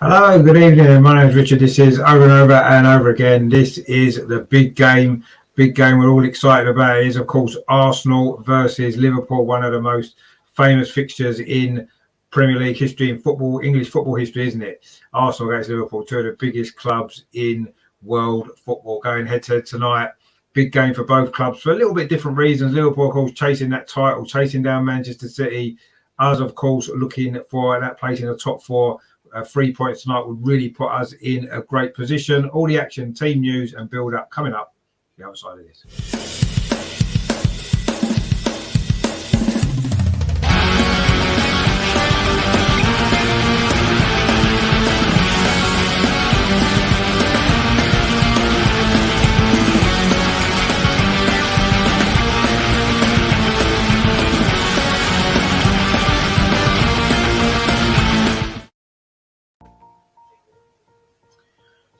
Hello, good evening. My name is Richard. This is over and over and over again. This is the big game. Big game we're all excited about is, of course, Arsenal versus Liverpool, one of the most famous fixtures in Premier League history, in football, English football history, isn't it? Arsenal against Liverpool, two of the biggest clubs in world football, going head-to-head tonight. Big game for both clubs for a little bit different reasons. Liverpool, of course, chasing that title, chasing down Manchester City. Us, of course, looking for that place in the top four. 3 points tonight would really put us in a great position. All the action, team news and build-up coming up the other side of this.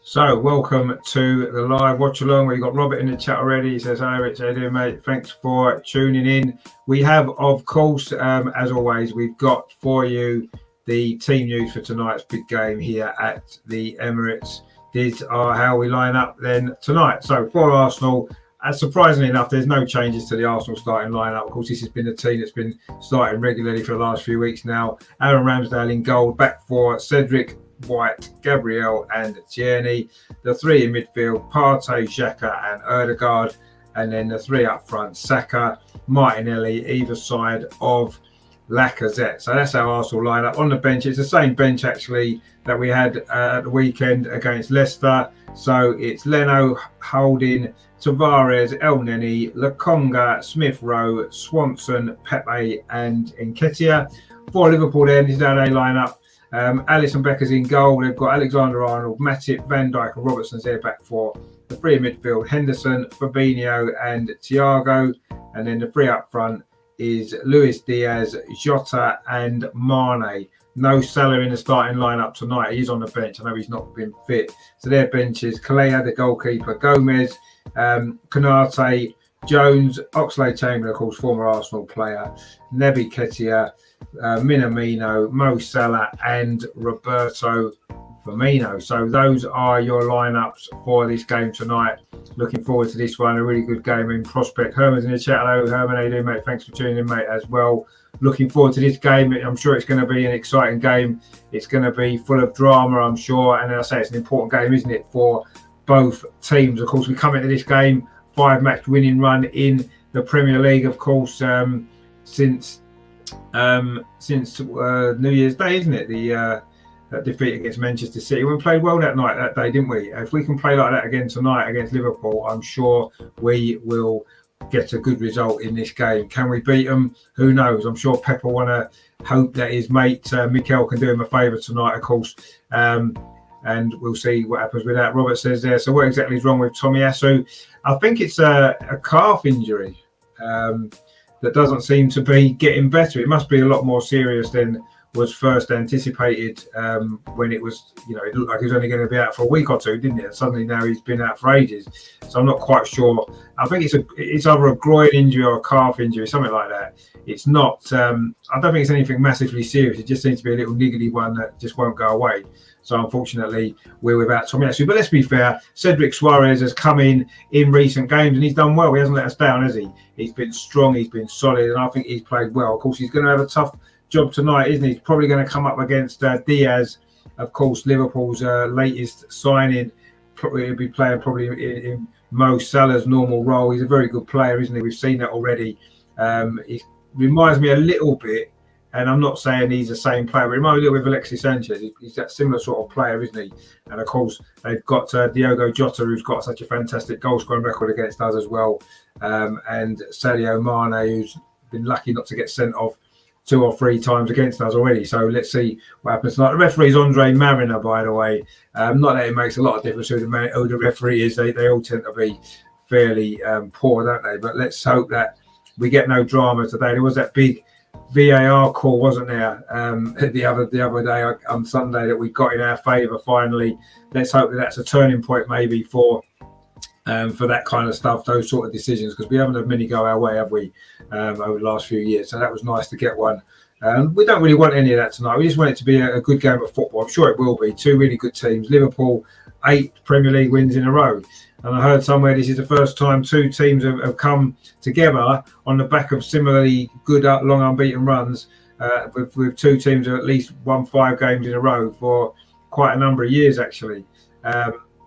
So, welcome to the live watch-along. We've got Robert in the chat already. He says, "Hi, Rich. How you doing, mate? Thanks for tuning in." We have, of course, as always, we've got for you the team news for tonight's big game here at the Emirates. These are how we line up then tonight. So, for Arsenal, surprisingly enough, there's no changes to the Arsenal starting lineup. Of course, this has been a team that's been starting regularly for the last few weeks now. Aaron Ramsdale in goal, back four, Cedric, White, Gabriel and Tierney. The three in midfield, Partey, Xhaka and Ødegaard. And then the three up front, Saka, Martinelli, either side of Lacazette. So that's our Arsenal lineup. On the bench, it's the same bench actually that we had at the weekend against Leicester. So it's Leno, Holding, Tavares, El Neni, Lokonga, Smith Rowe, Swanson, Pepe and Nketiah. For Liverpool then, this is how they line up. Alisson Becker's in goal. They've got Alexander-Arnold, Matip, Van Dijk and Robertson's there back four. The three in midfield, Henderson, Fabinho and Thiago. And then the three up front is Luis Diaz, Jota and Mane. No Salah in the starting lineup tonight. He's on the bench. I know he's not been fit. So their benches, Kalea, the goalkeeper, Gomez, Konate, Jones, Oxlade-Chamberlain, of course, former Arsenal player, Nebi Ketia, Minamino, Mo Salah and Roberto Firmino. So those are your lineups for this game tonight. Looking forward to this one. A really good game in prospect. Herman's in the chat. Hello, Herman. How you doing, mate? Thanks for tuning in, mate, as well. Looking forward to this game. I'm sure it's going to be an exciting game. It's going to be full of drama, I'm sure. And as I say, it's an important game, isn't it, for both teams? Of course, we come into this game 5-match winning run in the Premier League, of course, since New Year's Day, isn't it? The defeat against Manchester City. We played well that day, didn't we? If we can play like that again tonight against Liverpool, I'm sure we will get a good result in this game. Can we beat them? Who knows? I'm sure Pep will want to hope that his mate Mikel can do him a favour tonight, of course. And we'll see what happens with that. Robert says there, so what exactly is wrong with Tomiyasu? I think it's a calf injury that doesn't seem to be getting better. It must be a lot more serious than was first anticipated when it was, it looked like he was only going to be out for a week or two, didn't it? And suddenly now he's been out for ages. So I'm not quite sure. I think it's either a groin injury or a calf injury, something like that. It's not, I don't think it's anything massively serious. It just seems to be a little niggly one that just won't go away. So unfortunately, we're without Tomiyasu. But let's be fair, Cedric Suarez has come in recent games and he's done well. He hasn't let us down, has he? He's been strong, he's been solid, and I think he's played well. Of course, he's going to have a tough job tonight, isn't he? He's probably going to come up against Diaz, of course, Liverpool's latest signing. He'll be playing probably in Mo Salah's normal role. He's a very good player, isn't he? We've seen that already. He reminds me a little bit, and I'm not saying he's the same player, but he reminds me a little bit of Alexis Sanchez. He's that similar sort of player, isn't he? And of course, they've got Diogo Jota, who's got such a fantastic goal scoring record against us as well. And Sadio Mane, who's been lucky not to get sent off 2 or 3 times against us already. So let's see what happens tonight. The referee is Andre Mariner, by the way. Not that it makes a lot of difference who the referee is. They all tend to be fairly poor, don't they? But let's hope that we get no drama today. There was that big VAR call, wasn't there, the other day on Sunday that we got in our favour finally. Let's hope that that's a turning point maybe for that kind of stuff, those sort of decisions, because we haven't had many go our way, have we, over the last few years. So that was nice to get one We don't really want any of that tonight. We just want it to be a good game of football. I'm sure it will be. Two really good teams. Liverpool, 8 Premier League wins in a row. And I heard somewhere this is the first time two teams have come together on the back of similarly good, long unbeaten runs, with two teams who at least won 5 games in a row for quite a number of years, actually.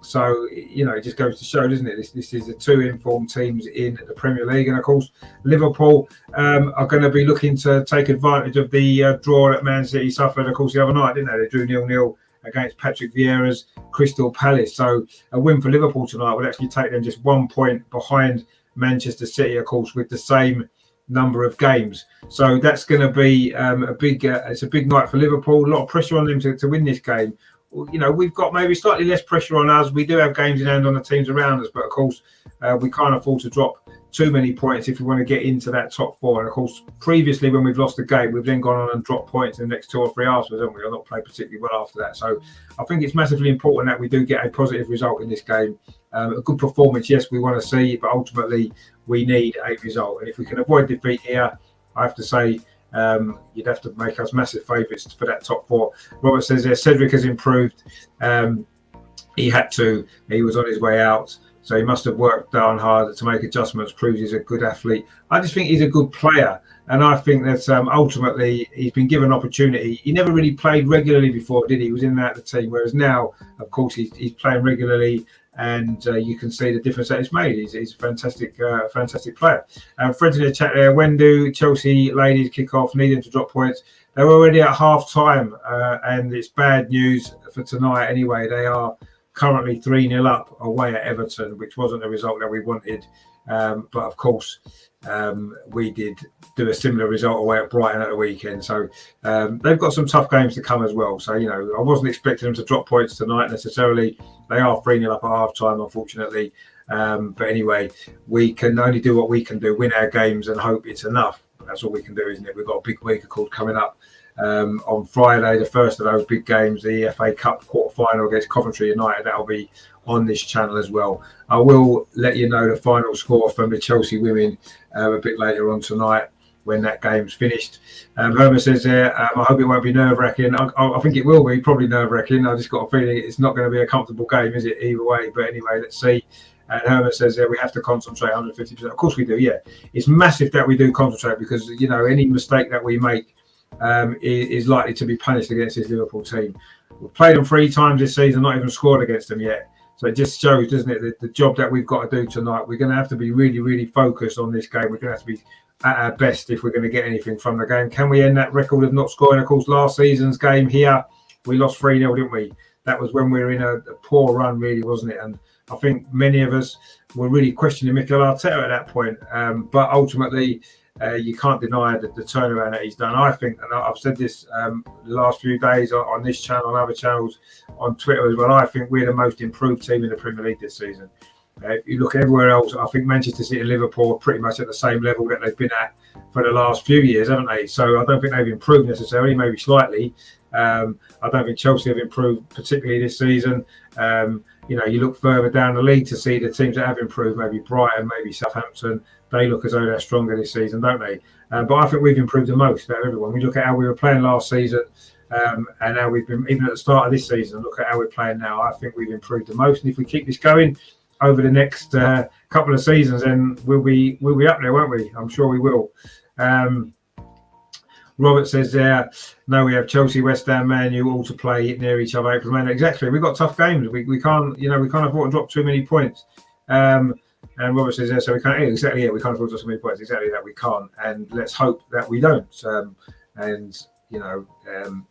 So, it just goes to show, doesn't it? This is the 2 informed teams in the Premier League. And, of course, Liverpool are going to be looking to take advantage of the draw that Man City suffered, of course, the other night, didn't they? They drew 0-0 against Patrick Vieira's Crystal Palace. So a win for Liverpool tonight would actually take them just 1 point behind Manchester City, of course, with the same number of games. So that's going to be it's a big night for Liverpool. A lot of pressure on them to win this game. We've got maybe slightly less pressure on us. We do have games in hand on the teams around us, but of course we can't afford to drop too many points if we want to get into that top 4. And of course, previously when we've lost a game, we've then gone on and dropped points in the next 2 or 3 afterwards, haven't we? Or not played particularly well after that. So I think it's massively important that we do get a positive result in this game. A good performance, yes, we want to see, but ultimately we need a result. And if we can avoid defeat here, I have to say, you'd have to make us massive favourites for that top 4. Robert says there, Cedric has improved. He was on his way out. So he must have worked down hard to make adjustments, proves he's a good athlete. I just think he's a good player. And I think that ultimately he's been given opportunity. He never really played regularly before, did he? He was in and out of the team. Whereas now, of course, he's playing regularly. And you can see the difference that it's made. He's a fantastic player. Friends in the chat there, when do Chelsea ladies kick off, needing to drop points? They're already at half time, and it's bad news for tonight anyway. They are currently 3-0 up away at Everton, which wasn't the result that we wanted. But of course, we did do a similar result away at Brighton at the weekend. So they've got some tough games to come as well. So, I wasn't expecting them to drop points tonight necessarily. They are 3-0 up at half time, unfortunately. But anyway, we can only do what we can do, win our games and hope it's enough. That's all we can do, isn't it? We've got a big week, of course, coming up. On Friday, the first of those big games, the FA Cup quarter-final against Coventry United. That'll be on this channel as well. I will let you know the final score from the Chelsea women a bit later on tonight when that game's finished. Homer says there, I hope it won't be nerve-wracking. I think it will be, probably nerve-wracking. I just got a feeling it's not going to be a comfortable game, is it, either way? But anyway, let's see. And Herman says there, we have to concentrate 150%. Of course we do, yeah. It's massive that we do concentrate because, any mistake that we make is likely to be punished against this Liverpool team. We've played them 3 times this season, not even scored against them yet. So it just shows, doesn't it, the job that we've got to do tonight. We're going to have to be really, really focused on this game. We're going to have to be at our best if we're going to get anything from the game. Can we end that record of not scoring? Of course, last season's game here, we lost 3-0, didn't we? That was when we were in a poor run, really, wasn't it? And I think many of us were really questioning Mikel Arteta at that point. But ultimately, you can't deny the turnaround that he's done. I think, and I've said this the last few days on this channel, on other channels, on Twitter as well, I think we're the most improved team in the Premier League this season. If you look everywhere else, I think Manchester City and Liverpool are pretty much at the same level that they've been at for the last few years, haven't they? So I don't think they've improved necessarily, maybe slightly. I don't think Chelsea have improved particularly this season. You look further down the league to see the teams that have improved, maybe Brighton, maybe Southampton. They look as though they're stronger this season, don't they? But I think we've improved the most out of everyone. We look at how we were playing last season and how we've been, even at the start of this season, look at how we're playing now. I think we've improved the most. And if we keep this going over the next couple of seasons, then we'll be up there, won't we? I'm sure we will. Robert says there, no, we have Chelsea, West Ham, Man U all to play near each other. April, Man. Exactly. We've got tough games. We can't afford to drop too many points. And Robert says there, so we can't. Exactly. Yeah, we can't afford to drop so many points. Exactly that we can't. And let's hope that we don't.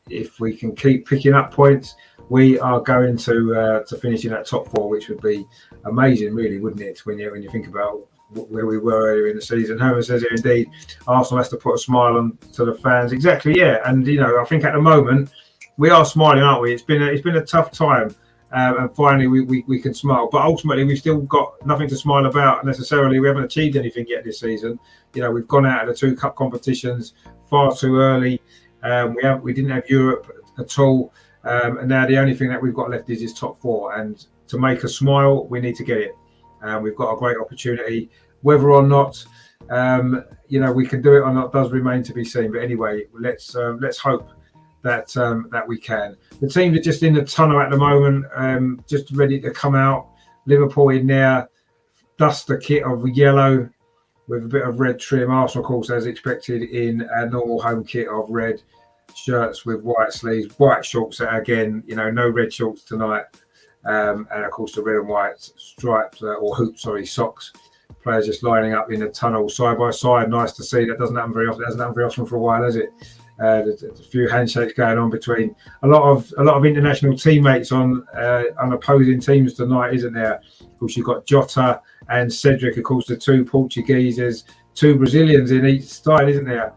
If we can keep picking up points, we are going to finish in that top 4, which would be amazing, really, wouldn't it? When you think about where we were earlier in the season. Herman says here, indeed, Arsenal has to put a smile on to the fans. Exactly, yeah. And I think at the moment we are smiling, aren't we? It's been a tough time, and finally we can smile. But ultimately, we've still got nothing to smile about necessarily. We haven't achieved anything yet this season. We've gone out of the 2 cup competitions far too early. We didn't have Europe at all, and now the only thing that we've got left is top 4. And to make us smile, we need to get it. We've got a great opportunity. Whether or not We can do it or not does remain to be seen. But anyway, let's hope that we can. The teams are just in the tunnel at the moment, just ready to come out. Liverpool in their duster kit of yellow with a bit of red trim. Arsenal, of course, as expected, in a normal home kit of red shirts with white sleeves, white shorts. Again, no red shorts tonight. And of course, the red and white striped or hoop, socks. Players just lining up in the tunnel side by side. Nice to see. That doesn't happen very often. It hasn't happened very often for a while, has it? There's a few handshakes going on between a lot of international teammates on opposing teams tonight, isn't there? Of course, you've got Jota and Cedric, of course, the two Portugueses, two Brazilians in each side, isn't there?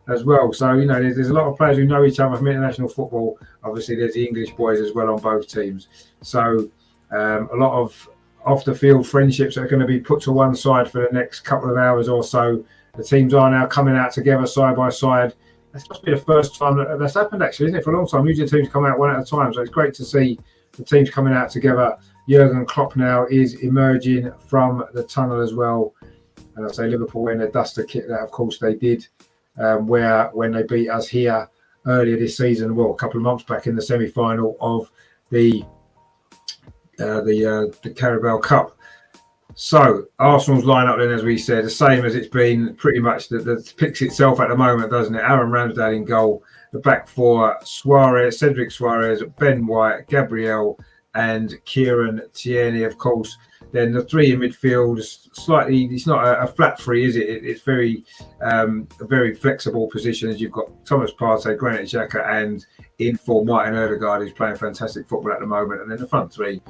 As well. So, there's a lot of players who know each other from international football. Obviously, there's the English boys as well on both teams. So, a lot of off-the-field friendships are going to be put to one side for the next couple of hours or so. The teams are now coming out together side by side. This must be the first time that's happened, actually, isn't it? For a long time, usually the teams come out one at a time. So, it's great to see the teams coming out together. Jurgen Klopp now is emerging from the tunnel as well. And I say Liverpool in their duster kit, that of course they did. When they beat us here earlier this season, well, a couple of months back in the semi-final of the Carabao Cup. So Arsenal's line-up then, as we said, the same as it's been pretty much that picks itself at the moment, doesn't it? Aaron Ramsdale in goal, the back four: Cedric Suarez, Ben White, Gabriel, and Kieran Tierney, of course. Then the three in midfield, slightly, it's not a flat three, is it? It's very, a very flexible position, as you've got Thomas Partey, Granit Xhaka, and in for Martin Odegaard, who's playing fantastic football at the moment. And then the front three,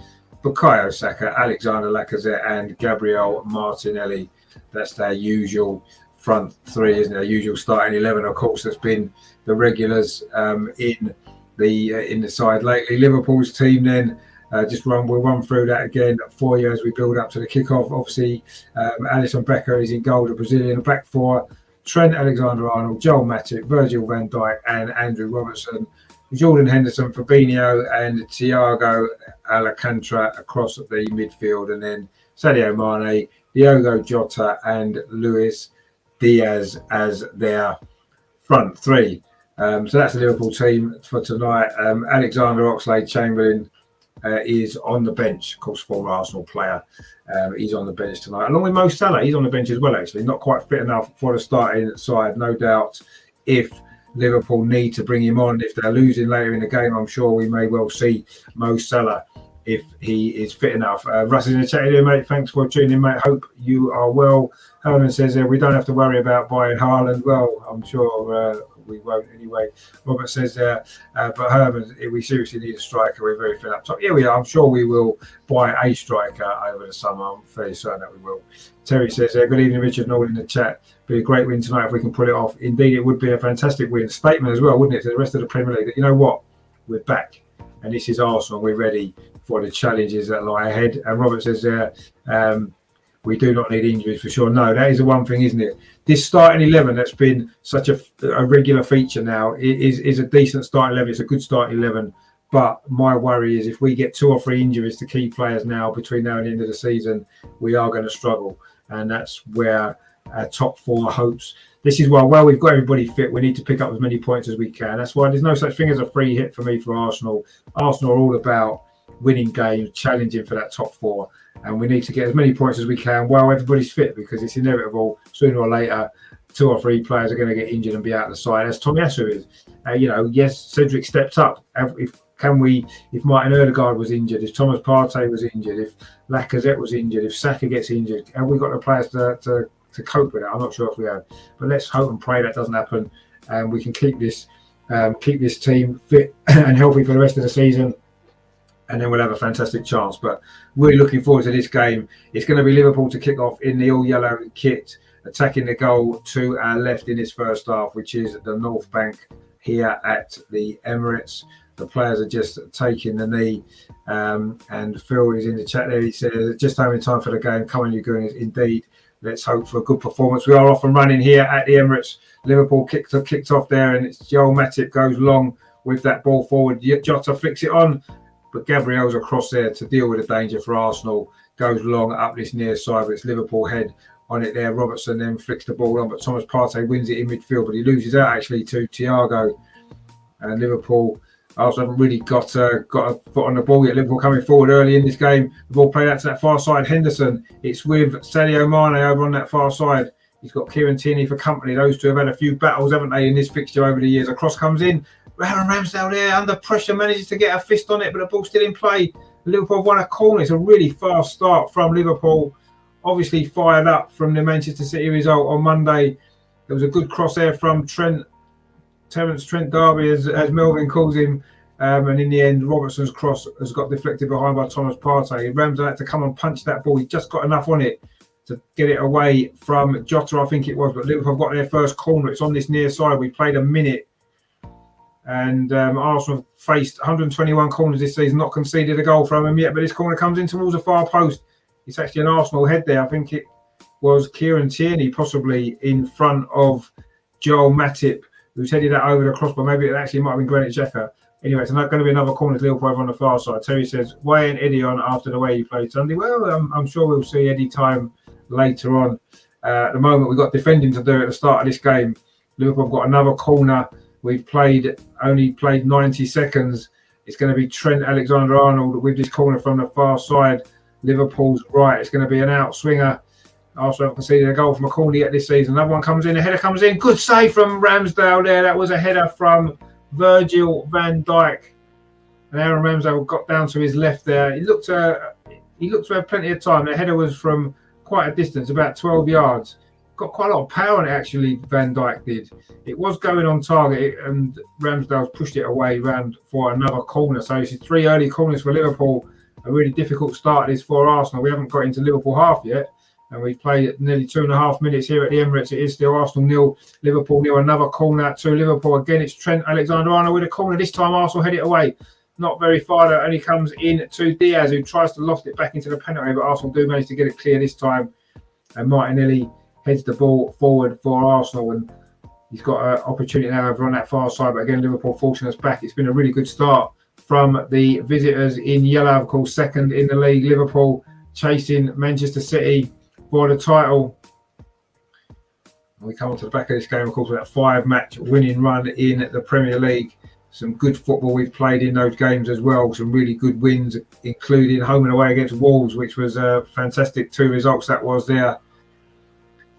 Bukayo Saka, Alexander Lacazette, and Gabriel Martinelli. That's their usual front three, isn't it? Their usual starting 11, of course. That's been the regulars in the side lately. Liverpool's team then. We'll run through that again for you as we build up to the kickoff. Obviously, Alisson Becker is in goal, the Brazilian. Back four: Trent Alexander-Arnold, Joel Matip, Virgil van Dijk, and Andrew Robertson. Jordan Henderson, Fabinho, and Thiago Alcantara across the midfield, and then Sadio Mane, Diogo Jota, and Luis Diaz as their front three. So that's the Liverpool team for tonight. Alexander Oxlade-Chamberlain is on the bench, of course, former Arsenal player. He's on the bench tonight, along with Mo Salah. He's on the bench as well, actually. Not quite fit enough for the starting side, no doubt. If Liverpool need to bring him on, if they're losing later in the game, I'm sure we may well see Mo Salah if he is fit enough. Russ is in the chat here, mate. Thanks for tuning in, mate. Hope you are well. Herman says we don't have to worry about buying Haaland. Well, I'm sure we won't anyway. Robert says but Herman, we seriously need a striker. We're very thin up top. Yeah, we are. I'm sure we will buy a striker over the summer. I'm fairly certain that we will. Terry says good evening, Richard and all in the chat. Be a great win tonight if we can pull it off. Indeed, it would be a fantastic win. Statement as well, wouldn't it, to the rest of the Premier League that, you know what, we're back and this is Arsenal. We're ready for the challenges that lie ahead. And Robert says we do not need injuries for sure. No, that is the one thing, isn't it? This starting 11 that's been such a regular feature now is a decent starting 11. It's a good starting 11. But my worry is if we get 2 or 3 injuries to key players now between now and the end of the season, we are going to struggle. And that's where our top 4 hopes. This is why, well, we've got everybody fit. We need to pick up as many points as we can. That's why there's no such thing as a free hit for me for Arsenal. Arsenal are all about winning games, challenging for that top 4. And we need to get as many points as we can while everybody's fit, because it's inevitable. Sooner or later, 2 or 3 players are going to get injured and be out of the side, as Tomiyasu is. Yes, Cedric stepped up. If Martin Odegaard was injured, if Thomas Partey was injured, if Lacazette was injured, if Saka gets injured, have we got the players to cope with it? I'm not sure if we have. But let's hope and pray that doesn't happen, and we can keep this team fit and healthy for the rest of the season. And then we'll have a fantastic chance. But really looking forward to this game. It's going to be Liverpool to kick off in the all-yellow kit, attacking the goal to our left in this first half, which is the North Bank here at the Emirates. The players are just taking the knee. And Phil is in the chat there. He says, just having time for the game. Come on, you Goonies. Indeed. Let's hope for a good performance. We are off and running here at the Emirates. Liverpool kicked off there, and it's Joel Matip goes long with that ball forward. Jota flicks it on. But Gabriel's across there to deal with the danger for Arsenal. Goes long up this near side, but it's Liverpool head on it there. Robertson then flicks the ball on, but Thomas Partey wins it in midfield, but he loses out actually to Thiago. And Liverpool also haven't really got a foot on the ball yet. Liverpool coming forward early in this game. The ball played out to that far side. Henderson. It's with Sadio Mane over on that far side. He's got Kieran Tierney for company. Those two have had a few battles, haven't they, in this fixture over the years. A cross comes in. Aaron Ramsdale there under pressure manages to get a fist on it, but the ball's still in play. Liverpool have won a corner. It's a really fast start from Liverpool. Obviously fired up from the Manchester City result on Monday. There was a good cross there from Terence Trent D'Arby, as Melvin calls him. And in the end, Robertson's cross has got deflected behind by Thomas Partey. Ramsdale had to come and punch that ball. He just got enough on it to get it away from Jota, I think it was. But Liverpool have got their first corner. It's on this near side. We played a minute. And Arsenal have faced 121 corners this season, not conceded a goal from them yet. But this corner comes in towards the far post. It's actually an Arsenal head there. I think it was Kieran Tierney possibly in front of Joel Matip, who's headed that over the crossbar. Maybe it actually might have been Granit Xhaka. Anyway, it's not going to be another corner to Liverpool on the far side. Terry says, why ain't Eddie on after the way he played Sunday? Well, I'm sure we'll see Eddie time later on. At the moment, we've got defending to do at the start of this game. Liverpool have got another corner. We've only played 90 seconds. It's going to be Trent Alexander-Arnold with this corner from the far side. Liverpool's right. It's going to be an out swinger. Arsenal haven't conceded a goal from a corner yet this season. Another one comes in. A header comes in. Good save from Ramsdale there. That was a header from Virgil van Dijk. And Aaron Ramsdale got down to his left there. He looked to have plenty of time. The header was from quite a distance, about 12 yards. Got quite a lot of power on it, actually, Van Dijk did. It was going on target, and Ramsdale's pushed it away round for another corner. So this is 3 early corners for Liverpool. A really difficult start is for Arsenal. We haven't got into Liverpool half yet, and we played nearly 2.5 minutes here at the Emirates. It is still Arsenal 0, Liverpool 0. Another corner to Liverpool. Again, it's Trent Alexander-Arnold with a corner. This time Arsenal head it away. Not very far, though. Only comes in to Diaz, who tries to loft it back into the penalty, but Arsenal do manage to get it clear this time. And Martinelli heads the ball forward for Arsenal, and he's got an opportunity now over on that far side. But again, Liverpool forcing us back. It's been a really good start from the visitors in yellow, of course, second in the league. Liverpool chasing Manchester City for the title. We come on to the back of this game, of course, with that 5-match winning run in the Premier League. Some good football we've played in those games as well. Some really good wins, including home and away against Wolves, which was a fantastic 2 results that was there.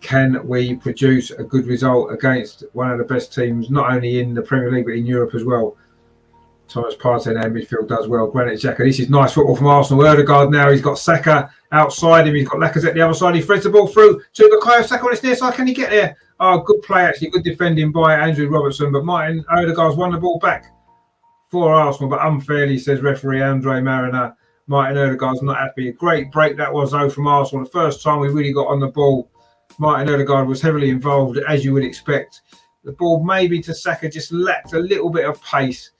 Can we produce a good result against one of the best teams, not only in the Premier League, but in Europe as well? Thomas Partey now in midfield does well. Granit Xhaka. This is nice football from Arsenal. Ødegaard now. He's got Saka outside him. He's got Lacazette the other side. He threads the ball through to Bukayo Saka on his near side. Can he get there? Oh, good play, actually. Good defending by Andrew Robertson. But Martin Ødegaard's won the ball back for Arsenal, but unfairly, says referee Andre Mariner. Martin Ødegaard's not happy. A great break that was, though, from Arsenal. The first time we really got on the ball. Martin Ødegaard was heavily involved, as you would expect. The ball maybe to Saka just lacked a little bit of pace.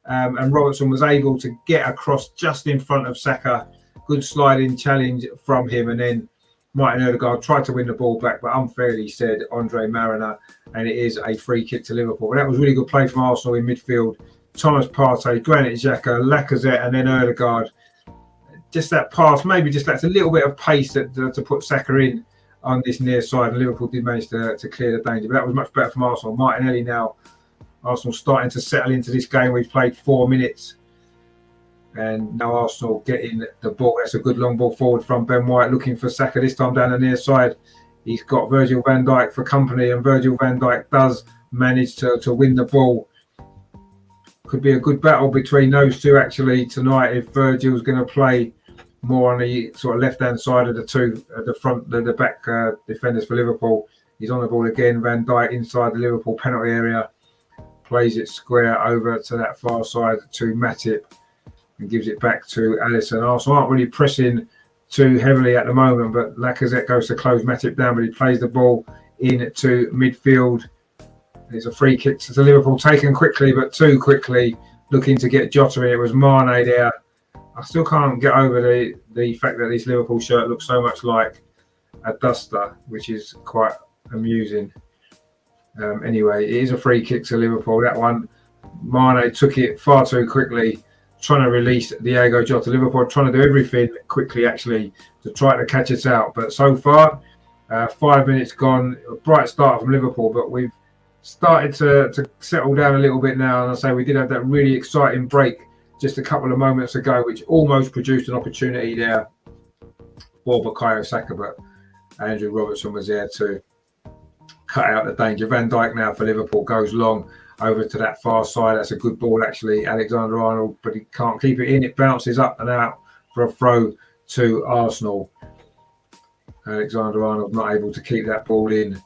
And Robertson was able to get across just in front of Saka. Good sliding challenge from him. And then Martin Ødegaard tried to win the ball back, but unfairly, said Andre Mariner. And it is a free kick to Liverpool. But that was really good play from Arsenal in midfield. Thomas Partey, Granit Xhaka, Lacazette, and then Ødegaard. Just that pass, maybe just that's a little bit of pace to put Saka in on this near side. And Liverpool did manage to clear the danger. But that was much better from Arsenal. Martinelli now. Arsenal starting to settle into this game. We've played 4 minutes. And now Arsenal getting the ball. That's a good long ball forward from Ben White, looking for Saka this time down the near side. He's got Virgil van Dijk for company, and Virgil van Dijk does manage to win the ball. Could be a good battle between those two, actually, tonight, if Virgil's going to play more on the sort of left-hand side of the two, the back defenders for Liverpool. He's on the ball again. Van Dijk inside the Liverpool penalty area. Plays it square over to that far side to Matip and gives it back to Alisson. Arsenal aren't really pressing too heavily at the moment, but Lacazette goes to close Matip down, but he plays the ball into midfield. It's a free kick to Liverpool, taken quickly, but too quickly, looking to get Jota in. It was Mane there. I still can't get over the fact that this Liverpool shirt looks so much like a duster, which is quite amusing. Anyway, it is a free kick to Liverpool. That one, Mane took it far too quickly, trying to release Diogo Jota. Liverpool trying to do everything quickly, actually, to try to catch it out. But so far, 5 minutes gone. A bright start from Liverpool, but we've started to settle down a little bit now. And I say we did have that really exciting break just a couple of moments ago, which almost produced an opportunity there for Bukayo Saka, but Andrew Robertson was there to cut out the danger. Van Dijk now for Liverpool goes long over to that far side. That's a good ball, actually. Alexander-Arnold, but he can't keep it in. It bounces up and out for a throw to Arsenal. Alexander-Arnold not able to keep that ball in.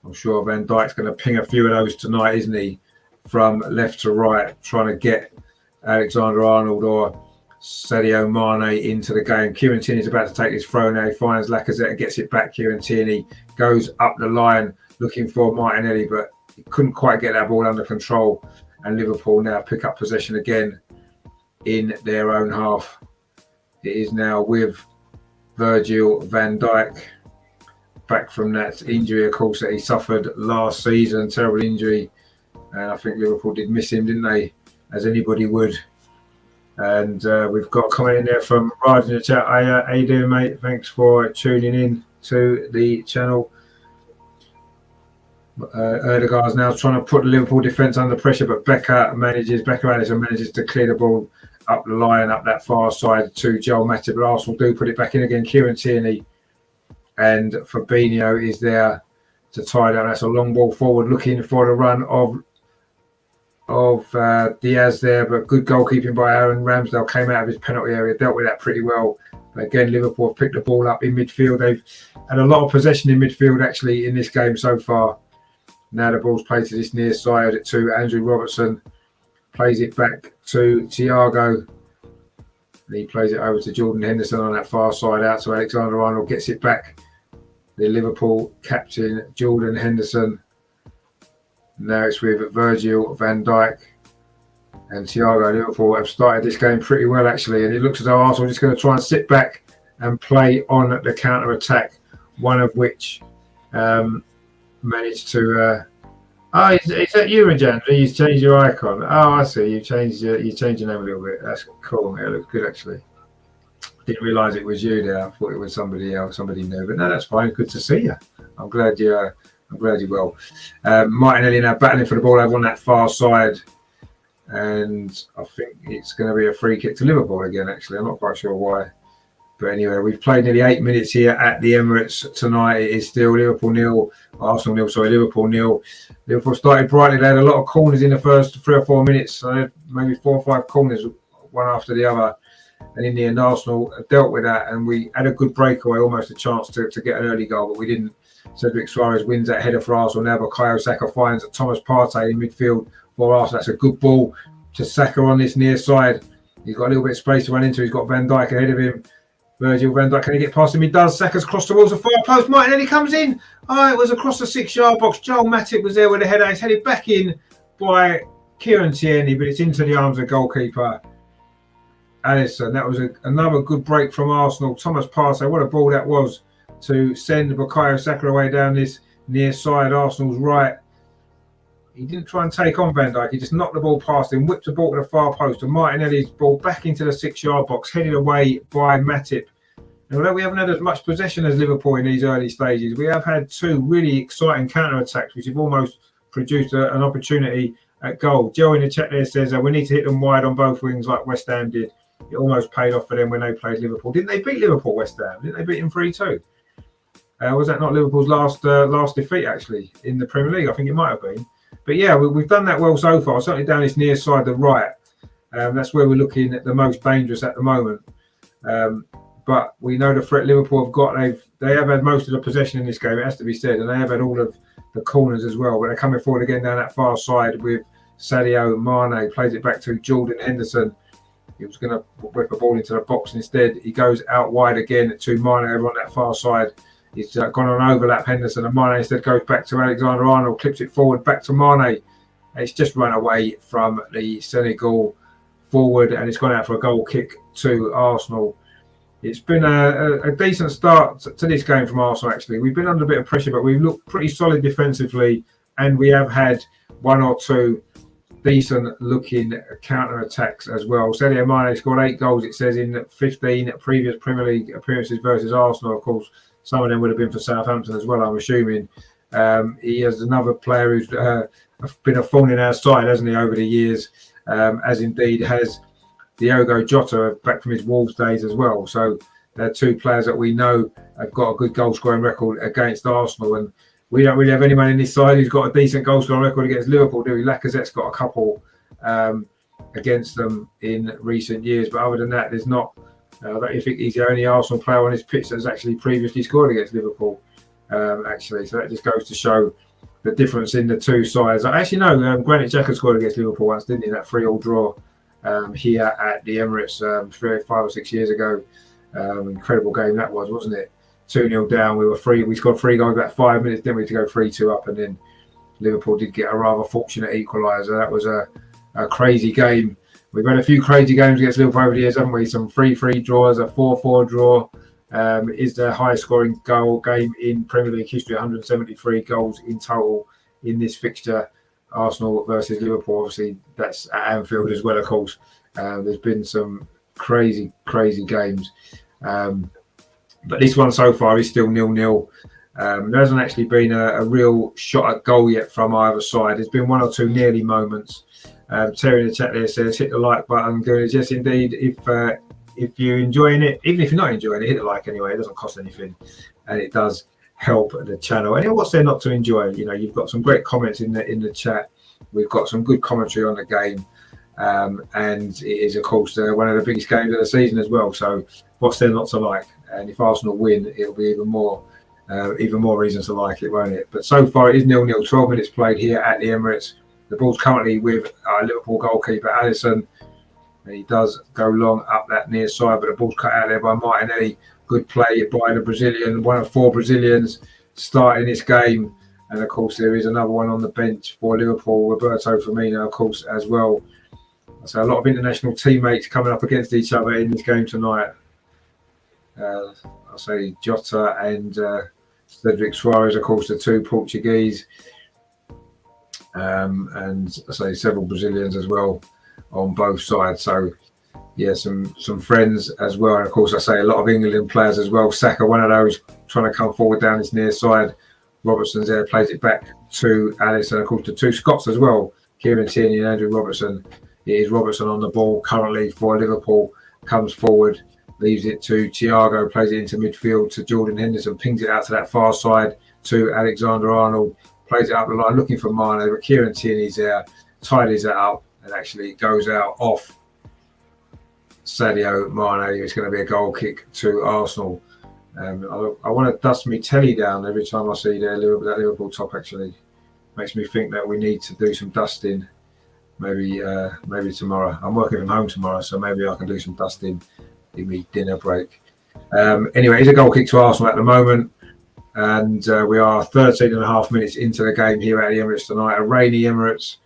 I'm sure Van Dijk's going to ping a few of those tonight, isn't he? From left to right, trying to get Alexander-Arnold or Sadio Mane into the game. Kieran Tierney's about to take this throw now. He finds Lacazette and gets it back. Kieran Tierney goes up the line looking for Martinelli, but he couldn't quite get that ball under control. And Liverpool now pick up possession again in their own half. It is now with Virgil van Dijk, back from that injury, of course, that he suffered last season. Terrible injury. And I think Liverpool did miss him, didn't they? As anybody would. And we've got a comment in there from Raj in the chat. How you doing, mate? Thanks for tuning in to the channel. Erdegaard's now trying to put the Liverpool defence under pressure, but Becker Allison manages to clear the ball up the line, up that far side to Joel Matip. But Arsenal do put it back in again. Kieran Tierney and Fabinho is there to tie down. That's a long ball forward, looking for the run of Diaz there, but good goalkeeping by Aaron Ramsdale. Came out of his penalty area, dealt with that pretty well. But again, Liverpool have picked the ball up in midfield. They've had a lot of possession in midfield actually in this game so far. Now the ball's played to this near side to Andrew Robertson. Plays it back to Thiago. And he plays it over to Jordan Henderson on that far side out to Alexander-Arnold. Gets it back. The Liverpool captain, Jordan Henderson. Now it's with Virgil van Dijk and Thiago. Liverpool have started this game pretty well, actually. And it looks as though Arsenal are just going to try and sit back and play on the counter-attack. One of which managed to... is that you, Rajan? You've changed your icon. Oh, I see. You changed your name a little bit. That's cool. It looks good, actually. Didn't realise it was you there. I thought it was somebody else, somebody new. But no, that's fine. Good to see you. I'm glad you're well. Martinelli now battling for the ball over on that far side. And I think it's going to be a free kick to Liverpool again, actually. I'm not quite sure why. But anyway, we've played nearly 8 minutes here at the Emirates tonight. It is still Liverpool 0, Arsenal 0, sorry, Liverpool 0. Liverpool started brightly. They had a lot of corners in the first 3 or 4 minutes. So they had maybe 4 or 5 corners, one after the other. And in the end, Arsenal dealt with that. And we had a good breakaway, almost a chance to get an early goal, but we didn't. Cedric Suarez wins that header for Arsenal. Now Bukayo Saka finds Thomas Partey in midfield for Arsenal. That's a good ball to Saka on this near side. He's got a little bit of space to run into. He's got Van Dijk ahead of him. Virgil van Dijk, can he get past him? He does. Saka's crossed towards the far post. Martinelli comes in. Oh, it was across the 6-yard box. Joel Matip was there with the header. It's headed back in by Kieran Tierney, but it's into the arms of goalkeeper Alisson. That was another good break from Arsenal. Thomas Partey, what a ball that was to send Bukayo Saka away down this near side, Arsenal's right. He didn't try and take on Van Dijk. He just knocked the ball past him, whipped the ball to the far post, and Martinelli's ball back into the 6-yard box, headed away by Matip. And although we haven't had as much possession as Liverpool in these early stages, we have had 2 really exciting counter-attacks, which have almost produced an opportunity at goal. Joe in the chat there says we need to hit them wide on both wings like West Ham did. It almost paid off for them when they played Liverpool. Didn't they beat Liverpool, West Ham? Didn't they beat them 3-2? Was that not Liverpool's last defeat, actually, in the Premier League? I think it might have been. But yeah, we've done that well so far, certainly down this near side, the right. That's where we're looking at the most dangerous at the moment. But we know the threat Liverpool have got. They have had most of the possession in this game, it has to be said, and they have had all of the corners as well. But they're coming forward again down that far side with Sadio Mane. Plays it back to Jordan Henderson. He was going to whip the ball into the box instead. He goes out wide again to Mane over on that far side. He's gone on overlap Henderson, and Mane instead goes back to Alexander-Arnold, clips it forward back to Mane. It's just run away from the Senegal forward, and it's gone out for a goal kick to Arsenal. It's been a decent start to this game from Arsenal, actually. We've been under a bit of pressure, but we've looked pretty solid defensively, and we have had 1 or 2 decent-looking counter-attacks as well. Sadio Mane scored 8 goals, it says, in 15 previous Premier League appearances versus Arsenal, of course. some of them would have been for Southampton as well, I'm assuming. He has another player who's been a thorn in our side, hasn't he, over the years, as indeed has Diogo Jota back from his Wolves days as well. So they're two players that we know have got a good goal scoring record against Arsenal, and we don't really have anyone in this side who's got a decent goal scoring record against Liverpool, do we? Lacazette's got a couple against them in recent years, but other than that, there's not. I don't think he's the only Arsenal player on his pitch that's actually previously scored against Liverpool. Actually, so that just goes to show the difference in the two sides. I actually know Granit Xhaka scored against Liverpool once, didn't he? That 3-3 draw here at the Emirates 5 or 6 years ago. Incredible game that was, wasn't it? 2-0 down. We scored 3 goals about 5 minutes, didn't we, to go 3-2 up, and then Liverpool did get a rather fortunate equaliser. That was a crazy game. We've had a few crazy games against Liverpool over the years, haven't we? Some 3-3 draws, a 4-4 draw. Is the highest scoring goal game in Premier League history, 173 goals in total in this fixture. Arsenal versus Liverpool, obviously that's at Anfield as well, of course. There's been some crazy games. But this one so far is still 0-0. There hasn't actually been a real shot at goal yet from either side. There's been 1 or 2 nearly moments. Terry in the chat there says, hit the like button. Goes, yes, indeed. If you're enjoying it, even if you're not enjoying it, hit the like anyway. It doesn't cost anything, and it does help the channel. And what's there not to enjoy? You know, you've got some great comments in the chat. We've got some good commentary on the game, and it is, of course, one of the biggest games of the season as well. So, what's there not to like? And if Arsenal win, it'll be even more reasons to like it, won't it? But so far, it is 0-0. 12 minutes played here at the Emirates. The ball's currently with our Liverpool goalkeeper, Alisson. And he does go long up that near side, but the ball's cut out there by Martinelli. Good play by the Brazilian, one of 4 Brazilians starting this game. And, of course, there is another one on the bench for Liverpool, Roberto Firmino, of course, as well. So a lot of international teammates coming up against each other in this game tonight. I'll say Jota and Cedric Soares, of course, the 2 Portuguese. And I say several Brazilians as well on both sides. So yeah, some friends as well, and of course I say a lot of England players as well. Saka, one of those, trying to come forward down this near side. Robertson's there, plays it back to Alisson, of course the 2 Scots as well, Kieran Tierney and Andrew Robertson. It is Robertson on the ball currently for Liverpool, comes forward, leaves it to Thiago, plays it into midfield to Jordan Henderson, pings it out to that far side to Alexander-Arnold, plays it up the line looking for Mane, but Kieran Tierney's there, tidies it up, and actually goes out off Sadio Mane. It's going to be a goal kick to Arsenal. I want to dust my telly down every time I see that Liverpool top. Actually, makes me think that we need to do some dusting. Maybe tomorrow. I'm working from home tomorrow, so maybe I can do some dusting in my dinner break. Anyway, it's a goal kick to Arsenal at the moment, and we are 13.5 minutes into the game here at the Emirates tonight. A rainy Emirates.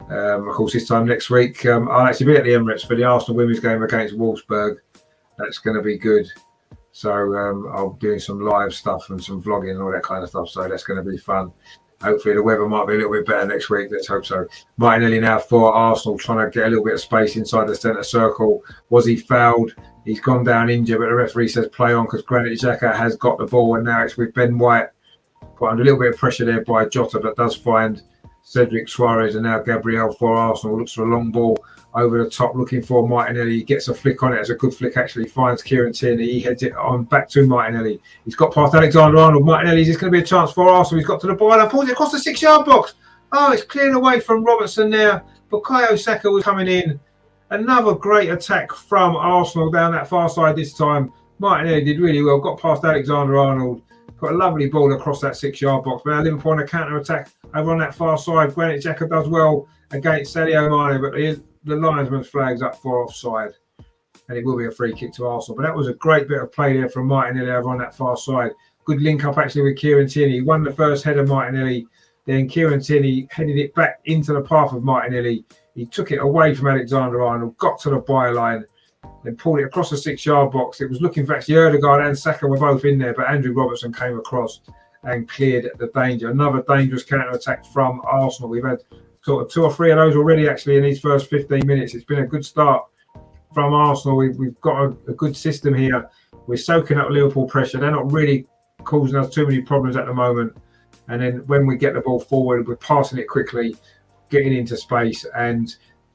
Of course, this time next week, I'll actually be at the Emirates for the Arsenal women's game against Wolfsburg. That's going to be good. So I'll be doing some live stuff and some vlogging and all that kind of stuff. So that's going to be fun. Hopefully the weather might be a little bit better next week. Let's hope so. Martinelli now for Arsenal, trying to get a little bit of space inside the centre circle. Was he fouled? He's gone down injured, but the referee says play on because Granit Xhaka has got the ball, and now it's with Ben White. Put under a little bit of pressure there by Jota, but does find Cedric Soares, and now Gabriel for Arsenal. Looks for a long ball over the top, looking for Martinelli. He gets a flick on it. It's a good flick, actually. Finds Kieran Tierney. He heads it on back to Martinelli. He's got past Alexander-Arnold. Martinelli's just going to be a chance for Arsenal. He's got to the ball and pulls it across the 6-yard box. Oh, it's cleared away from Robertson there. Bukayo Saka was coming in. Another great attack from Arsenal down that far side this time. Martinelli did really well. Got past Alexander-Arnold. Got a lovely ball across that 6-yard box. But now Liverpool on a counter-attack over on that far side. Granit Xhaka does well against Sadio Mane, but the linesman's flags up for offside. And it will be a free kick to Arsenal. But that was a great bit of play there from Martinelli over on that far side. Good link-up, actually, with Kieran Tierney. He won the first header, Martinelli. Then Kieran Tierney headed it back into the path of Martinelli. He took it away from Alexander-Arnold, got to the byline, then pulled it across the 6-yard box. It was looking for actually Ødegaard and Saka were both in there, but Andrew Robertson came across and cleared the danger. Another dangerous counter-attack from Arsenal. We've had sort of 2 or 3 of those already, actually, in these first 15 minutes. It's been a good start from Arsenal. We've got a good system here. We're soaking up Liverpool pressure. They're not really causing us too many problems at the moment. And then when we get the ball forward, we're passing it quickly, getting into space and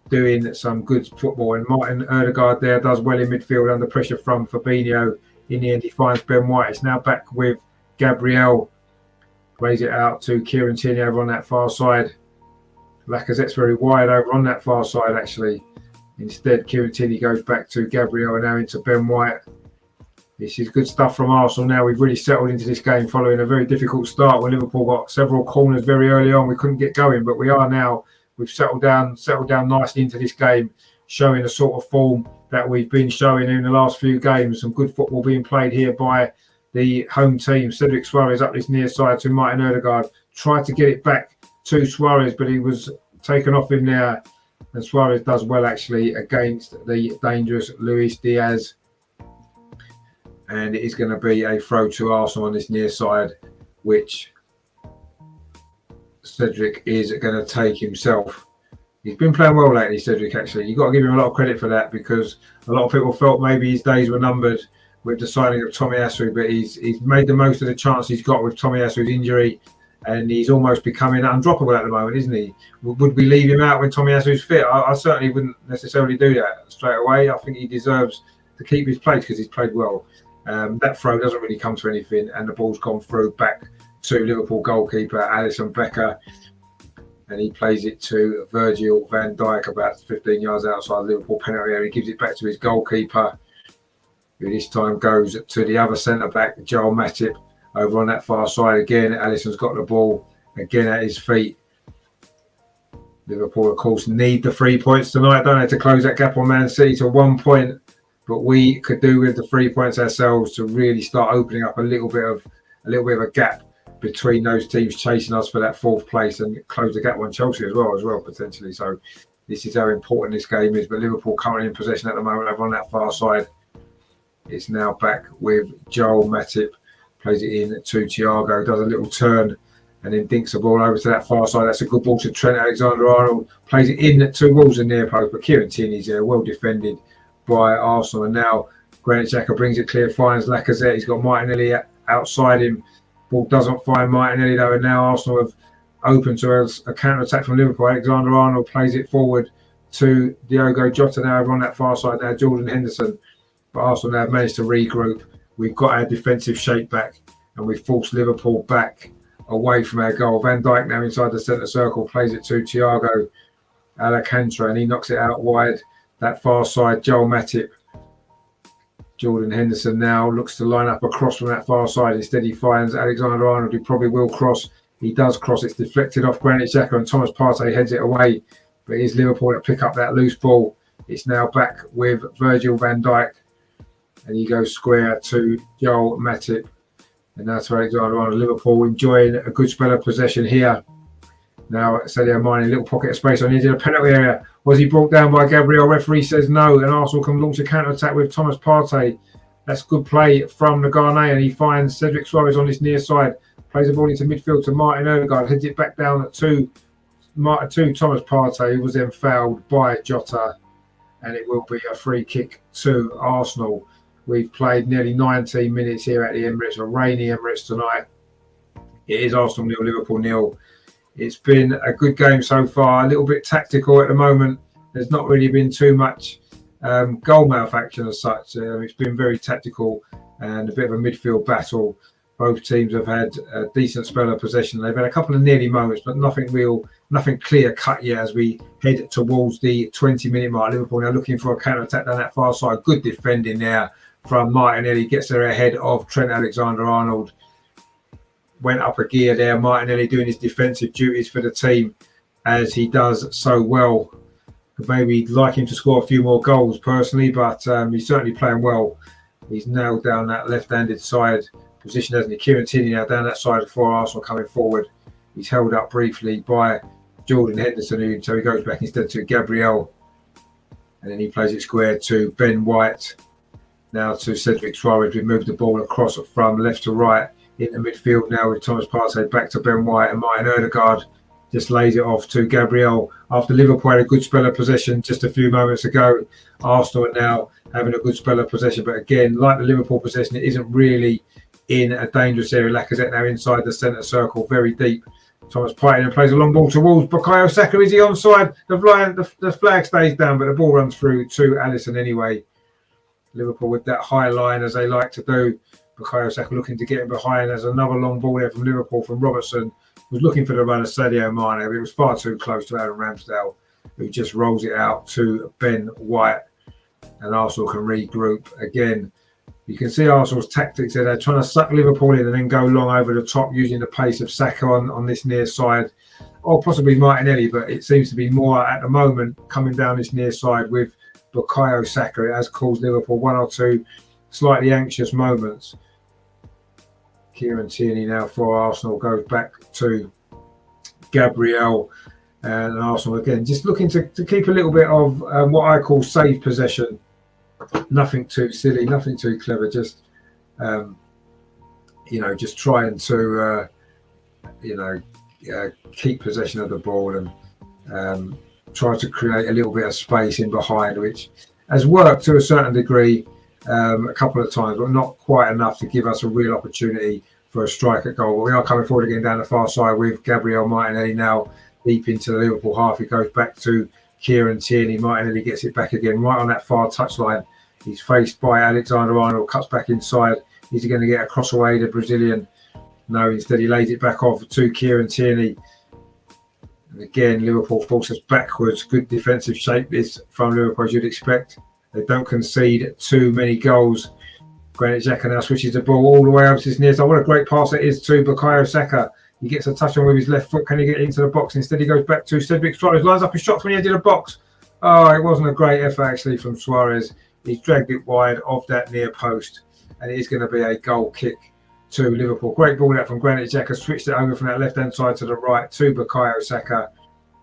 doing some good football. And Martin Odegaard there does well in midfield under pressure from Fabinho. In the end, he finds Ben White. It's now back with Gabriel. Plays it out to Kieran Tierney over on that far side. Lacazette's very wide over on that far side, actually. Instead, Kieran Tierney goes back to Gabriel and now into Ben White. This is good stuff from Arsenal now. We've really settled into this game following a very difficult start when Liverpool got several corners very early on. We couldn't get going, but we are now. We've settled down nicely into this game, showing the sort of form that we've been showing in the last few games. Some good football being played here by the home team. Cedric Suarez up this near side to Martin Odegaard. Tried to get it back to Suarez, but he was taken off him there. And Suarez does well, actually, against the dangerous Luis Diaz. And it is going to be a throw to Arsenal on this near side, which Cedric is going to take himself. He's been playing well lately, Cedric, actually. You've got to give him a lot of credit for that, because a lot of people felt maybe his days were numbered with the signing of Tomiyasu, but he's made the most of the chance he's got with Tomiyasu's injury, and he's almost becoming undroppable at the moment, isn't he? Would we leave him out when Tomiyasu's fit? I certainly wouldn't necessarily do that straight away. I think he deserves to keep his place because he's played well. That throw doesn't really come to anything, and the ball's gone through back to Liverpool goalkeeper Alisson Becker, and he plays it to Virgil van Dijk about 15 yards outside Liverpool penalty area. He gives it back to his goalkeeper, who this time goes to the other centre-back, Joel Matip, over on that far side again. Alisson's got the ball again at his feet. Liverpool, of course, need the 3 points tonight, don't they, to close that gap on Man City to 1 point. But we could do with the 3 points ourselves to really start opening up a little bit of a gap between those teams chasing us for that fourth place, and close the gap on Chelsea as well potentially. So this is how important this game is. But Liverpool currently in possession at the moment over on that far side. It's now back with Joel Matip. Plays it in to Thiago, does a little turn, and then dinks the ball over to that far side. That's a good ball to Trent Alexander-Arnold. Plays it in towards the near post, but Kieran Tierney's well defended by Arsenal. And now Granit Xhaka brings it clear, finds Lacazette. He's got Martinelli outside him. Ball doesn't find Martinelli though, and now Arsenal have opened to a counter-attack from Liverpool. Alexander-Arnold plays it forward to Diogo Jota now over on that far side. Now Jordan Henderson, but Arsenal now have managed to regroup. We've got our defensive shape back, and we've forced Liverpool back away from our goal. Van Dijk now inside the centre circle, plays it to Thiago Alcantara, and he knocks it out wide. That far side, Joel Matip. Jordan Henderson now looks to line up across from that far side. Instead, he finds Alexander-Arnold, who probably will cross. He does cross. It's deflected off Granit Xhaka, and Thomas Partey heads it away. But it is Liverpool that pick up that loose ball. It's now back with Virgil van Dijk, and he goes square to Joel Matip. And now to Alexander-Arnold. Liverpool enjoying a good spell of possession here. Now Sadio Mane, little pocket of space on the edge of the penalty area. Was he brought down by Gabriel? Referee says no, and Arsenal can launch a counter-attack with Thomas Partey. That's good play from the Ghanaian. He finds Cedric Suarez on this near side. Plays the ball into midfield to Martin Odegaard. Heads it back down to Thomas Partey, who was then fouled by Jota. And it will be a free kick to Arsenal. We've played nearly 19 minutes here at the Emirates, a rainy Emirates tonight. It is Arsenal 0, Liverpool 0. It's been a good game so far, a little bit tactical at the moment. There's not really been too much goal malfunction as such. It's been very tactical and a bit of a midfield battle. Both teams have had a decent spell of possession. They've had a couple of nearly moments, but nothing clear cut yet as we head towards the 20-minute mark. Liverpool now looking for a counter-attack down that far side. Good defending there from Martinelli. Gets there ahead of Trent Alexander-Arnold. Went up a gear there. Martinelli doing his defensive duties for the team as he does so well. Maybe like him to score a few more goals personally, but he's certainly playing well. He's nailed down that left-handed side position, hasn't he? Kieran Tierney now down that side for Arsenal coming forward. He's held up briefly by Jordan Henderson, so he goes back instead to Gabriel. And then he plays it square to Ben White. Now to Cedric Suarez. We've moved the ball across from left to right in the midfield now with Thomas Partey back to Ben White, and Martin Odegaard just lays it off to Gabriel. After Liverpool had a good spell of possession just a few moments ago, Arsenal are now having a good spell of possession. But again, like the Liverpool possession, it isn't really in a dangerous area. Lacazette now inside the centre circle, very deep. Thomas Partey plays a long ball towards Bukayo Saka. Is he onside? The flag stays down, but the ball runs through to Alisson anyway. Liverpool with that high line as they like to do. Bukayo Saka looking to get in behind. There's another long ball there from Liverpool from Robertson. Was looking for the run of Sadio Mane, but it was far too close to Aaron Ramsdale, who just rolls it out to Ben White. And Arsenal can regroup again. You can see Arsenal's tactics there. They're trying to suck Liverpool in and then go long over the top using the pace of Saka on this near side, or possibly Martinelli, but it seems to be more at the moment coming down this near side with Bukayo Saka. It has caused Liverpool one or two slightly anxious moments. Kieran Tierney now for Arsenal goes back to Gabriel, and Arsenal again just looking to keep a little bit of what I call safe possession. Nothing too silly, nothing too clever, just just trying to keep possession of the ball and try to create a little bit of space in behind, which has worked to a certain degree a couple of times, but not quite enough to give us a real opportunity for a strike at goal. But we are coming forward again down the far side with Gabriel Martinelli now deep into the Liverpool half. He goes back to Kieran Tierney. Martinelli gets it back again right on that far touchline. He's faced by Alexander-Arnold, cuts back inside. Is he going to get a cross away, the Brazilian? No, instead he lays it back off to Kieran Tierney. And again, Liverpool forces backwards. Good defensive shape is from Liverpool, as you'd expect. They don't concede too many goals. Granit Xhaka now switches the ball all the way up to his near side. What a great pass it is to Bukayo Saka. He gets a touch on with his left foot. Can he get into the box? Instead, he goes back to Cedric Suarez. Lines up his shots when he entered the box. Oh, it wasn't a great effort, actually, from Suarez. He's dragged it wide off that near post. And it is going to be a goal kick to Liverpool. Great ball out from Granit Xhaka. Switched it over from that left-hand side to the right to Bukayo Saka.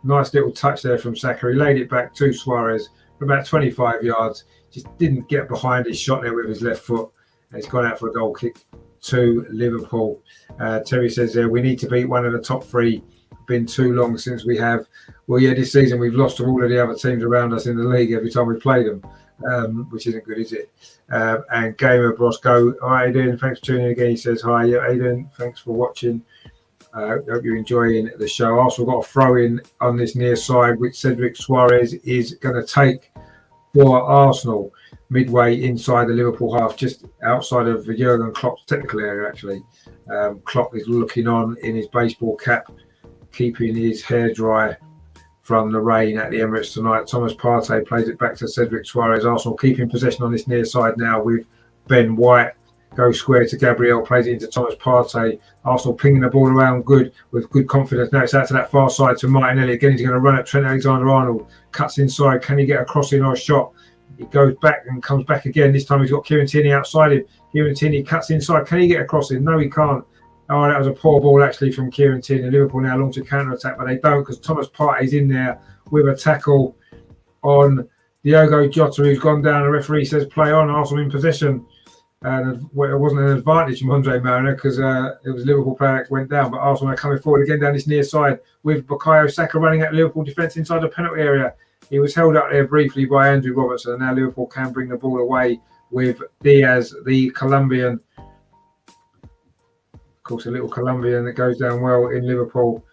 Nice little touch there from Saka. He laid it back to Suarez for about 25 yards. Just didn't get behind his shot there with his left foot. And it's gone out for a goal kick to Liverpool. Terry says there, we need to beat one of the top three. Been too long since we have. Well, yeah, this season we've lost to all of the other teams around us in the league every time we play them, which isn't good, is it? And Gamer Brosco, hi Aidan, thanks for tuning in again. He says, hi, yeah, Aidan, thanks for watching. Hope you're enjoying the show. Arsenal got a throw in on this near side, which Cedric Suarez is going to take for Arsenal midway inside the Liverpool half, just outside of Jurgen Klopp's technical area, actually. Klopp is looking on in his baseball cap, keeping his hair dry from the rain at the Emirates tonight. Thomas Partey plays it back to Cedric Suarez. Arsenal keeping possession on this near side now with Ben White. Goes square to Gabriel, plays it into Thomas Partey. Arsenal pinging the ball around with good confidence. Now it's out to that far side to Martinelli. Again, he's going to run at Trent Alexander-Arnold. Cuts inside. Can he get a crossing or a shot? He goes back and comes back again. This time he's got Kieran Tierney outside him. Kieran Tierney cuts inside. Can he get a crossing? No, he can't. Oh, that was a poor ball actually from Kieran Tierney. Liverpool now launch a counter-attack, but they don't because Thomas Partey's in there with a tackle on Diogo Jota, who's gone down. The referee says play on. Arsenal in possession. And it wasn't an advantage from Andre Mariner because it was Liverpool player that went down. But Arsenal are coming forward again down this near side with Bukayo Saka running at Liverpool defence inside the penalty area. He was held up there briefly by Andrew Robertson. And now Liverpool can bring the ball away with Diaz, the Colombian. Of course, a little Colombian that goes down well in Liverpool.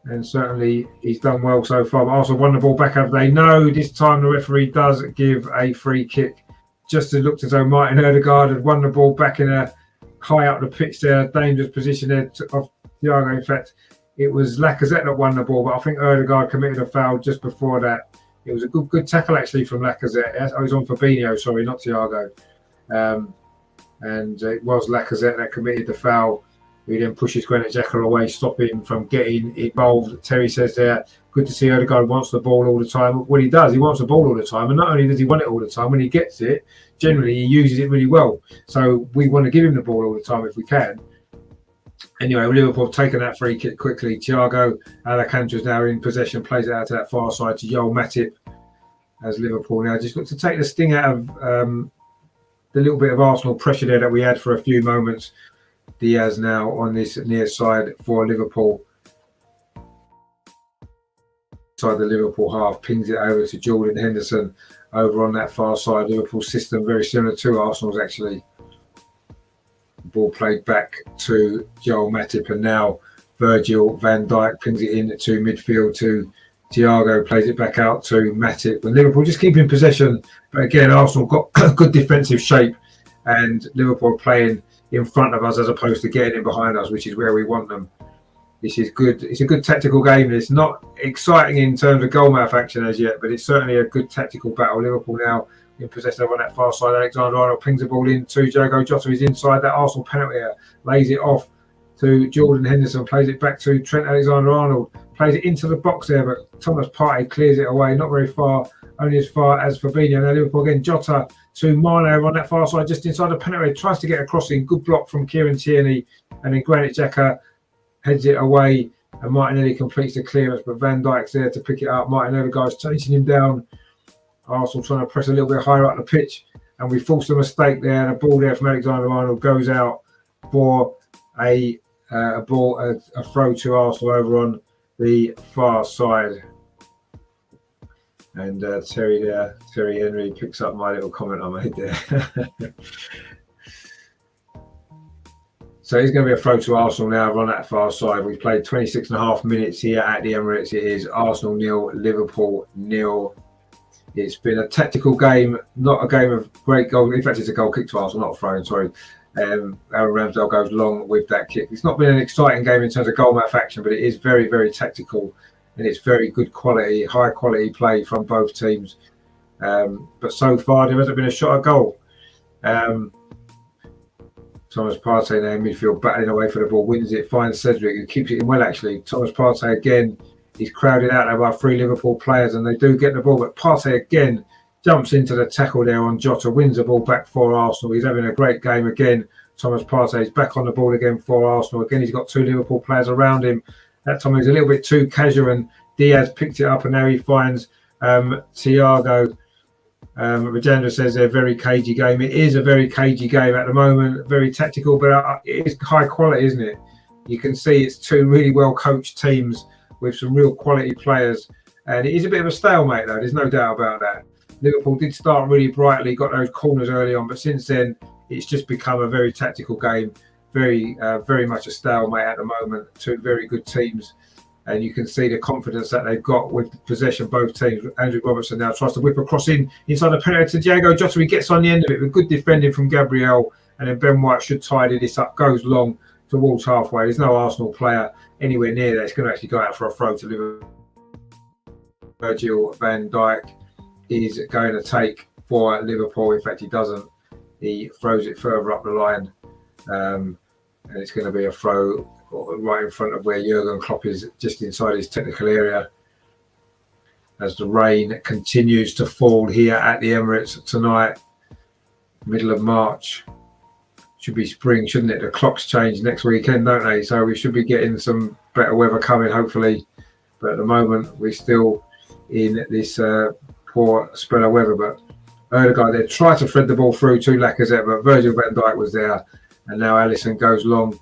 And certainly he's done well so far. But Arsenal won the ball back up. They know this time the referee does give a free kick. Just as looked as though Martin Ødegaard had won the ball back in a high up the pitch there, dangerous position there of Thiago. In fact, it was Lacazette that won the ball, but I think Ødegaard committed a foul just before that. It was a good tackle actually from Lacazette. I was on Fabinho, sorry, not Thiago. And it was Lacazette that committed the foul. He then pushes Granit Xhaka away, stopping him from getting involved. Terry says there, good to see Ødegaard wants the ball all the time. Well, he does. He wants the ball all the time. And not only does he want it all the time, when he gets it, generally he uses it really well. So we want to give him the ball all the time if we can. Anyway, Liverpool have taken that free kick quickly. Thiago Alcantara is now in possession, plays it out to that far side to Joel Matip as Liverpool now just look to take the sting out of the little bit of Arsenal pressure there that we had for a few moments. Diaz now on this near side for Liverpool. Inside the Liverpool half, pings it over to Jordan Henderson over on that far side. Liverpool system very similar to Arsenal's actually. Ball played back to Joel Matip, and now Virgil van Dijk pings it in to midfield to Thiago, plays it back out to Matip. And Liverpool just keeping possession. But again, Arsenal got good defensive shape, and Liverpool playing in front of us as opposed to getting in behind us, which is where we want them. This is good. It's a good tactical game. It's not exciting in terms of goal mouth action as yet, but it's certainly a good tactical battle. Liverpool now in possession on that far side. Alexander-Arnold pings the ball in to Diogo Jota. He's inside that Arsenal penalty area, lays it off to Jordan Henderson, plays it back to Trent Alexander-Arnold, plays it into the box there, but Thomas Partey clears it away, not very far, only as far as Fabinho. Now Liverpool again, Jota to Mane on that far side, just inside the penalty, tries to get a crossing, good block from Kieran Tierney, and then Granit Xhaka heads it away, and Martinelli completes the clearance, but Van Dijk's there to pick it up. Martinelli guy's chasing him down. Arsenal trying to press a little bit higher up the pitch, and we forced a mistake there, and a ball there from Alexander-Arnold goes out for a throw to Arsenal over on the far side. And Terry Henry picks up my little comment I made there. So it's going to be a throw to Arsenal now on that far side. We've played 26.5 minutes here at the Emirates. It is Arsenal 0, Liverpool 0. It's been a tactical game, not a game of great goals. In fact, it's a goal kick to Arsenal, not a throw-in, sorry. Aaron Ramsdale goes long with that kick. It's not been an exciting game in terms of goal mouth action, but it is very, very tactical, and it's very good quality, high quality play from both teams. But so far, there hasn't been a shot at goal. Thomas Partey now in midfield, battling away for the ball, wins it, finds Cedric, who keeps it in well actually. Thomas Partey again, he's crowded out there by 3 Liverpool players, and they do get the ball, but Partey again jumps into the tackle there on Jota, wins the ball back for Arsenal. He's having a great game again. Thomas Partey is back on the ball again for Arsenal. Again, he's got 2 Liverpool players around him. That time he was a little bit too casual, and Diaz picked it up, and now he finds Thiago. Rajendra says they're a very cagey game. It is a very cagey game at the moment, very tactical, but it is high quality, isn't it? You can see it's 2 really well coached teams with some real quality players, and it is a bit of a stalemate though, there's no doubt about that. Liverpool did start really brightly, got those corners early on, but since then it's just become a very tactical game, very much a stalemate at the moment. 2 very good teams, and you can see the confidence that they've got with possession, both teams. Andrew Robertson now tries to whip a cross inside the penalty to Diogo Jota. He gets on the end of it with good defending from Gabriel, and then Ben White should tidy this up, goes long towards halfway. There's no Arsenal player anywhere near there. It's going to actually go out for a throw to Liverpool. Virgil van Dijk is going to take for Liverpool. In fact, he doesn't. He throws it further up the line, and it's going to be a throw right in front of where Jurgen Klopp is, just inside his technical area. As the rain continues to fall here at the Emirates tonight, middle of March. Should be spring, shouldn't it? The clocks change next weekend, don't they? So we should be getting some better weather coming, hopefully. But at the moment, we're still in this poor spell of weather. But Odegaard there tried to thread the ball through to Lacazette, but Virgil van Dijk was there, and now Alisson goes long.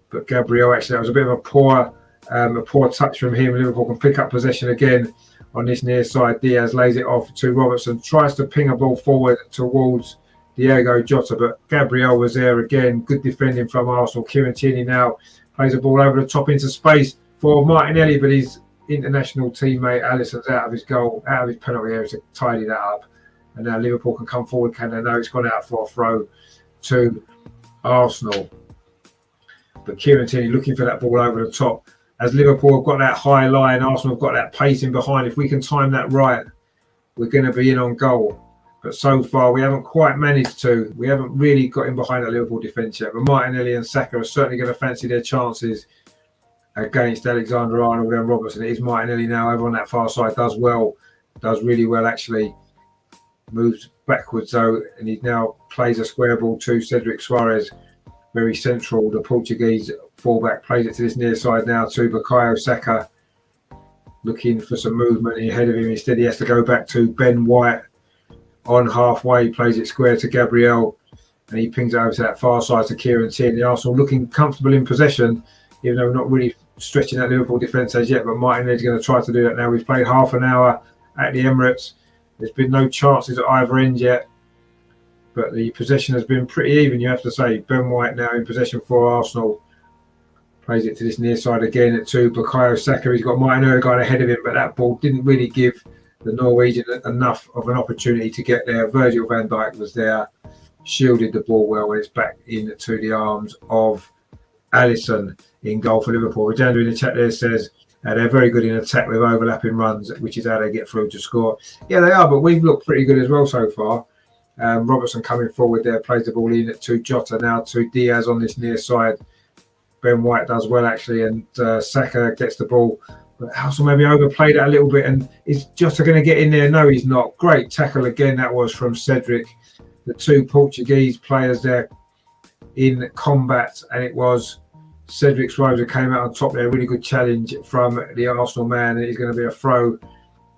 But Gabriel, actually, that was a bit of a poor touch from him. Liverpool can pick up possession again on this near side. Diaz lays it off to Robertson, tries to ping a ball forward towards Diogo Jota, but Gabriel was there again. Good defending from Arsenal. Kieran Tierney now plays the ball over the top into space for Martinelli, but his international teammate Alisson's out of his goal, out of his penalty area to tidy that up. And now Liverpool can come forward, can they? No, it's gone out for a throw to Arsenal. But Kieran Tierney looking for that ball over the top. As Liverpool have got that high line, Arsenal have got that pace in behind. If we can time that right, we're going to be in on goal. But so far, we haven't quite managed to. We haven't really got in behind the Liverpool defence yet. But Martinelli and Saka are certainly going to fancy their chances against Alexander-Arnold and Robertson. It is Martinelli now over on that far side. Does really well actually. Moves backwards though, and he now plays a square ball to Cedric Soares. Very central, the Portuguese fullback plays it to this near side now to Bukayo Saka. Looking for some movement ahead of him. Instead, he has to go back to Ben White on halfway. Plays it square to Gabriel, and he pings it over to that far side to Kieran Tierney. Arsenal looking comfortable in possession, even though we're not really stretching that Liverpool defence as yet. But Martinelli's going to try to do that now. We've played half an hour at the Emirates. There's been no chances at either end yet. but the possession has been pretty even, you have to say. Ben White now in possession for Arsenal. Plays it to this near side again to Bukayo Saka. He's got Martin Odegaard ahead of him, but that ball didn't really give the Norwegian enough of an opportunity to get there. Virgil van Dijk was there, shielded the ball well when it's back into the arms of Alisson in goal for Liverpool. Rajandra in the chat there says they're very good in attack with overlapping runs, which is how they get through to score. Yeah, they are, but we've looked pretty good as well so far. Robertson coming forward there, plays the ball in to Jota, now to Diaz on this near side. Ben White does well actually, and Saka gets the ball. But Arsenal maybe overplayed it a little bit, and is Jota going to get in there? No, he's not. Great tackle again, that was from Cedric. The two Portuguese players there in combat, and it was Cedric Soares who came out on top there. Really good challenge from the Arsenal man, and it's going to be a throw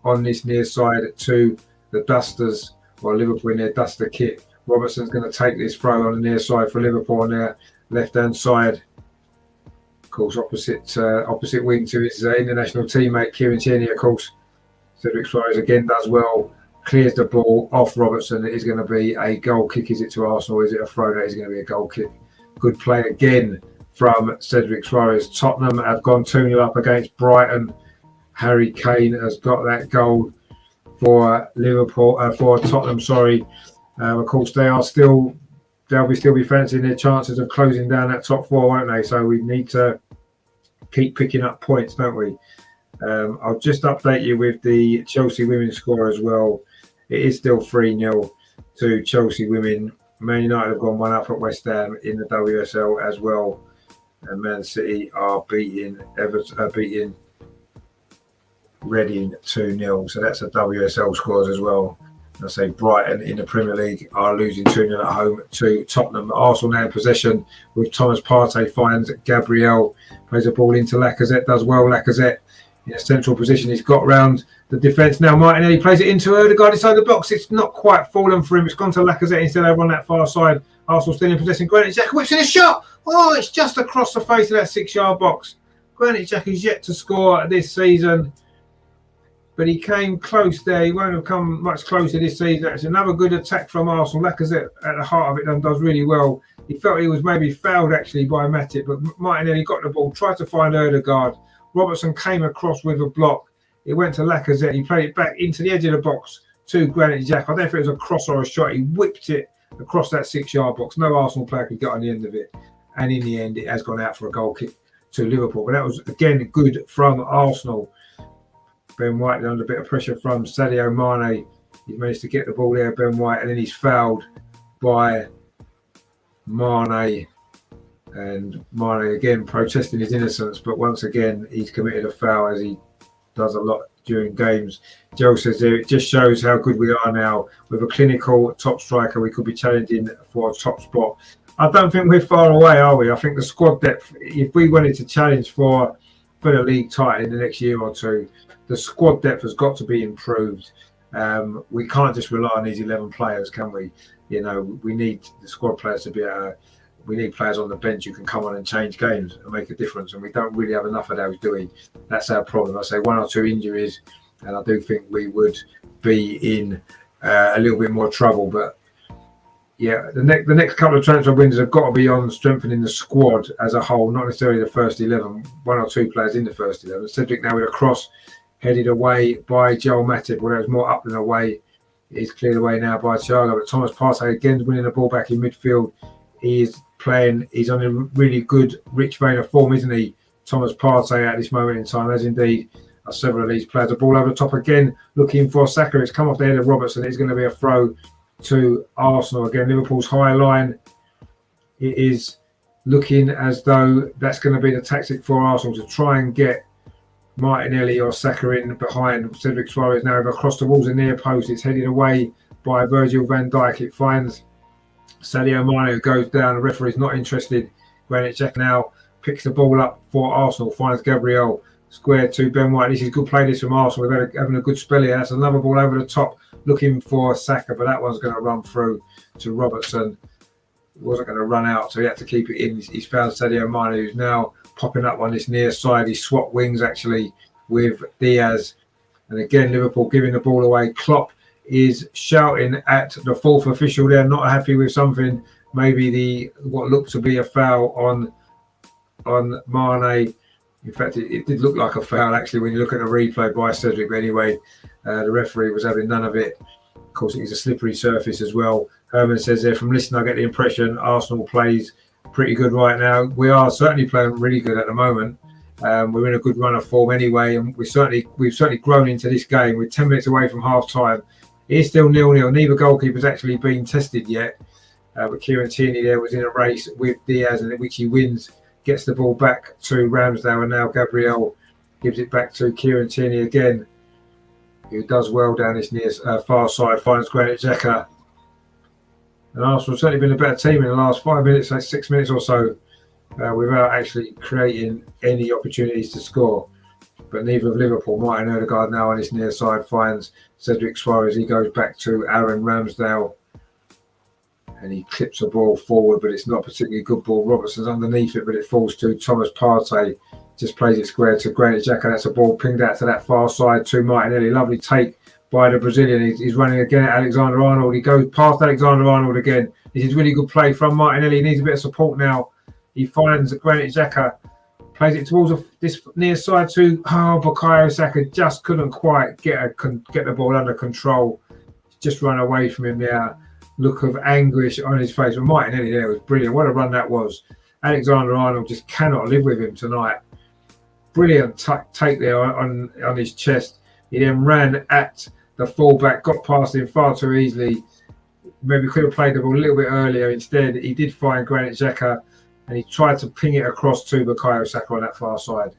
on this near side to the Dusters, or Liverpool in their Duster kit. Robertson's going to take this throw on the near side for Liverpool on their left-hand side. Of course, opposite wing to his international teammate Kieran Tierney, of course. Cedric Soares again does well, clears the ball off Robertson. It is going to be a goal kick. Is it to Arsenal? Is it a throw? That is going to be a goal kick. Good play again from Cedric Soares. Tottenham have gone 2-0 up against Brighton. Harry Kane has got that goal for Liverpool, for Tottenham. Sorry. Of course, they'll still be fancying their chances of closing down that top four, won't they? So we need to keep picking up points, don't we? I'll just update you with the Chelsea women's score as well. It is still 3-0 to Chelsea women. Man United have gone 1-up at West Ham in the WSL as well. And Man City are beating Reading 2-0. So that's a WSL scores as well. I say Brighton in the Premier League are losing 2-0 at home to Tottenham. Arsenal now in possession with Thomas Partey finds Gabriel, plays the ball into Lacazette, does well. Lacazette in a central position. He's got round the defence. Now Martinelli plays it into Odegaard inside the box. It's not quite fallen for him. It's gone to Lacazette instead over on that far side. Arsenal still in possession. Granit Xhaka whips in a shot. Oh, it's just across the face of that 6-yard box. Granit Xhaka is yet to score this season, but he came close there. He won't have come much closer this season. It's another good attack from Arsenal. Lacazette at the heart of it and does really well. He felt he was maybe fouled actually by Matip, but Martinelli got the ball, tried to find Odegaard. Robertson came across with a block. It went to Lacazette. He played it back into the edge of the box to Granit Xhaka. I don't know if it was a cross or a shot. He whipped it across that 6-yard box. No Arsenal player could get on the end of it. And in the end, it has gone out for a goal kick to Liverpool. But that was, again, good from Arsenal. Ben White under a bit of pressure from Sadio Mane. He's managed to get the ball there, Ben White, and then he's fouled by Mane. And Mane again protesting his innocence, but once again he's committed a foul, as he does a lot during games. Joe says there, it just shows how good we are now. With a clinical top striker, we could be challenging for a top spot. I don't think we're far away, are we? I think the squad depth, if we wanted to challenge for the league title in the next year or two, the squad depth has got to be improved. We can't just rely on these 11 players, can we? You know, we need the squad players to be we need players on the bench who can come on and change games and make a difference, and we don't really have enough of those doing. That's our problem. I say 1 or 2 injuries, and I do think we would be in a little bit more trouble. But yeah, the next couple of transfer windows have got to be on strengthening the squad as a whole, not necessarily the first 11. 1 or 2 players in the first 11. Cedric now with a cross headed away by Joel Matip, although it's more up than away. He's cleared away now by Thiago, but Thomas Partey again winning the ball back in midfield. He's on a really good, rich vein of form, isn't he? Thomas Partey at this moment in time, as indeed are several of these players. The ball over the top again, looking for Saka. It's come off the head of Robertson. It's going to be a throw to Arsenal. Again, Liverpool's high line. It is looking as though that's going to be the tactic for Arsenal, to try and get Martinelli or Saka in behind. Cedric Soares now across towards the near post. It's headed away by Virgil van Dijk. It finds Sadio Mane, who goes down. The referee's not interested. Granit Xhaka now picks the ball up for Arsenal, finds Gabriel, square to Ben White. This is good play this from Arsenal. We're having a good spell here. That's another ball over the top, looking for Saka, but that one's going to run through to Robertson. It wasn't going to run out, so he had to keep it in. He's found Sadio Mane, who's now popping up on this near side. He swapped wings actually with Diaz. And again, Liverpool giving the ball away. Klopp is shouting at the fourth official. They're not happy with something, maybe what looked to be a foul on Mane. In fact, it did look like a foul actually when you look at the replay by Cedric. But anyway, the referee was having none of it. Of course, it is a slippery surface as well. Herman says there, from listening, I get the impression Arsenal plays pretty good right now. We are certainly playing really good at the moment. We're in a good run of form anyway, and we've certainly grown into this game. We're 10 minutes away from half time. It is still 0-0. Neither goalkeeper's actually been tested yet. But Kieran Tierney there was in a race with Diaz, and which he wins, gets the ball back to Ramsdale, and now Gabriel gives it back to Kieran Tierney again, who does well down this near far side, finds Granit Xhaka. And Arsenal have certainly been a better team in the last 5 minutes, like 6 minutes or so, without actually creating any opportunities to score. But neither of Liverpool. Martin Odegaard now on his near side finds Cedric Suarez. He goes back to Aaron Ramsdale, and he clips the ball forward, but it's not a particularly good ball. Robertson's underneath it, but it falls to Thomas Partey. Just plays it square to Granit Xhaka. That's a ball pinged out to that far side to Martinelli. Lovely take by the Brazilian. He's running again at Alexander-Arnold. He goes past Alexander-Arnold again. This is really good play from Martinelli. He needs a bit of support now. He finds Granit Xhaka. Plays it towards this near side to Bukayo Saka. Just couldn't quite get the ball under control. Just run away from him there. Look of anguish on his face. But Martinelli there was brilliant. What a run that was. Alexander-Arnold just cannot live with him tonight. Brilliant take there on his chest. He then ran at the fullback, got past him far too easily. Maybe could have played the ball a little bit earlier. Instead, he did find Granit Xhaka, and he tried to ping it across to Bukayo Saka on that far side.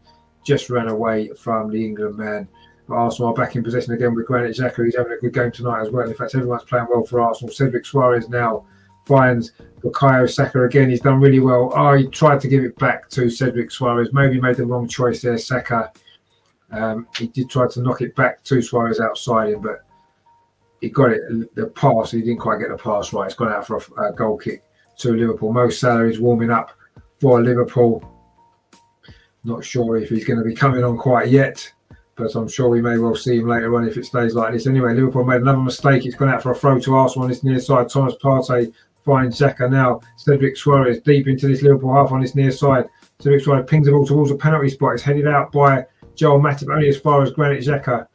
Just ran away from the England man. But Arsenal are back in possession again with Granit Xhaka. He's having a good game tonight as well. In fact, everyone's playing well for Arsenal. Cedric Suarez now finds Bukayo Saka again. He's done really well. He tried to give it back to Cedric Suarez. Maybe made the wrong choice there, Saka. He did try to knock it back to Suarez outside him, but he got it. The pass, he didn't quite get the pass right. It's gone out for a goal kick to Liverpool. Mo Salah is warming up for Liverpool. Not sure if he's going to be coming on quite yet, but I'm sure we may well see him later on if it stays like this. Anyway, Liverpool made another mistake. It's gone out for a throw to Arsenal on this near side. Thomas Partey finds Xhaka now. Cedric Suarez deep into this Liverpool half on this near side. Cedric Suarez pings the ball towards the penalty spot. It's headed out by Joel Matip only as far as Granit Xhaka.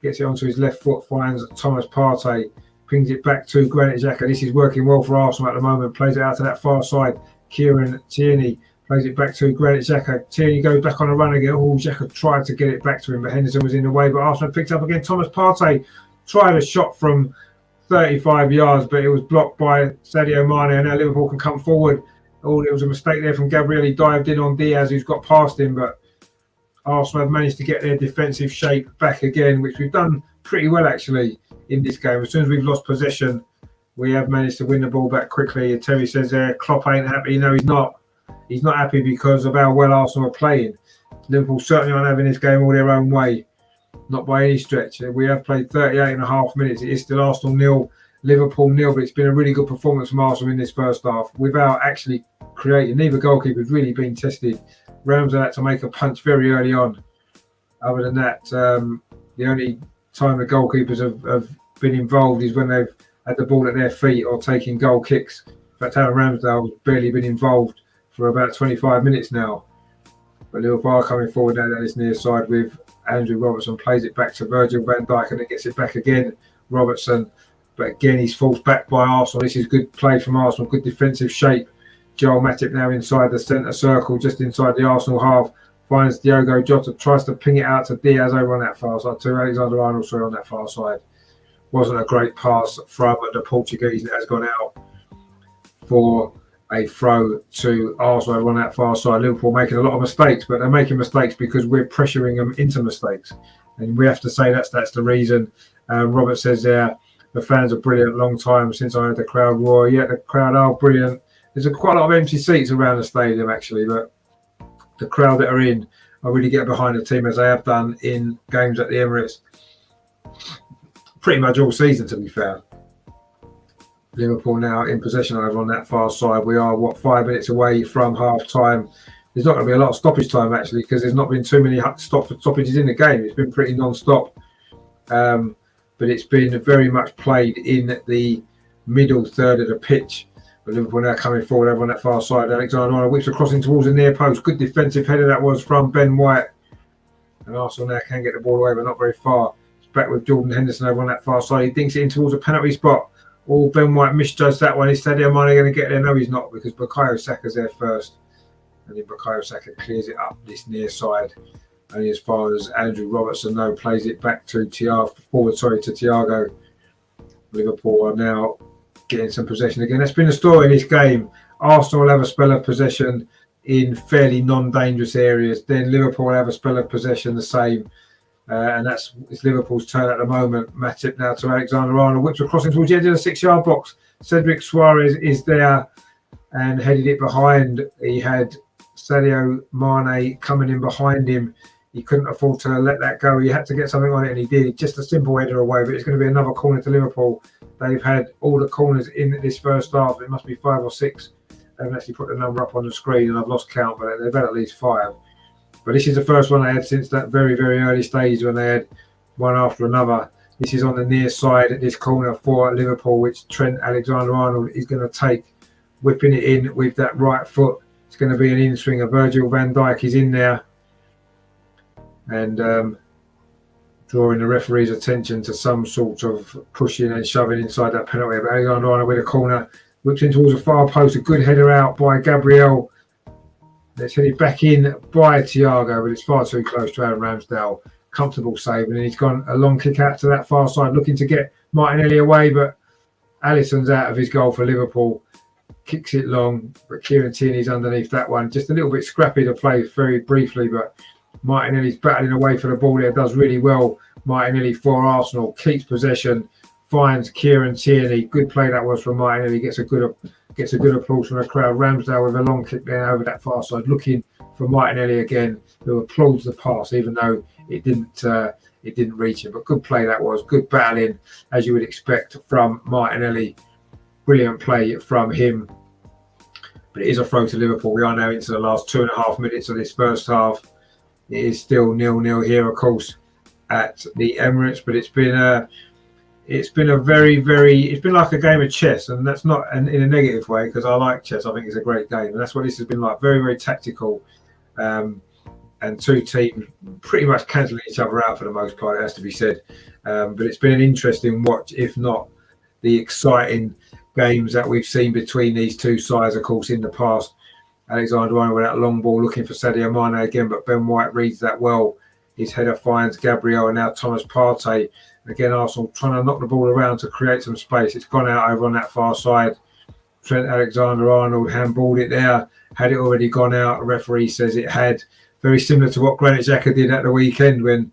Gets it onto his left foot, finds Thomas Partey, pings it back to Granit Xhaka. This is working well for Arsenal at the moment. Plays it out to that far side. Kieran Tierney plays it back to Granit Xhaka. Tierney goes back on a run again. Xhaka tried to get it back to him, but Henderson was in the way. But Arsenal picked up again. Thomas Partey tried a shot from 35 yards, but it was blocked by Sadio Mane, and now Liverpool can come forward. It was a mistake there from Gabriel. He dived in on Diaz, who's got past him, but Arsenal have managed to get their defensive shape back again, which we've done pretty well actually in this game. As soon as we've lost possession, we have managed to win the ball back quickly. And Terry says there, Klopp ain't happy. No, he's not. He's not happy because of how well Arsenal are playing. Liverpool certainly aren't having this game all their own way. Not by any stretch. We have played 38 and a half minutes. It is still Arsenal 0, Liverpool 0, but it's been a really good performance from Arsenal in this first half without actually creating. Neither goalkeeper's really been tested. Ramsdale had to make a punch very early on. Other than that, the only time the goalkeepers have been involved is when they've had the ball at their feet or taking goal kicks. In fact, Aaron Ramsdale has barely been involved for about 25 minutes now. But Liverpool are coming forward now down this near side with Andrew Robertson. Plays it back to Virgil van Dijk and then gets it back again. Robertson, but again he's forced back by Arsenal. This is good play from Arsenal, good defensive shape. Joel Matip now inside the centre circle, just inside the Arsenal half, finds Diogo Jota, tries to ping it out to Diaz over on that far side, to Alexander-Arnold, sorry, on that far side. Wasn't a great pass from the Portuguese, and it has gone out for a throw to Arsenal on that far side. Liverpool making a lot of mistakes, but they're making mistakes because we're pressuring them into mistakes. And we have to say that's the reason. Robert says there, the fans are brilliant. Long time since I heard the crowd roar. Yeah, the crowd are brilliant. There's quite a lot of empty seats around the stadium, actually, but the crowd that are in, I really get behind the team as they have done in games at the Emirates pretty much all season, to be fair. Liverpool now in possession over on that far side. We are, 5 minutes away from half-time. There's not going to be a lot of stoppage time, actually, because there's not been too many stoppages in the game. It's been pretty non-stop. but it's been very much played in the middle third of the pitch. But Liverpool now coming forward over on that far side. Alexander-Arnold whips across in towards the near post. Good defensive header that was from Ben White. And Arsenal now can get the ball away, but not very far. It's back with Jordan Henderson over on that far side. He dinks it in towards a penalty spot. Oh, Ben White misjudged that one. Is Sadio Mane going to get there? No, he's not, because Bukayo Saka's there first. And then Bukayo Saka clears it up this near side. Only as far as Andrew Robertson, though, plays it back to Thiago. Liverpool are now getting some possession again. That's been the story in this game. Arsenal will have a spell of possession in fairly non-dangerous areas. Then Liverpool will have a spell of possession the same. And it's Liverpool's turn at the moment. Matip now to Alexander-Arnold. Whips across towards the edge of the 6-yard box. Cedric Suarez is there and headed it behind. He had Sadio Mane coming in behind him. He couldn't afford to let that go. He had to get something on it, and he did. Just a simple header away, but it's going to be another corner to Liverpool. They've had all the corners in this first half. It must be 5 or 6. I haven't actually put the number up on the screen, and I've lost count, but they've had at least 5. But this is the first one they had since that very, very early stage when they had one after another. This is on the near side at this corner for Liverpool, which Trent Alexander-Arnold is going to take, whipping it in with that right foot. It's going to be an in-swinger. Virgil van Dijk is in there and drawing the referee's attention to some sort of pushing and shoving inside that penalty. But Alexander-Arnold with a corner, whips in towards the far post. A good header out by Gabriel. It's headed back in by Thiago, but it's far too close to Aaron Ramsdale. Comfortable save, and then he's gone a long kick out to that far side, looking to get Martinelli away, but Alisson's out of his goal for Liverpool. Kicks it long, but Kieran Tierney's underneath that one. Just a little bit scrappy to play very briefly, but Martinelli's battling away for the ball there. Does really well. Martinelli for Arsenal, keeps possession, finds Kieran Tierney. Good play that was from Martinelli. Gets a good applause from the crowd. Ramsdale with a long kick there over that far side, looking for Martinelli again, who applauds the pass, even though it didn't reach him. But good play that was. Good battling, as you would expect from Martinelli. Brilliant play from him. But it is a throw to Liverpool. We are now into the last 2.5 minutes of this first half. It is still 0-0 here, of course, at the Emirates. But it's been like a game of chess, and that's not in a negative way, because I like chess. I think it's a great game, and that's what this has been like. Very, very tactical, and two teams pretty much cancelling each other out for the most part, it has to be said. But it's been an interesting watch, if not the exciting games that we've seen between these two sides, of course, in the past. Alexander-Arnold with that long ball looking for Sadio Mane again, but Ben White reads that well. His header finds Gabriel, and now Thomas Partey. Again, Arsenal trying to knock the ball around to create some space. It's gone out over on that far side. Trent Alexander-Arnold handballed it there. Had it already gone out? A referee says it had. Very similar to what Granit Xhaka did at the weekend when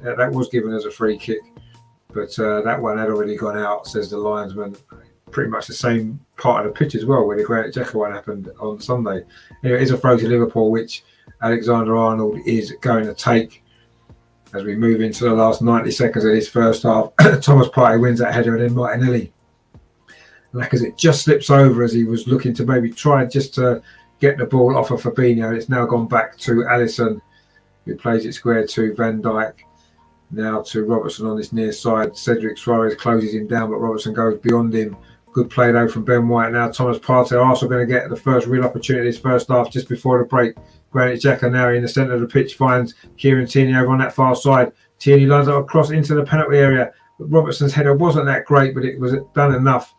that was given as a free kick. But that one had already gone out, says the linesman. Pretty much the same part of the pitch as well when the Granit Xhaka one happened on Sunday. Anyway, it is a throw to Liverpool, which Alexander-Arnold is going to take. As we move into the last 90 seconds of this first half, Thomas Partey wins that header, and then Martinelli, Lacazette, just slips over as he was looking to maybe try just to get the ball off of Fabinho. It's now gone back to Alisson, who plays it square to Van Dijk. Now to Robertson on this near side. Cedric Suarez closes him down, but Robertson goes beyond him. Good play though from Ben White. Now Thomas Partey are also going to get the first real opportunity this first half just before the break. Granit Xhaka now in the centre of the pitch finds Kieran Tierney over on that far side. Tierney lines up across into the penalty area. But Robertson's header wasn't that great, but it was done enough.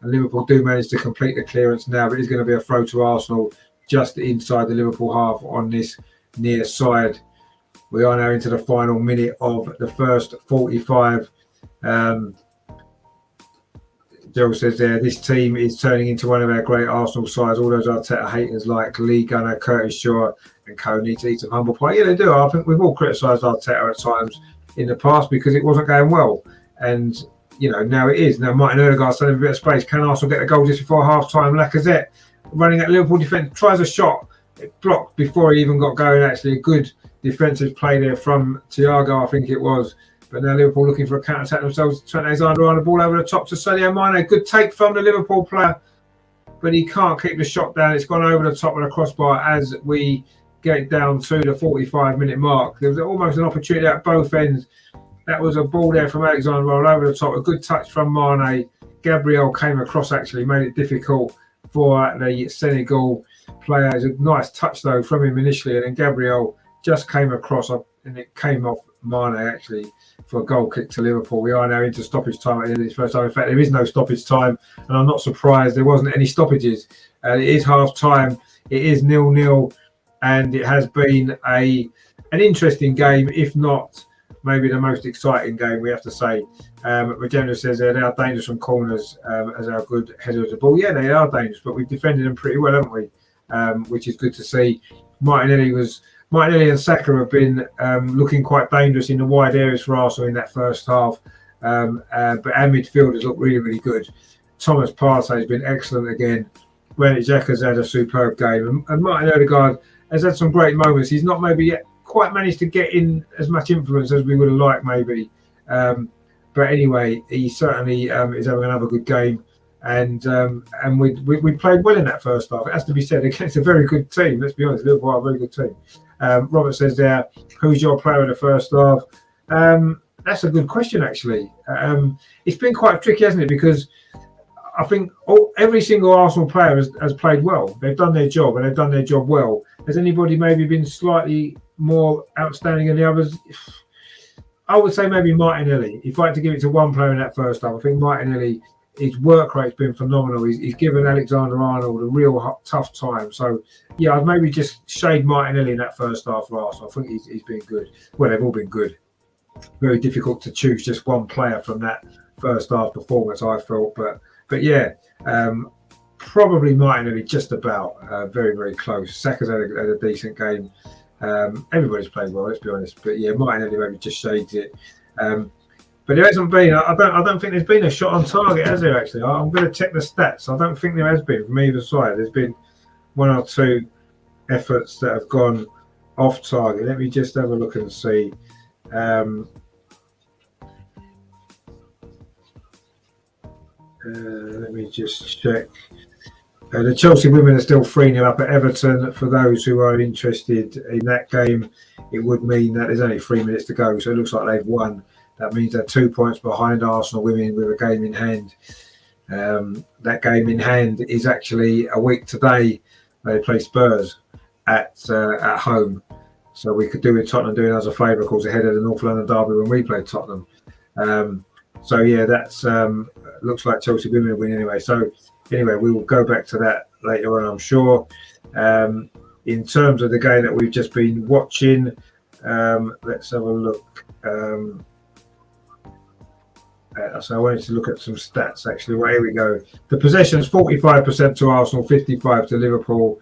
And Liverpool do manage to complete the clearance now, but it's going to be a throw to Arsenal just inside the Liverpool half on this near side. We are now into the final minute of the first 45. Joe says there, this team is turning into one of our great Arsenal sides. All those Arteta haters like Lee Gunner, Curtis Shaw and co need to eat some humble pie. Yeah, they do. I think we've all criticised Arteta at times in the past because it wasn't going well. And, you know, now it is. Now Martin Odegaard's still in a bit of space. Can Arsenal get a goal just before half-time? Lacazette running at Liverpool defence, tries a shot. It blocked before he even got going, actually. A good defensive play there from Thiago, I think it was. But now Liverpool looking for a counter-attack themselves. Trent Alexander on the ball over the top to Sadio Mane. Good take from the Liverpool player, but he can't keep the shot down. It's gone over the top of the crossbar as we get down to the 45-minute mark. There was almost an opportunity at both ends. That was a ball there from Alexander over the top. A good touch from Mane. Gabriel came across, actually made it difficult for the Senegal player. It was a nice touch though from him initially, and then Gabriel just came across and it came off Mane actually for a goal kick to Liverpool. We are now into stoppage time at the end of this first time. In fact, there is no stoppage time, and I'm not surprised there wasn't any stoppages. It is half time. It is 0-0, and it has been an interesting game, if not maybe the most exciting game, we have to say. Regina says they are dangerous from corners as our good header of the ball. Yeah, they are dangerous, but we've defended them pretty well, haven't we? Which is good to see. Martinelli and Saka have been looking quite dangerous in the wide areas for Arsenal in that first half. But our midfielders look really, really good. Thomas Partey has been excellent again. Granit Xhaka's had a superb game. And Martin Odegaard has had some great moments. He's not maybe yet quite managed to get in as much influence as we would have liked, maybe. But anyway, he certainly is having another good game. And we played well in that first half. It has to be said, against a very good team. Let's be honest, Liverpool are a very good team. Robert says there, who's your player in the first half? That's a good question, actually. It's been quite tricky, hasn't it? Because I think every single Arsenal player has played well. They've done their job, and they've done their job well. Has anybody maybe been slightly more outstanding than the others? I would say maybe Martinelli. If I had to give it to one player in that first half, I think Martinelli, his work rate's been phenomenal. He's given Alexander-Arnold a real tough time. So, yeah, I'd maybe just shade Martinelli in that first half for Arsenal. I think he's been good. Well, they've all been good. Very difficult to choose just one player from that first half performance, I felt. But yeah, probably Martinelli just about. Very, very close. Saka's had a decent game. Everybody's played well, let's be honest. But yeah, Martinelli maybe just shades it. But there hasn't been. I don't think there's been a shot on target, has there? Actually, I'm going to check the stats. I don't think there has been from either side. There's been one or two efforts that have gone off target. Let me just have a look and see. Let me just check. The Chelsea women are still 3-0 up at Everton. For those who are interested in that game, it would mean that there's only 3 minutes to go. So it looks like they've won. That means they're 2 points behind Arsenal women with a game in hand. That game in hand is actually a week today. They play Spurs at home. So we could do with Tottenham doing us a favour, of course, ahead of the North London derby when we play Tottenham. So yeah, that's looks like Chelsea women will win anyway. So anyway, we will go back to that later on, I'm sure. In terms of the game that we've just been watching, let's have a look. So I wanted to look at some stats, actually. Well, here we go. The possession's 45% to Arsenal, 55% to Liverpool.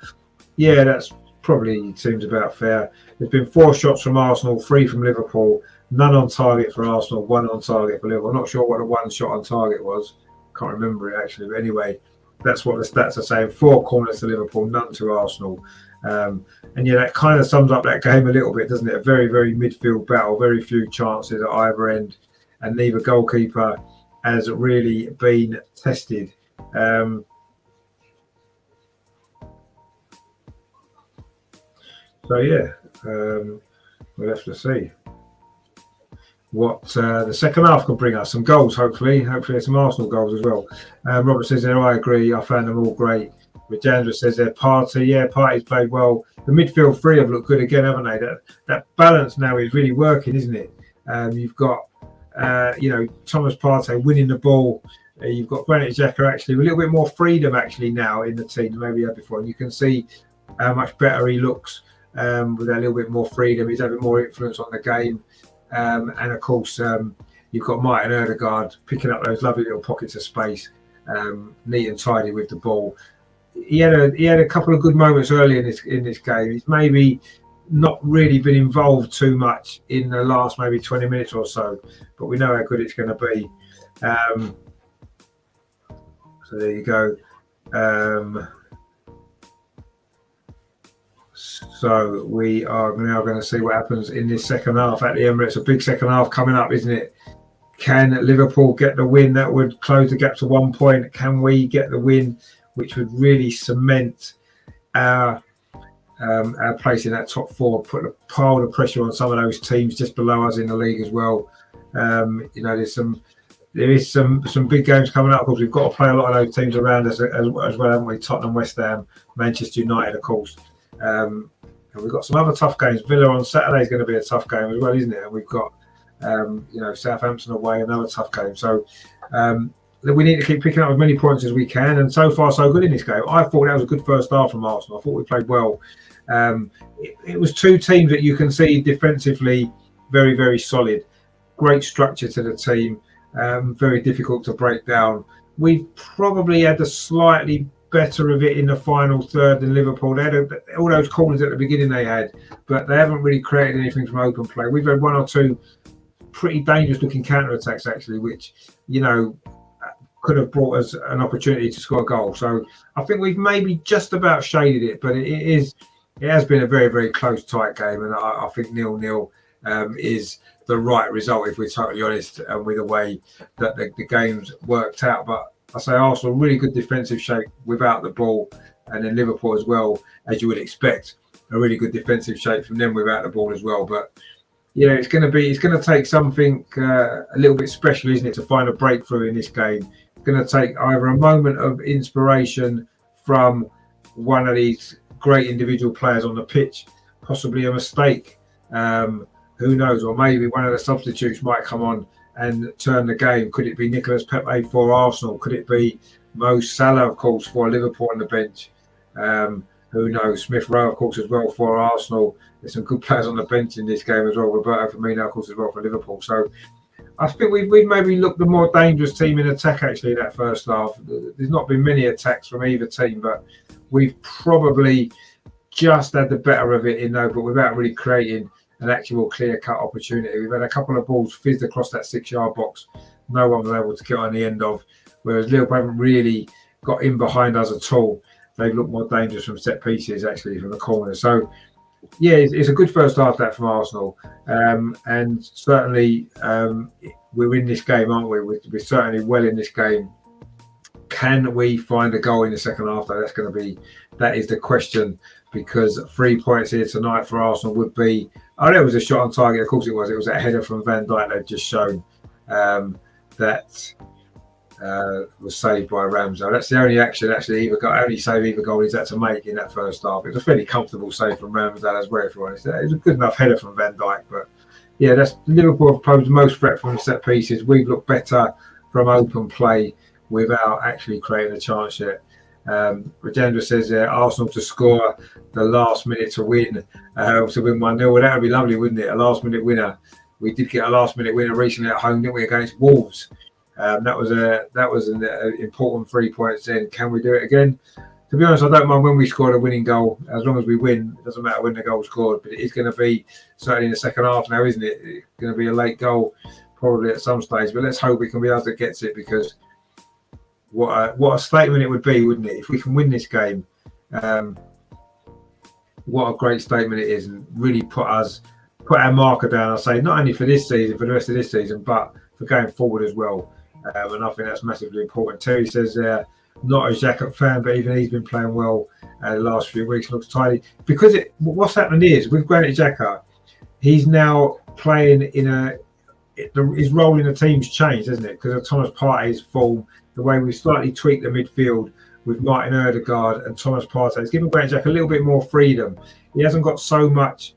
Yeah, that's probably seems about fair. There's been 4 shots from Arsenal, 3 from Liverpool. None on target for Arsenal, 1 on target for Liverpool. I'm not sure what the 1 shot on target was. Can't remember it, actually. But anyway, that's what the stats are saying. 4 corners to Liverpool, none to Arsenal. And yeah, that kind of sums up that game a little bit, doesn't it? A very, very midfield battle, very few chances at either end. And neither goalkeeper has really been tested. So yeah, we'll have to see what the second half can bring us. Some goals, hopefully. Hopefully some Arsenal goals as well. Robert says there, I agree. I found them all great. Rajandra says there, Partey. Yeah, Partey's played well. The midfield 3 have looked good again, haven't they? That balance now is really working, isn't it? You've got Thomas Partey winning the ball. You've got Granit Xhaka actually with a little bit more freedom actually now in the team than maybe he had before. And you can see how much better he looks with that little bit more freedom. He's having more influence on the game. And of course, you've got Martin Odegaard picking up those lovely little pockets of space, neat and tidy with the ball. He had a couple of good moments early in this game. He's maybe not really been involved too much in the last maybe 20 minutes or so, but we know how good it's going to be. So there you go. So we are now going to see what happens in this second half at the Emirates. A big second half coming up, isn't it? Can Liverpool get the win? That would close the gap to 1 point. Can we get the win, which would really cement our place in that top 4, put a pile of pressure on some of those teams just below us in the league as well. There is some big games coming up. Of course, we've got to play a lot of those teams around us as well, haven't we? Tottenham, West Ham, Manchester United, of course. And we've got some other tough games. Villa on Saturday is going to be a tough game as well, isn't it? And we've got Southampton away, another tough game. So we need to keep picking up as many points as we can. And so far, so good in this game. I thought that was a good first half from Arsenal. I thought we played well. It was two teams that you can see defensively very, very solid. Great structure to the team. Very difficult to break down. We've probably had a slightly better of it in the final third than Liverpool. They had all those corners at the beginning they had, but they haven't really created anything from open play. We've had one or two pretty dangerous looking counter-attacks actually, which, could have brought us an opportunity to score a goal. So I think we've maybe just about shaded it, but it has been a very, very close, tight game, and I think 0-0 is the right result, if we're totally honest, with the way that the game's worked out. But I say Arsenal, really good defensive shape without the ball, and then Liverpool as well, as you would expect, a really good defensive shape from them without the ball as well. But it's going to take something a little bit special, isn't it, to find a breakthrough in this game. It's going to take either a moment of inspiration from one of these great individual players on the pitch, possibly a mistake. Who knows? Or maybe one of the substitutes might come on and turn the game. Could it be Nicolas Pepe for Arsenal? Could it be Mo Salah, of course, for Liverpool on the bench? Who knows? Smith Rowe, of course, as well for Arsenal. There's some good players on the bench in this game as well. Roberto Firmino, of course, as well for Liverpool. So I think we've maybe looked the more dangerous team in attack, actually, that first half. There's not been many attacks from either team, but we've probably just had the better of it but without really creating an actual clear-cut opportunity. We've had a couple of balls fizzed across that 6-yard box. No one was able to get on the end of, whereas Liverpool haven't really got in behind us at all. They've looked more dangerous from set pieces, actually, from the corner. So, it's a good first half that from Arsenal. And certainly we're in this game, aren't we? We're certainly well in this game. Can we find a goal in the second half, though? That is the question, because 3 points here tonight for Arsenal would be... Oh, there was a shot on target. Of course it was. It was a header from Van Dijk they've just shown that was saved by Ramsdale. That's the only action, actually, only save either goal he's had to make in that first half. It was a fairly comfortable save from Ramsdale as well, if you're honest. It was a good enough header from Van Dijk. But, that's Liverpool have posed the most threat from set pieces. We've looked better from open play without actually creating a chance yet. Rajendra says Arsenal to score the last minute to win 1-0. Well, that would be lovely, wouldn't it? A last minute winner. We did get a last minute winner recently at home, didn't we, against Wolves? That was an important 3 points. Then can we do it again? To be honest, I don't mind when we scored a winning goal, as long as we win. It doesn't matter when the goal's scored, but it is going to be certainly in the second half now, isn't it? It's going to be a late goal probably at some stage, but let's hope we can be able to get it, because what a statement it would be, wouldn't it, if we can win this game? What a great statement it is, and really put our marker down. I say not only for this season, for the rest of this season, but for going forward as well. And I think that's massively important. Terry says not a Xhaka fan, but even he's been playing well the last few weeks. Looks tidy, because what's happened is with Granit Xhaka, he's now playing his role in the team's changed, hasn't it? Because of Thomas Partey's form, the way we've slightly tweaked the midfield with Martin Odegaard and Thomas Partey. It's given Granit Xhaka a little bit more freedom. He hasn't got so much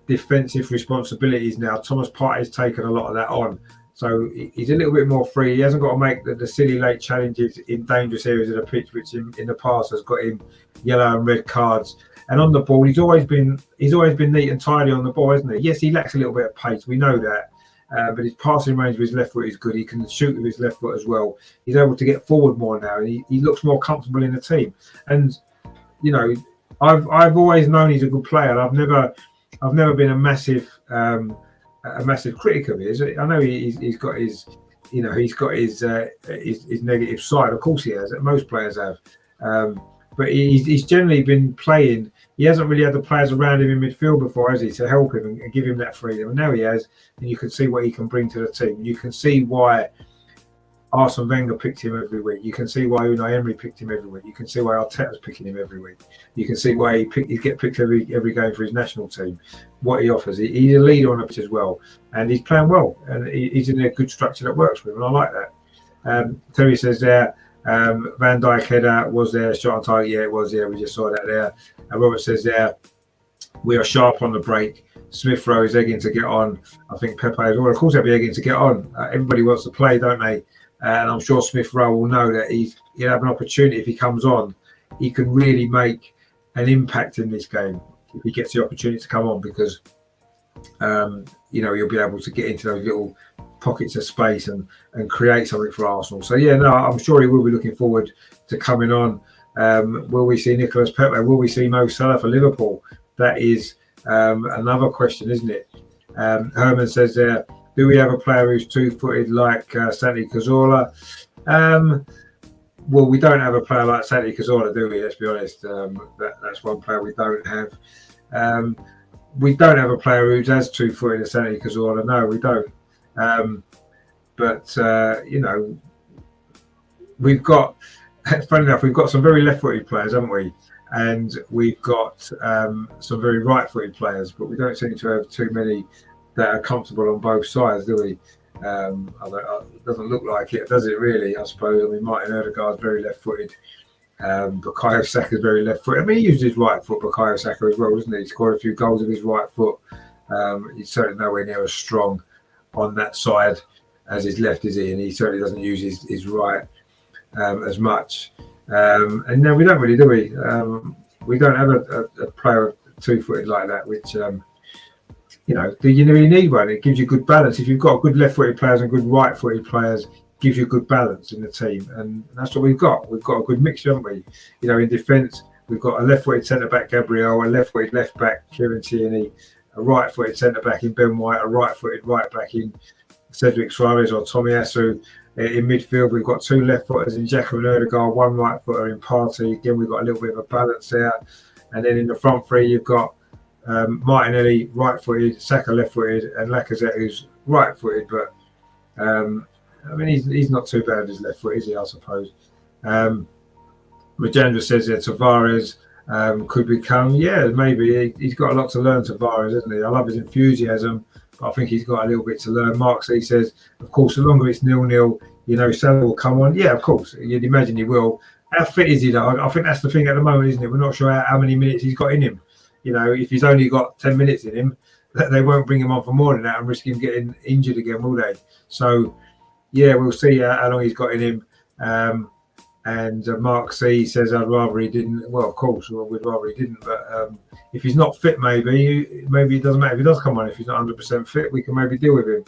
defensive responsibilities now. Thomas Partey's taken a lot of that on. So he's a little bit more free. He hasn't got to make the silly late challenges in dangerous areas of the pitch, which in the past has got him yellow and red cards. And on the ball, he's always been neat and tidy on the ball, hasn't he? Yes, he lacks a little bit of pace. We know that. But his passing range with his left foot is good. He can shoot with his left foot as well. He's able to get forward more now. And he looks more comfortable in the team. And, I've always known he's a good player. I've never been a massive critic of his. I know he's got his negative side. Of course he has. Most players have. But he's generally been playing. He hasn't really had the players around him in midfield before, has he, to help him and give him that freedom. And now he has, and you can see what he can bring to the team. You can see why Arsene Wenger picked him every week. You can see why Unai Emery picked him every week. You can see why Arteta's picking him every week. You can see why he get picked every game for his national team. What he offers, he's a leader on the pitch as well, and he's playing well, and he's in a good structure that works for him, and I like that. Terry says there, Van Dijk header was there, shot on target. Yeah, it was. Yeah, we just saw that there. And Robert says there, we are sharp on the break. Smith Rowe is egging to get on. I think Pepe as well. Of course, they'll be egging to get on. Everybody wants to play, don't they? And I'm sure Smith Rowe will know that he'll have an opportunity if he comes on. He can really make an impact in this game if he gets the opportunity to come on, because you'll be able to get into those little pockets of space and create something for Arsenal. So yeah, no, I'm sure he will be looking forward to coming on. Will we see Nicolas Pepe? Will we see Mo Salah for Liverpool? That is another question, isn't it? Herman says there, do we have a player who's two-footed like Santi Cazorla? Well, we don't have a player like Santi Cazorla, do we? Let's be honest. That's one player we don't have. We don't have a player who's as two-footed as Santi Cazorla. No, we don't. We've got, funny enough, we've got some very left-footed players, haven't we? And we've got some very right-footed players, but we don't seem to have too many that are comfortable on both sides, do we? It doesn't look like it, does it really? I suppose. I mean, Martin Odegaard's very left-footed. Bukayo Saka's very left-footed. I mean, he used his right foot, Bukayo Saka, as well, doesn't he? He scored a few goals with his right foot. He's certainly nowhere near as strong on that side as his left, is he? And he certainly doesn't use his right as much. And no, we don't really, do we? We don't have a player two-footed like that, which... do you really need one? It gives you good balance. If you've got good left-footed players and good right-footed players, it gives you good balance in the team, and that's what we've got. We've got a good mixture, haven't we? In defence, we've got a left-footed centre-back, Gabriel, a left-footed left-back, Kieran Tierney, a right-footed centre-back in Ben White, a right-footed right-back in Cedric Suarez or Tomiyasu. In midfield, we've got two left-footers in Xhaka and Odegaard, one right-footer in Partey. Again, we've got a little bit of a balance there. And then in the front three, you've got Martinelli right-footed, Saka left-footed, and Lacazette who's right-footed, but he's not too bad as left-footed, is he? I suppose. Majandra says that Tavares could become, maybe he's got a lot to learn, Tavares, hasn't he? I love his enthusiasm, but I think he's got a little bit to learn. Mark C says, of course, the longer it's 0-0, Salah will come on. Yeah, of course, you'd imagine he will. How fit is he though? I think that's the thing at the moment, isn't it? We're not sure how many minutes he's got in him. If he's only got 10 minutes in him, they won't bring him on for more than that and risk him getting injured again, will they? So, yeah, we'll see how long he's got in him. And Mark C says, I'd rather he didn't. Well, of course, we'd rather he didn't. But if he's not fit, maybe it doesn't matter if he does come on. If he's not 100% fit, we can maybe deal with him.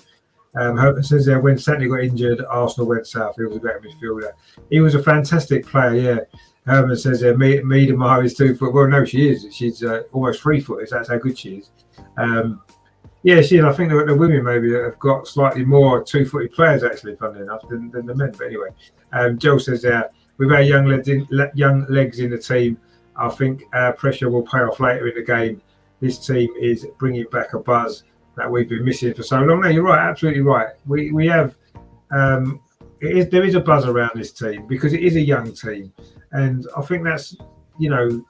Herman says there, when Santi got injured, Arsenal went south. He was a great midfielder. He was a fantastic player, yeah. Herman says there, Miedemar is 2 foot. Well, no, she is. She's almost 3 foot. That's how good she is. She is. I think the women maybe have got slightly more 2-footed players, actually, funnily enough, than the men. But anyway, Joe says there, with our young legs in the team, I think our pressure will pay off later in the game. This team is bringing back a buzz that we've been missing for so long. No, you're right, absolutely right. We have. There is a buzz around this team because it is a young team. And I think that's, it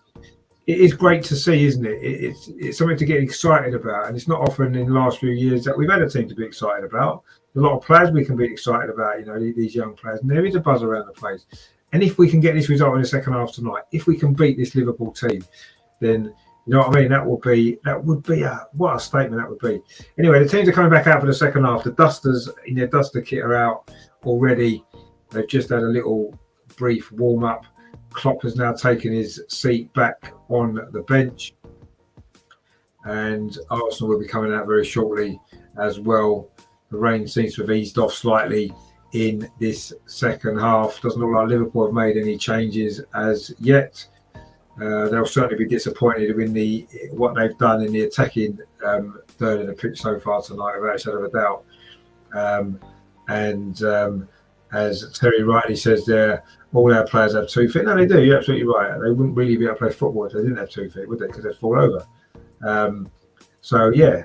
is great to see, isn't it? It's something to get excited about. And it's not often in the last few years that we've had a team to be excited about. A lot of players we can be excited about, these young players. And there is a buzz around the place. And if we can get this result in the second half tonight, if we can beat this Liverpool team, then, you know what I mean? That would be what a statement that would be. Anyway, the teams are coming back out for the second half. The Dusters in their Duster kit are out already. They've just had a little brief warm-up. Klopp has now taken his seat back on the bench, and Arsenal will be coming out very shortly as well. The rain seems to have eased off slightly in this second half. Doesn't look like Liverpool have made any changes as yet. They'll certainly be disappointed in what they've done in the attacking third of the pitch so far tonight, without a shadow of a doubt. As Terry rightly says there, all our players have 2 feet. No, they do. You're absolutely right. They wouldn't really be able to play football if they didn't have 2 feet, would they? Because they'd fall over. So yeah,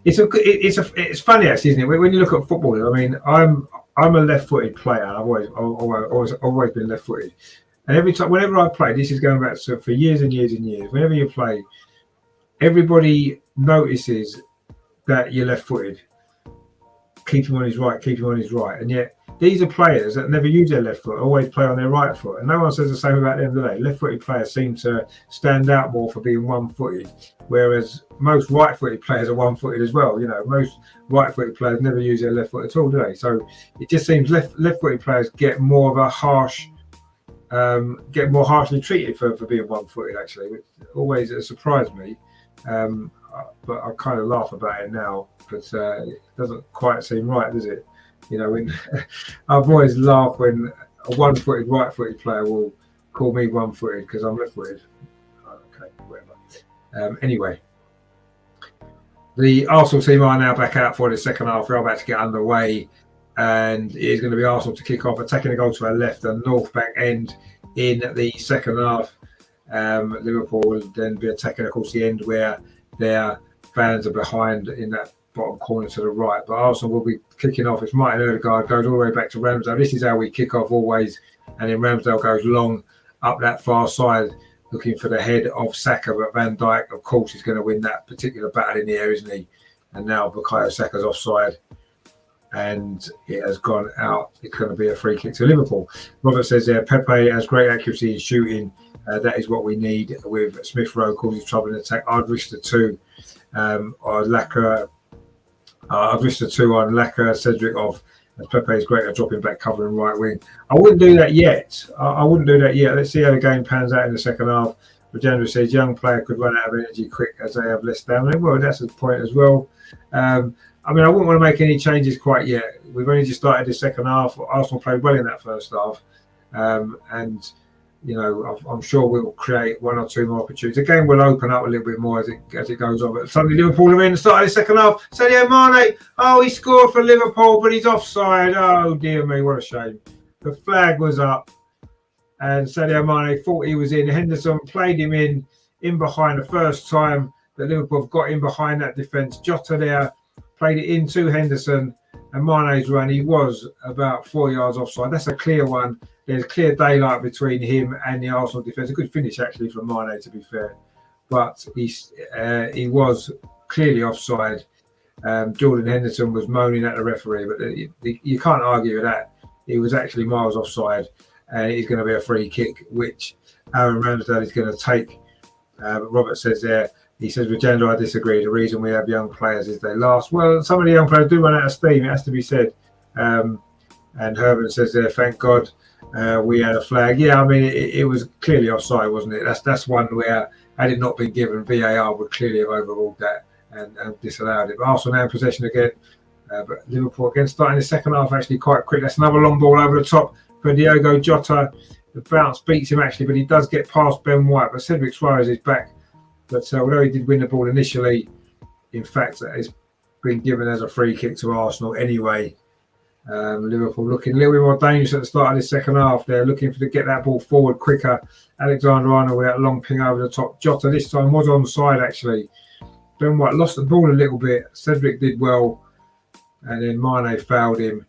it's funny actually, isn't it? When you look at football, I mean, I'm a left-footed player. I've always been left-footed. And every time, whenever I play, this is going back to for years and years and years. Whenever you play, everybody notices that you're left-footed. Keep him on his right, keep him on his right. And yet, these are players that never use their left foot, always play on their right foot. And no one says the same about them today. Left-footed players seem to stand out more for being one-footed, whereas most right-footed players are one-footed as well. You know, most right-footed players never use their left foot at all, do they? So it just seems left-footed players get more of a get more harshly treated for being one-footed, actually, which always surprised me. But I kind of laugh about it now, but it doesn't quite seem right, does it? You know, when I've always laughed when a one-footed right-footed player will call me one-footed because I'm left-footed. Okay, whatever. Anyway, the Arsenal team are now back out for the second half. We're about to get underway, and it is going to be Arsenal to kick off, attacking the goal to our left and north back end in the second half. Liverpool will then be attacking, of course, the end where their fans are behind in that bottom corner to the right. But Arsenal will be kicking off. It's Martin Odegaard, goes all the way back to Ramsdale. This is how we kick off always. And then Ramsdale goes long up that far side, looking for the head of Saka. But Van Dijk, of course, is going to win that particular battle in the air, isn't he? And now Bukayo Saka's offside. And it has gone out. It's going to be a free kick to Liverpool. Robert says there, Pepe has great accuracy in shooting. That is what we need with Smith Rowe causes trouble in attack. I'd risk the two on Laka. I'd risk the two on Laka, Cedric off. As Pepe is great at dropping back, covering right wing. I wouldn't do that yet. I wouldn't do that yet. Let's see how the game pans out in the second half. Rajendra says young player could run out of energy quick as they have less stamina. Well, that's a point as well. I mean, I wouldn't want to make any changes quite yet. We've only just started the second half. Arsenal played well in that first half. And, you know, I'm sure we'll create one or two more opportunities. The game will open up a little bit more as it goes on. But suddenly Liverpool are in the start of the second half. Sadio Mane, he scored for Liverpool, but he's offside. Oh, dear me, what a shame. The flag was up. And Sadio Mane thought he was in. Henderson played him in behind the first time that Liverpool have got in behind that defence. Jota there played it in to Henderson, and Mane's run, he was about 4 yards offside. That's a clear one. There's clear daylight between him and the Arsenal defence. A good finish, actually, from Mane, to be fair. But he was clearly offside. Jordan Henderson was moaning at the referee, but you can't argue with that. He was actually miles offside, and it's going to be a free kick, which Aaron Ramsdale is going to take. Robert says there, he says, with Rajendra, I disagree. The reason we have young players is they last. Well, some of the young players do run out of steam, it has to be said. And Herman says there, thank God we had a flag. Yeah, I mean, it was clearly offside, wasn't it? That's one where, had it not been given, VAR would clearly have overruled that and disallowed it. But Arsenal now in possession again. But Liverpool again starting the second half actually quite quick. That's another long ball over the top for Diogo Jota. The bounce beats him actually, but he does get past Ben White. But Cedric Suarez is back. But although he did win the ball initially, in fact, it's been given as a free kick to Arsenal anyway. Liverpool looking a little bit more dangerous at the start of the second half. They're looking to get that ball forward quicker. Alexander-Arnold with that long ping over the top. Jota this time was on side actually. Ben White lost the ball a little bit. Cedric did well. And then Mane fouled him.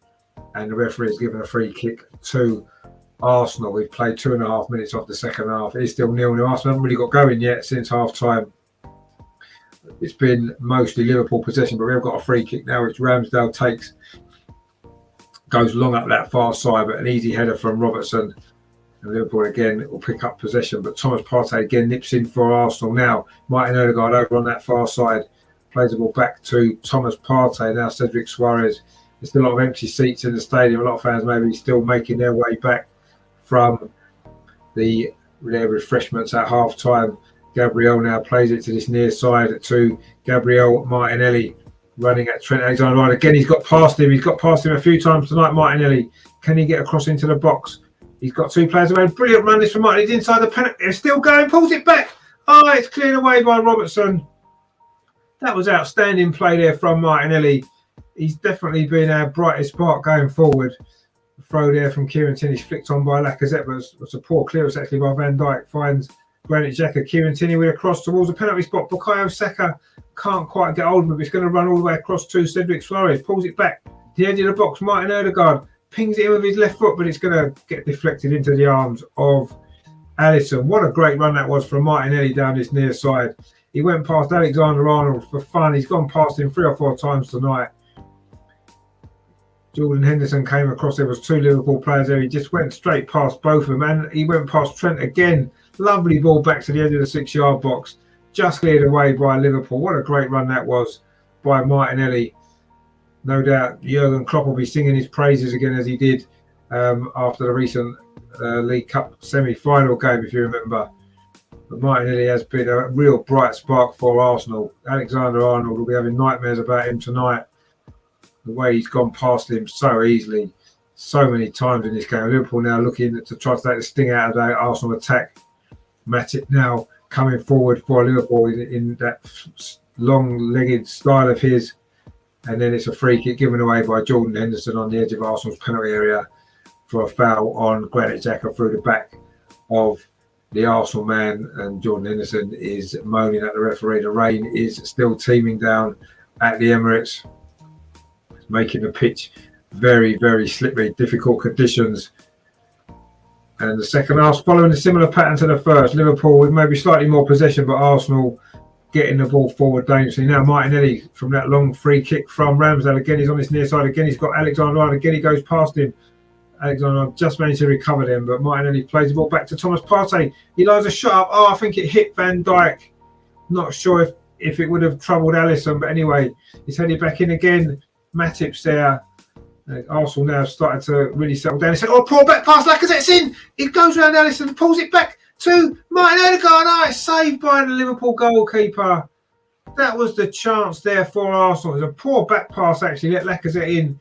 And the referee has given a free kick to Arsenal. We've played 2.5 minutes off the second half. It's still 0-0. Arsenal haven't really got going yet since half time. It's been mostly Liverpool possession, but we've got a free kick now, which Ramsdale takes. Goes long up that far side, but an easy header from Robertson. And Liverpool again will pick up possession, but Thomas Partey again nips in for Arsenal now. Martin Odegaard over on that far side. Plays the ball back to Thomas Partey. Now Cedric Suarez. There's still a lot of empty seats in the stadium. A lot of fans maybe still making their way back from their refreshments at half time. Gabriel now plays it to this near side to Gabriel Martinelli running at Trent Alexander-Arnold. Again, he's got past him. He's got past him a few times tonight, Martinelli. Can he get across into the box? He's got two players away. Brilliant run this from Martin. He's inside the penalty. It's still going. Pulls it back. Oh, it's cleared away by Robertson. That was outstanding play there from Martinelli. He's definitely been our brightest spark going forward. The throw there from Kieran Tierney flicked on by Lacazette, but it's a poor clearance actually by Van Dijk. Finds Granit Xhaka. Kieran Tierney with a cross towards the penalty spot. Bukayo Saka can't quite get hold of him. It's going to run all the way across to Cedric Suarez. Pulls it back. The edge of the box. Martin Odegaard pings it in with his left foot, but it's going to get deflected into the arms of Alisson. What a great run that was from Martinelli down this near side. He went past Alexander-Arnold for fun. He's gone past him 3 or 4 times tonight. Jordan Henderson came across. There was 2 Liverpool players there. He just went straight past both of them, and he went past Trent again. Lovely ball back to the edge of the 6-yard box, just cleared away by Liverpool. What a great run that was by Martinelli. No doubt Jurgen Klopp will be singing his praises again, as he did after the recent League Cup semi-final game, if you remember. But Martinelli has been a real bright spark for Arsenal. Alexander-Arnold will be having nightmares about him tonight. The way he's gone past him so easily, so many times in this game. Liverpool now looking to try to take the sting out of the Arsenal attack. Matip now coming forward for Liverpool in that long-legged style of his. And then it's a free kick given away by Jordan Henderson on the edge of Arsenal's penalty area for a foul on Granit Xhaka through the back of the Arsenal man. And Jordan Henderson is moaning at the referee. The rain is still teeming down at the Emirates, making the pitch very, very slippery, difficult conditions. And the second half following a similar pattern to the first. Liverpool with maybe slightly more possession, but Arsenal getting the ball forward dangerously. Now Martinelli from that long free kick from Ramsdale. Again, he's on this near side. Again, he's got Alexander-Arnold. Again, he goes past him. Alexander just managed to recover them, but Martinelli plays the ball back to Thomas Partey. He lines a shot up. Oh, I think it hit Van Dijk. Not sure if it would have troubled Alisson, but anyway, he's headed back in again. Matip's there. Arsenal now started to really settle down. He said, "Oh, poor back pass, Lacazette's in." He goes around Alisson, pulls it back to Martin Odegaard. Nice saved by the Liverpool goalkeeper. That was the chance there for Arsenal. It was a poor back pass, actually. Let Lacazette in.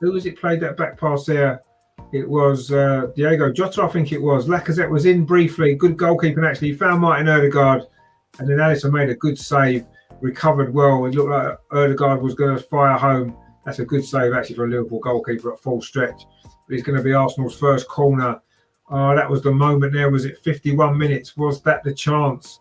Who was it played that back pass there? It was Diego Jota, I think it was. Lacazette was in briefly. Good goalkeeping, actually. He found Martin Odegaard, and then Alisson made a good save. Recovered well. It looked like Odegaard was going to fire home. That's a good save, actually, for a Liverpool goalkeeper at full stretch. But it's going to be Arsenal's first corner. Oh, that was the moment there. Was it 51 minutes? Was that the chance?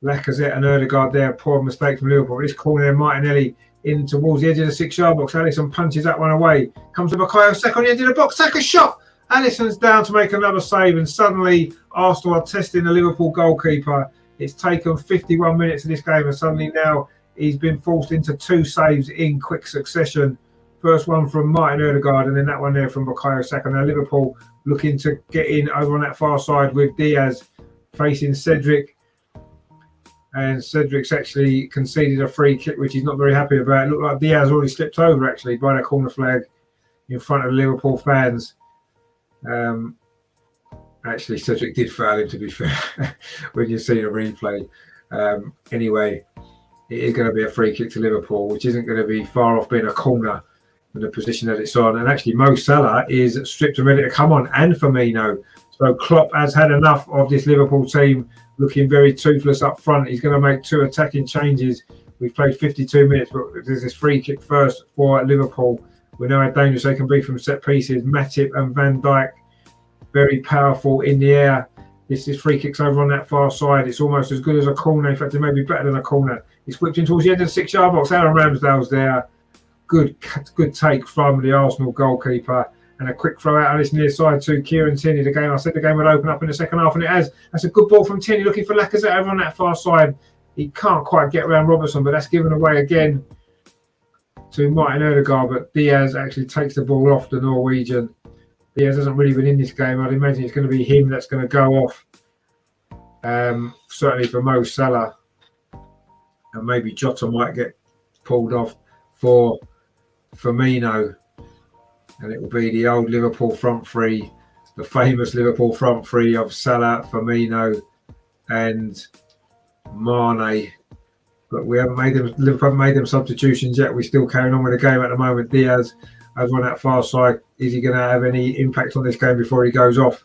Lacazette and Odegaard there. Poor mistake from Liverpool. This corner there, Martinelli in towards the edge of the 6-yard box. Alisson punches that one away. Comes to Bukayo Saka on the edge of the box. Saka shot. Alisson's down to make another save. And suddenly, Arsenal are testing the Liverpool goalkeeper. It's taken 51 minutes of this game. And suddenly now, he's been forced into 2 saves in quick succession. First one from Martin Odegaard, and then that one there from Bukayo Saka. Now Liverpool looking to get in over on that far side with Diaz facing Cedric. And Cedric's actually conceded a free kick, which he's not very happy about. It looked like Diaz already slipped over, actually, by that corner flag in front of the Liverpool fans. Actually, Cedric did foul him, to be fair, when you see the replay. Anyway, it is going to be a free kick to Liverpool, which isn't going to be far off being a corner in the position that it's on. And actually, Mo Salah is stripped and ready to come on, and Firmino. So Klopp has had enough of this Liverpool team looking very toothless up front. He's going to make 2 attacking changes. We've played 52 minutes, but there's this free kick first for Liverpool. We know how dangerous they can be from set pieces. Matip and Van Dijk, very powerful in the air. This is free kicks over on that far side. It's almost as good as a corner. In fact, it may be better than a corner. He's whipped in towards the end of the 6-yard box. Aaron Ramsdale's there. Good take from the Arsenal goalkeeper. And a quick throw out on this near side to Kieran Tierney. I said the game would open up in the second half, and it has. That's a good ball from Tierney looking for Lacazette over on that far side. He can't quite get around Robertson, but that's given away again to Martin Odegaard. But Diaz actually takes the ball off the Norwegian. Diaz hasn't really been in this game. I'd imagine it's going to be him that's going to go off. Certainly for Mo Salah. And maybe Jota might get pulled off for Firmino. And it will be the old Liverpool front three, the famous Liverpool front three of Salah, Firmino and Mane. But we haven't made them. Liverpool haven't made them substitutions yet. We're still carrying on with the game at the moment. Diaz over on that far side. Is he going to have any impact on this game before he goes off?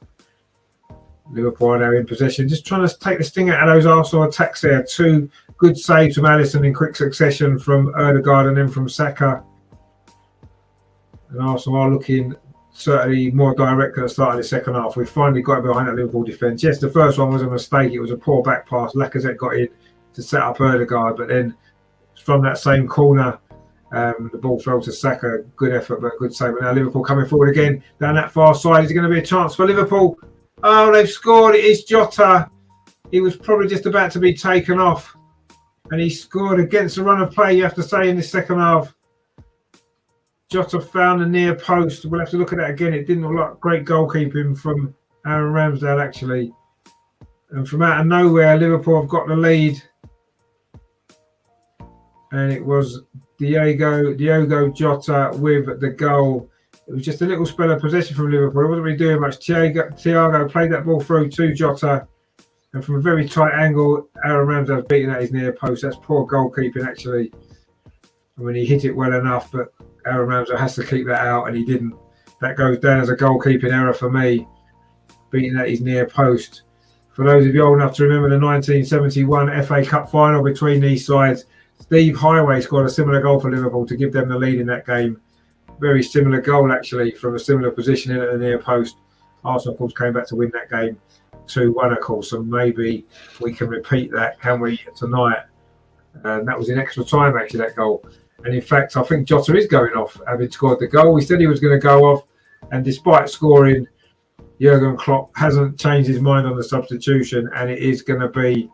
Liverpool are now in possession. Just trying to take the sting out of those Arsenal attacks there. 2 good saves from Alisson in quick succession from Odegaard and then from Saka. And Arsenal are looking certainly more direct at the start of the second half. We've finally got behind that Liverpool defence. Yes, the first one was a mistake. It was a poor back pass. Lacazette got in to set up Odegaard. But then from that same corner, The ball fell to Saka. Good effort, but good save. But now Liverpool coming forward again down that far side. Is it going to be a chance for Liverpool? Oh, they've scored. It is Jota. He was probably just about to be taken off. And he scored against the run of play, you have to say, in the second half. Jota found the near post. We'll have to look at that again. It didn't look like great goalkeeping from Aaron Ramsdale, actually. And from out of nowhere, Liverpool have got the lead. And it was Diogo Jota with the goal. It was just a little spell of possession from Liverpool. It wasn't really doing much. Thiago played that ball through to Jota. And from a very tight angle, Aaron Ramsdale's beating at his near post. That's poor goalkeeping, actually. I mean, he hit it well enough, but Aaron Ramsdale has to keep that out, and he didn't. That goes down as a goalkeeping error for me, beating at his near post. For those of you old enough to remember the 1971 FA Cup final between these sides, Steve Highway scored a similar goal for Liverpool to give them the lead in that game. Very similar goal, actually, from a similar position at the near post. Arsenal, of course, came back to win that game 2-1, of course, and maybe we can repeat that, can we, tonight? And that was in extra time, actually, that goal. And in fact, I think Jota is going off, having scored the goal. We said he was going to go off, and despite scoring, Jurgen Klopp hasn't changed his mind on the substitution, and it is going to be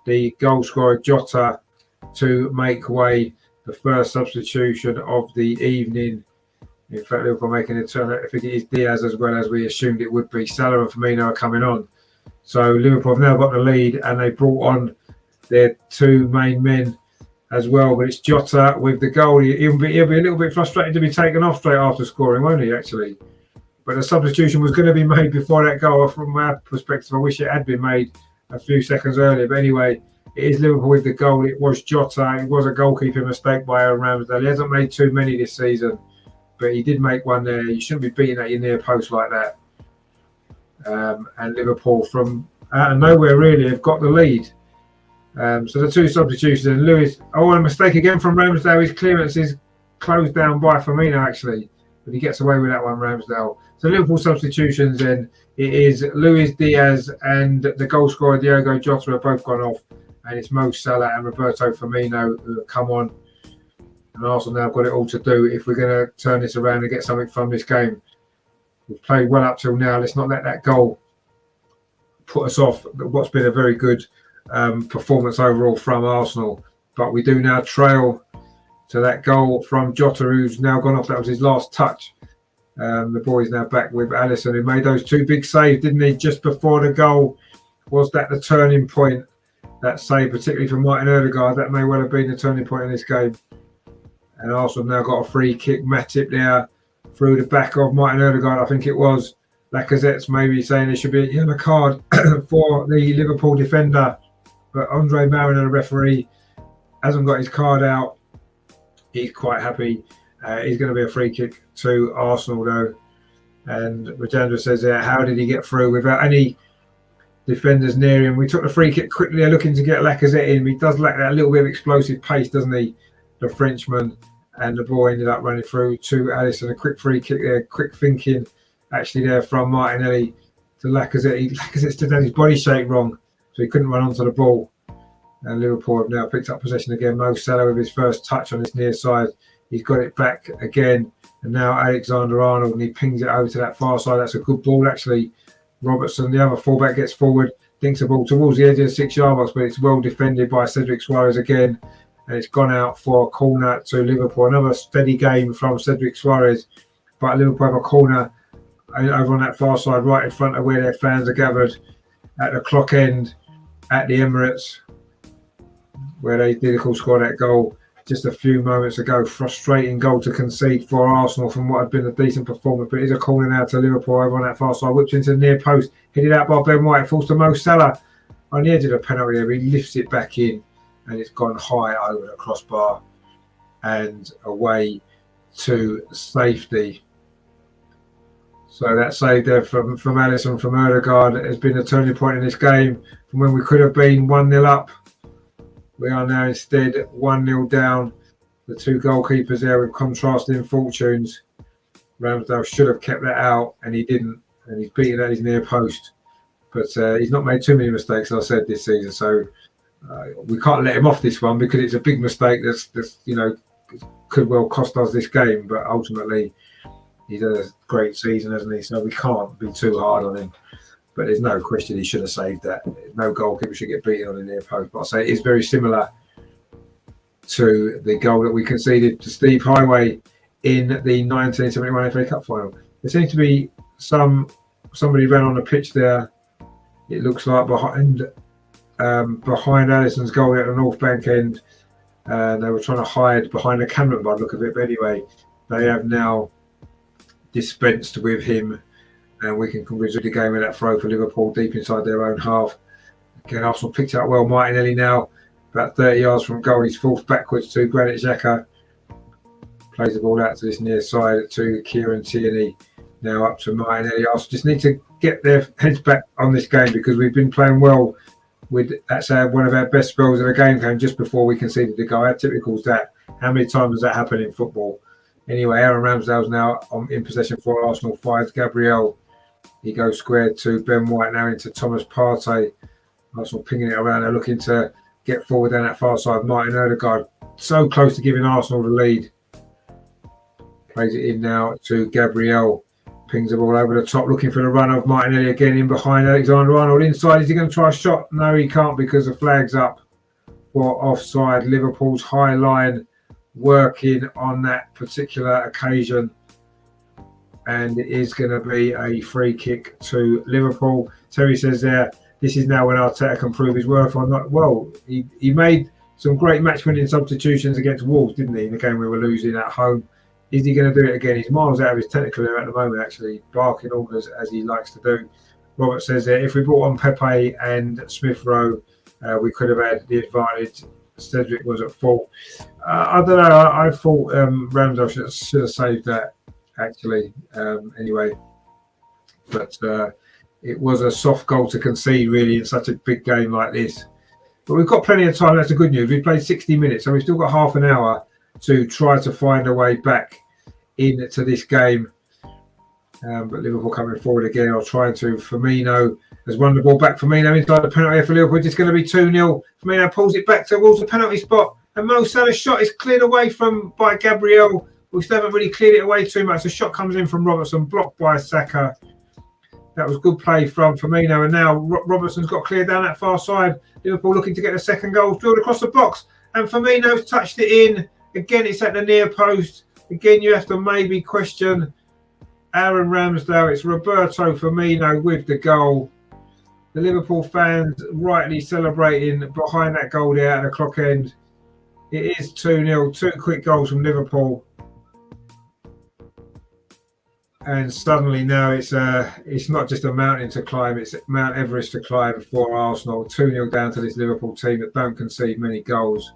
the goal scorer Jota to make way, the first substitution of the evening. In fact, Liverpool making a turn. I think it is Diaz as well, as we assumed it would be. Salah and Firmino are coming on. So Liverpool have now got the lead, and they brought on their two main men as well. But it's Jota with the goal. He'll be a little bit frustrated to be taken off straight after scoring, won't he, actually? But the substitution was going to be made before that goal. From our perspective, I wish it had been made a few seconds earlier. But anyway, it is Liverpool with the goal. It was Jota. It was a goalkeeping mistake by Aaron Ramsdale. He hasn't made too many this season, but he did make one there. You shouldn't be beating at your near post like that. And Liverpool, from out of nowhere, really, have got the lead. So the two substitutions, and Lewis, a mistake again from Ramsdale. His clearance is closed down by Firmino, actually, but he gets away with that one, Ramsdale. So Liverpool substitutions, then it is Luis Diaz and the goal scorer Diogo Jota have both gone off, and it's Mo Salah and Roberto Firmino who have come on. And Arsenal now have got it all to do if we're going to turn this around and get something from this game. We've played well up till now. Let's not let that goal put us off what's been a very good performance overall from Arsenal. But we do now trail to that goal from Jota, who's now gone off. That was his last touch. The boys now back with Alisson, who made those two big saves, didn't he, just before the goal? Was that the turning point? That save, particularly for Martin Odegaard, that may well have been the turning point in this game. And Arsenal now got a free kick. Matip there through the back of Martin Odegaard, I think it was. Lacazette's maybe saying there should be a yellow card for the Liverpool defender. But Andre Mariner, the referee, hasn't got his card out. He's quite happy. He's going to be a free kick to Arsenal, though. And Rajendra says, how did he get through without any defenders near him? We took the free kick quickly, looking to get Lacazette in. He does lack that little bit of explosive pace, doesn't he, the Frenchman? And the ball ended up running through to Alisson. A quick free kick there, quick thinking, actually, there from Martinelli to Lacazette. Lacazette stood down his body shape wrong, so he couldn't run onto the ball. And Liverpool have now picked up possession again. Mo Salah with his first touch on his near side. He's got it back again. And now Alexander-Arnold, and he pings it over to that far side. That's a good ball, actually. Robertson, the other fullback, gets forward, dinks the ball towards the edge of the 6-yard box, but it's well defended by Cedric Suarez again. And it's gone out for a corner to Liverpool. Another steady game from Cedric Suarez. But Liverpool have a corner over on that far side, right in front of where their fans are gathered at the clock end at the Emirates, where they did, of course, score that goal just a few moments ago. Frustrating goal to concede for Arsenal from what had been a decent performance. But it is a corner now to Liverpool over on that far side. Whipped into the near post. Headed out by Ben White. Falls to Mo Salah on the edge of the penalty area. He lifts it back in. And it's gone high over the crossbar and away to safety. So that save there from Alisson, from Odegaard, has been a turning point in this game. From when we could have been 1-0 up, we are now instead 1-0 down. The two goalkeepers there with contrasting fortunes. Ramsdale should have kept that out, and he didn't. And he's beaten at his near post. But he's not made too many mistakes, as I said, this season. So we can't let him off this one, because it's a big mistake that's could well cost us this game, but ultimately he's had a great season, hasn't he? So we can't be too hard on him. But there's no question he should have saved that. No goalkeeper should get beaten on the near post. But I say it is very similar to the goal that we conceded to Steve Highway in the 1971 FA Cup final. There seems to be somebody ran on the pitch there. It looks like behind Allison's goal at the North Bank end. They were trying to hide behind the camera by the look of it. But anyway, they have now dispensed with him, and we can resume the game with that throw for Liverpool deep inside their own half. Again, Arsenal picked out well. Martinelli now about 30 yards from goal. He's forced backwards to Granit Xhaka. Plays the ball out to this near side to Kieran Tierney. Now up to Martinelli. Arsenal just need to get their heads back on this game because we've been playing well. That's one of our best spells of the game came just before we conceded the goal. How typical is that? How many times does that happen in football? Anyway, Aaron Ramsdale's now in possession for Arsenal. Finds Gabriel. He goes square to Ben White, now into Thomas Partey. Arsenal pinging it around. They're looking to get forward down that far side. Martin Odegaard so close to giving Arsenal the lead. Plays it in now to Gabriel. Pings the ball over the top, looking for the run of Martinelli again in behind Alexander-Arnold. Inside, is he going to try a shot? No, he can't because the flag's up for offside. Liverpool's high line working on that particular occasion. And it is going to be a free kick to Liverpool. Terry says there, this is now when Arteta can prove his worth or not. Well, he made some great match-winning substitutions against Wolves, didn't he, in the game we were losing at home. Is he going to do it again? He's miles out of his technical area at the moment, actually, barking orders as he likes to do. Robert says there, if we brought on Pepe and Smith Rowe, we could have had the advantage. Cedric was at fault. I don't know. I thought Ramsdale should have saved that, actually. Anyway, but it was a soft goal to concede, really, in such a big game like this. But we've got plenty of time. That's the good news. We played 60 minutes, so we've still got half an hour to try to find a way back into this game. But Liverpool coming forward again, or trying to. Firmino has won the ball back. Firmino inside the penalty area for Liverpool. It's going to be 2-0. Firmino pulls it back towards the penalty spot. And Mo Salah's shot is cleared away by Gabriel. We still haven't really cleared it away too much. The shot comes in from Robertson, blocked by Saka. That was good play from Firmino. And now Robertson's got cleared down that far side. Liverpool looking to get the second goal. Drilled across the box. And Firmino's touched it in. Again, it's at the near post. Again, you have to maybe question Aaron Ramsdale. It's Roberto Firmino with the goal. The Liverpool fans rightly celebrating behind that goal there at the clock end. It is 2-0. Two quick goals from Liverpool. And suddenly now it's not just a mountain to climb, it's Mount Everest to climb for Arsenal. 2-0 down to this Liverpool team that don't concede many goals.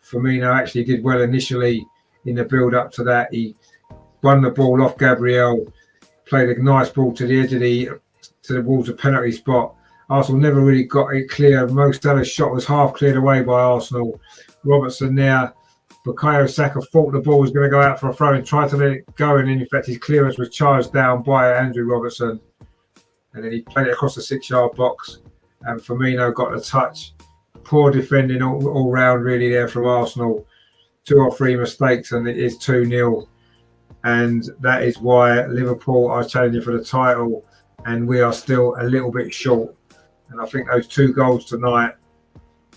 Firmino actually did well initially in the build-up to that. He won the ball off Gabriel, played a nice ball to the edge of the Wolves penalty spot. Arsenal never really got it clear. Mo Salah's shot was half cleared away by Arsenal. Robertson there. Bukayo Saka thought the ball was going to go out for a throw and tried to let it go, and in fact his clearance was charged down by Andrew Robertson. And then he played it across the 6-yard box, and Firmino got the touch. Poor defending all round really there from Arsenal. 2 or 3 mistakes and it is 2-0. And that is why Liverpool are challenging for the title and we are still a little bit short. And I think those 2 goals tonight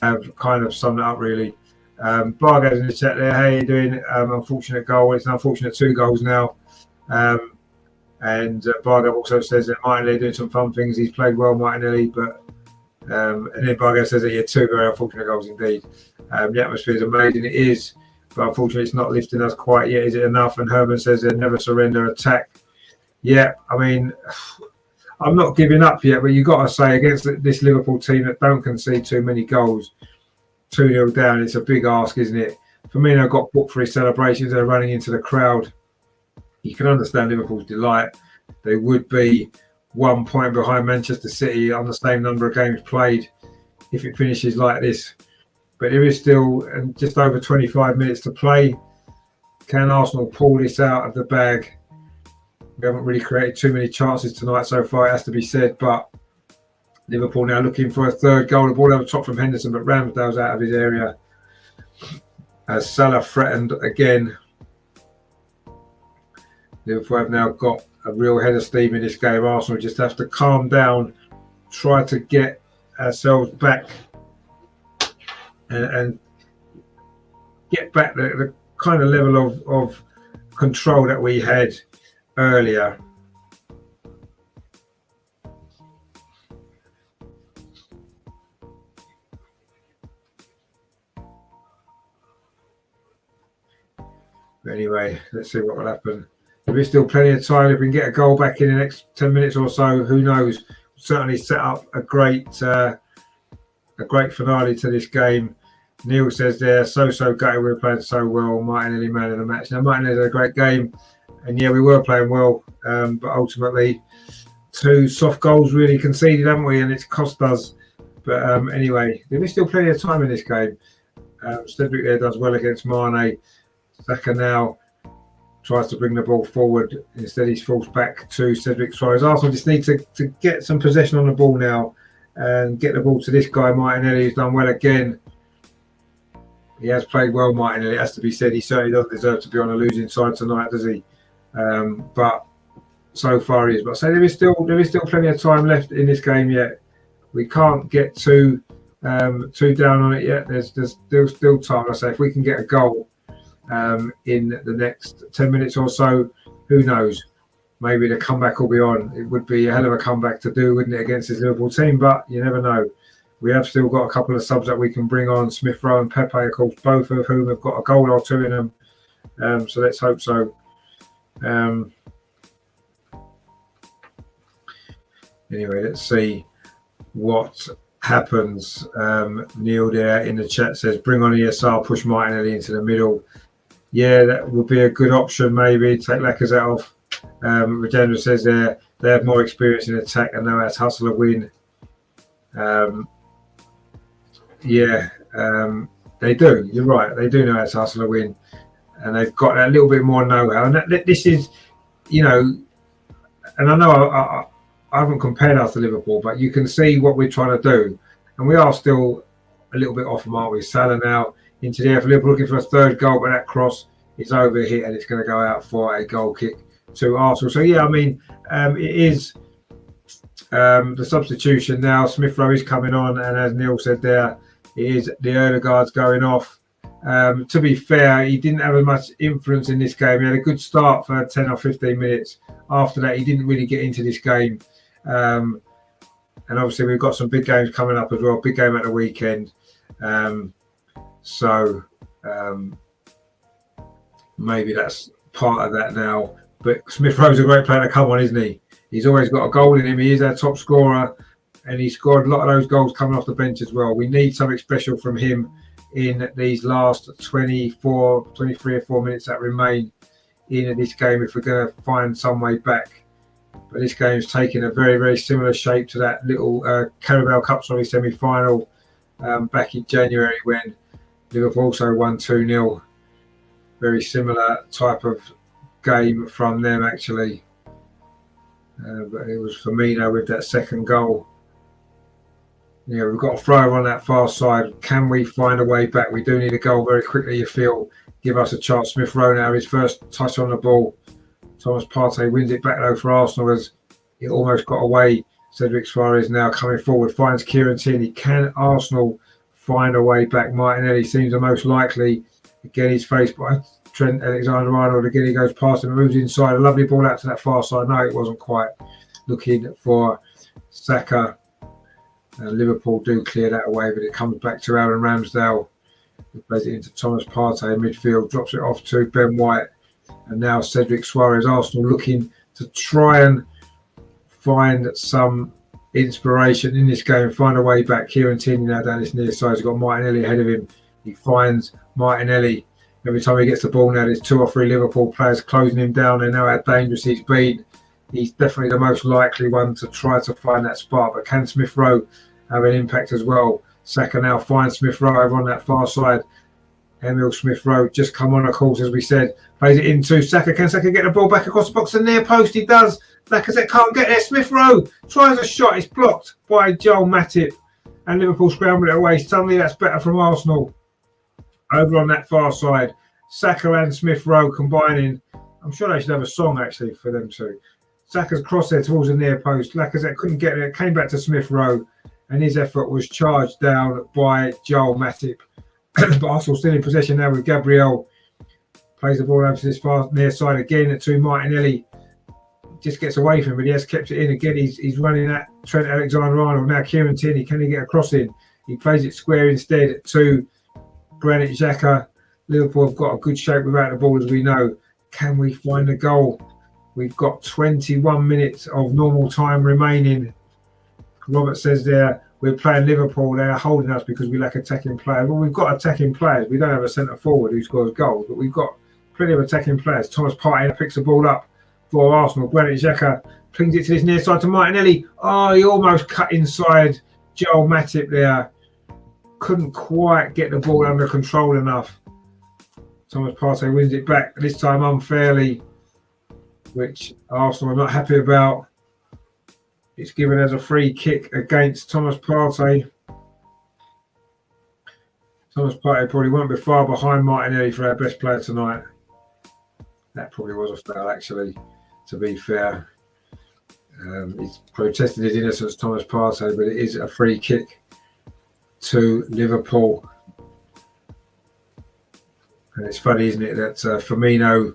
have kind of summed it up really. Bargo's in the chat there. How are you doing? Unfortunate goal. It's an unfortunate 2 goals now. And Bargo also says that Martinelli doing some fun things. He's played well, Martinelli, but and then Bargo says that he had 2 very unfortunate goals indeed. The atmosphere is amazing. It is, but unfortunately it's not lifting us quite yet. Is it enough? And Herman says they'll never surrender attack. Yeah, I mean, I'm not giving up yet, but you've got to say against this Liverpool team that don't concede too many goals, 2-0 down, it's a big ask, isn't it? Firmino got booked for his celebrations. They're running into the crowd. You can understand Liverpool's delight. They would be 1 point behind Manchester City on the same number of games played if it finishes like this. But there is still just over 25 minutes to play. Can Arsenal pull this out of the bag? We haven't really created too many chances tonight so far, it has to be said. But Liverpool now looking for a 3rd goal. The ball over top from Henderson, but Ramsdale's out of his area. as Salah threatened again. Liverpool have now got a real head of steam in this game. Arsenal just have to calm down, try to get ourselves back and get back the kind of level of control that we had earlier. Anyway, let's see what will happen. There is still plenty of time. If we can get a goal back in the next 10 minutes or so, who knows? Certainly set up a great finale to this game. Neil says there, so gutted we were playing so well. Martinelli man of the match. Now Martinelli had a great game, and yeah, we were playing well, but ultimately 2 soft goals really conceded, haven't we? And it's cost us. But anyway, there is still plenty of time in this game. Cedric there does well against Mane. Saka now tries to bring the ball forward. Instead, he's forced back to Cedric Suarez. Arsenal just need to get some possession on the ball now and get the ball to this guy, Martinelli, who's done well again. He has played well, Martinelli, it has to be said. He certainly doesn't deserve to be on a losing side tonight, does he? But so far he is. But I say there is still plenty of time left in this game yet. We can't get too down on it yet. There's still time. I say if we can get a goal in the next 10 minutes or so, who knows? Maybe the comeback will be on. It would be a hell of a comeback to do, wouldn't it, against this Liverpool team? But you never know. We have still got a couple of subs that we can bring on. Smith Rowe and Pepe, of course, both of whom have got a goal or 2 in them. So let's hope so. Anyway, let's see what happens. Neil there in the chat says, bring on ESR, push Martinelli into the middle. Yeah, that would be a good option, maybe. Take Lacazette off. Regenda says they have more experience in attack and know how to hustle a win. They do. You're right. They do know how to hustle a win. And they've got a little bit more know-how. And this is, you know, and I know I haven't compared us to Liverpool, but you can see what we're trying to do. And we are still a little bit off them, aren't we? Salah now into the air for Liverpool, looking for a 3rd goal, but that cross is over here and it's going to go out for a goal kick to Arsenal. So, yeah, I mean, it is the substitution now. Smith Rowe is coming on, and as Neil said there, it is the Ødegaard's going off. To be fair, he didn't have as much influence in this game. He had a good start for 10 or 15 minutes. After that, he didn't really get into this game. And obviously, we've got some big games coming up as well. Big game at the weekend. So maybe that's part of that now. But Smith Rowe's a great player to come on, isn't he? He's always got a goal in him. He is our top scorer. And he scored a lot of those goals coming off the bench as well. We need something special from him in these last 23 or 4 minutes that remain in this game if we're going to find some way back. But this game's taking a very, very similar shape to that little Carabao Cup semi-final back in January when Liverpool also won 2-0. Very similar type of game from them, actually. But it was Firmino with that 2nd goal. Yeah, we've got a throw on that far side. Can we find a way back? We do need a goal very quickly, you feel. Give us a chance. Smith Rowe now, his first touch on the ball. Thomas Partey wins it back though for Arsenal as it almost got away. Cedric Suarez now coming forward, finds Kieran Tierney. Can Arsenal find a way back? Martinelli seems the most likely. Again, he's faced by Trent Alexander-Arnold. Again, he goes past him, moves inside. A lovely ball out to that far side. No, it wasn't quite. Looking for Saka. Liverpool do clear that away, but it comes back to Aaron Ramsdale. He plays it into Thomas Partey in midfield, drops it off to Ben White. And now Cedric Suarez. Arsenal looking to try and find some inspiration in this game, find a way back. Kieran Tierney now down this near side. He's got Martinelli ahead of him. He finds Martinelli. Every time he gets the ball now, there's 2 or 3 Liverpool players closing him down. They know how dangerous he's been. He's definitely the most likely one to try to find that spot. But can Smith Rowe have an impact as well? Saka now finds Smith Rowe over on that far side. Emil Smith Rowe just come on, of course, as we said. Plays it into Saka. Can Saka get the ball back across the box? And near post, he does. Lacazette can't get there. Smith Rowe tries a shot. It's blocked by Joel Matip. And Liverpool scramble it away. Suddenly, that's better from Arsenal. over on that far side. Saka and Smith Rowe combining. I'm sure they should have a song actually for them two. Saka's crossed there towards the near post. Lacazette couldn't get there. Came back to Smith Rowe, and his effort was charged down by Joel Matip. But Arsenal still in possession now with Gabriel. Plays the ball over to this far near side again to Martinelli. Just gets away from him, but he has kept it in again. He's running at Trent Alexander-Arnold. Now Kieran Tierney, can he get a cross in? He plays it square instead to Granit Xhaka. Liverpool have got a good shape without the ball, as we know. Can we find a goal? We've got 21 minutes of normal time remaining. Robert says there, we're playing Liverpool. They're holding us because we lack attacking players. Well, we've got attacking players. We don't have a centre forward who scores goals, but we've got plenty of attacking players. Thomas Partey picks the ball up for Arsenal. Granit Xhaka flings it to this near side to Martinelli. Oh, he almost cut inside Joel Matip there. Couldn't quite get the ball under control enough. Thomas Partey wins it back, this time unfairly, which Arsenal are not happy about. It's given as a free kick against Thomas Partey. Thomas Partey probably won't be far behind Martinelli for our best player tonight. That probably was a foul, actually, to be fair. He's protested his innocence, Thomas Partey, but it is a free kick to Liverpool. And it's funny, isn't it, that Firmino,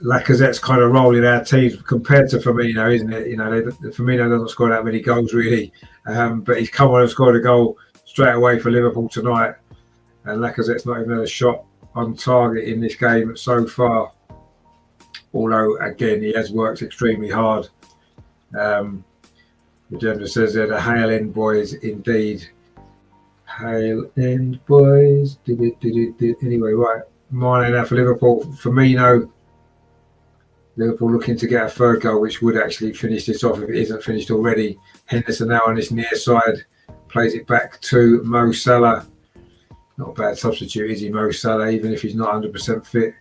Lacazette's kind of role in our teams compared to Firmino, isn't it? You know, Firmino doesn't score that many goals really, but he's come on and scored a goal straight away for Liverpool tonight. And Lacazette's not even had a shot on target in this game so far. Although, again, he has worked extremely hard. The gentleman says there, the Hale End boys, indeed. Hale End boys. Anyway, right. Mine now for Liverpool. Firmino. Liverpool looking to get a third goal, which would actually finish this off if it isn't finished already. Henderson now on this near side. Plays it back to Mo Salah. Not a bad substitute, is he, Mo Salah, even if he's not 100% fit.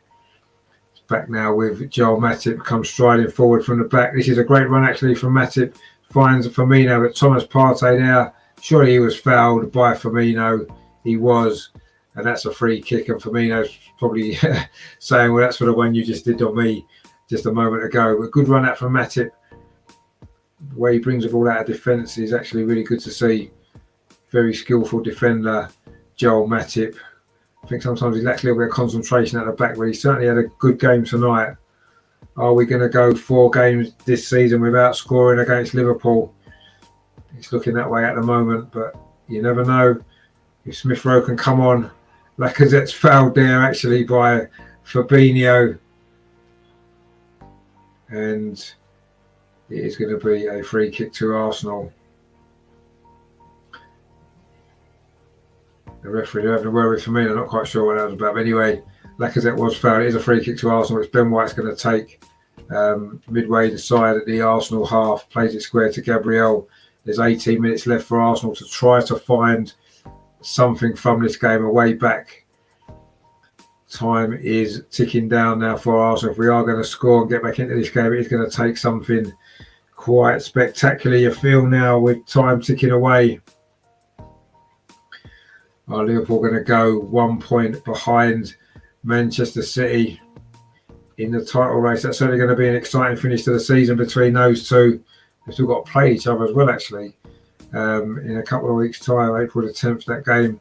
It's back now with Joel Matip, comes striding forward from the back. This is a great run, actually, from Matip. Finds Firmino, but Thomas Partey now. Surely he was fouled by Firmino. He was. And that's a free kick. And Firmino's probably saying, well, that's for the one you just did on me just a moment ago. But good run out from Matip. The way he brings the ball out of defence is actually really good to see. Very skillful defender, Joel Matip. I think sometimes he lacks a little bit of concentration at the back, but he certainly had a good game tonight. Are we going to go 4 games this season without scoring against Liverpool? It's looking that way at the moment, but you never know. If Smith Rowe can come on. Lacazette's fouled there actually by Fabinho. And it is going to be a free kick to Arsenal. The referee having a word with Firmino, not quite sure what that was about. But anyway, Lacazette was fouled. It is a free kick to Arsenal, which Ben White's going to take midway inside at the Arsenal half. Plays it square to Gabriel. There's 18 minutes left for Arsenal to try to find something from this game, a way back. Time is ticking down now for Arsenal. If we are going to score and get back into this game, it is going to take something quite spectacular. You feel now with time ticking away. Are Liverpool going to go 1 point behind Manchester City in the title race? That's certainly going to be an exciting finish to the season between those two. They've still got to play each other as well, actually. In a couple of weeks' time, April the 10th, that game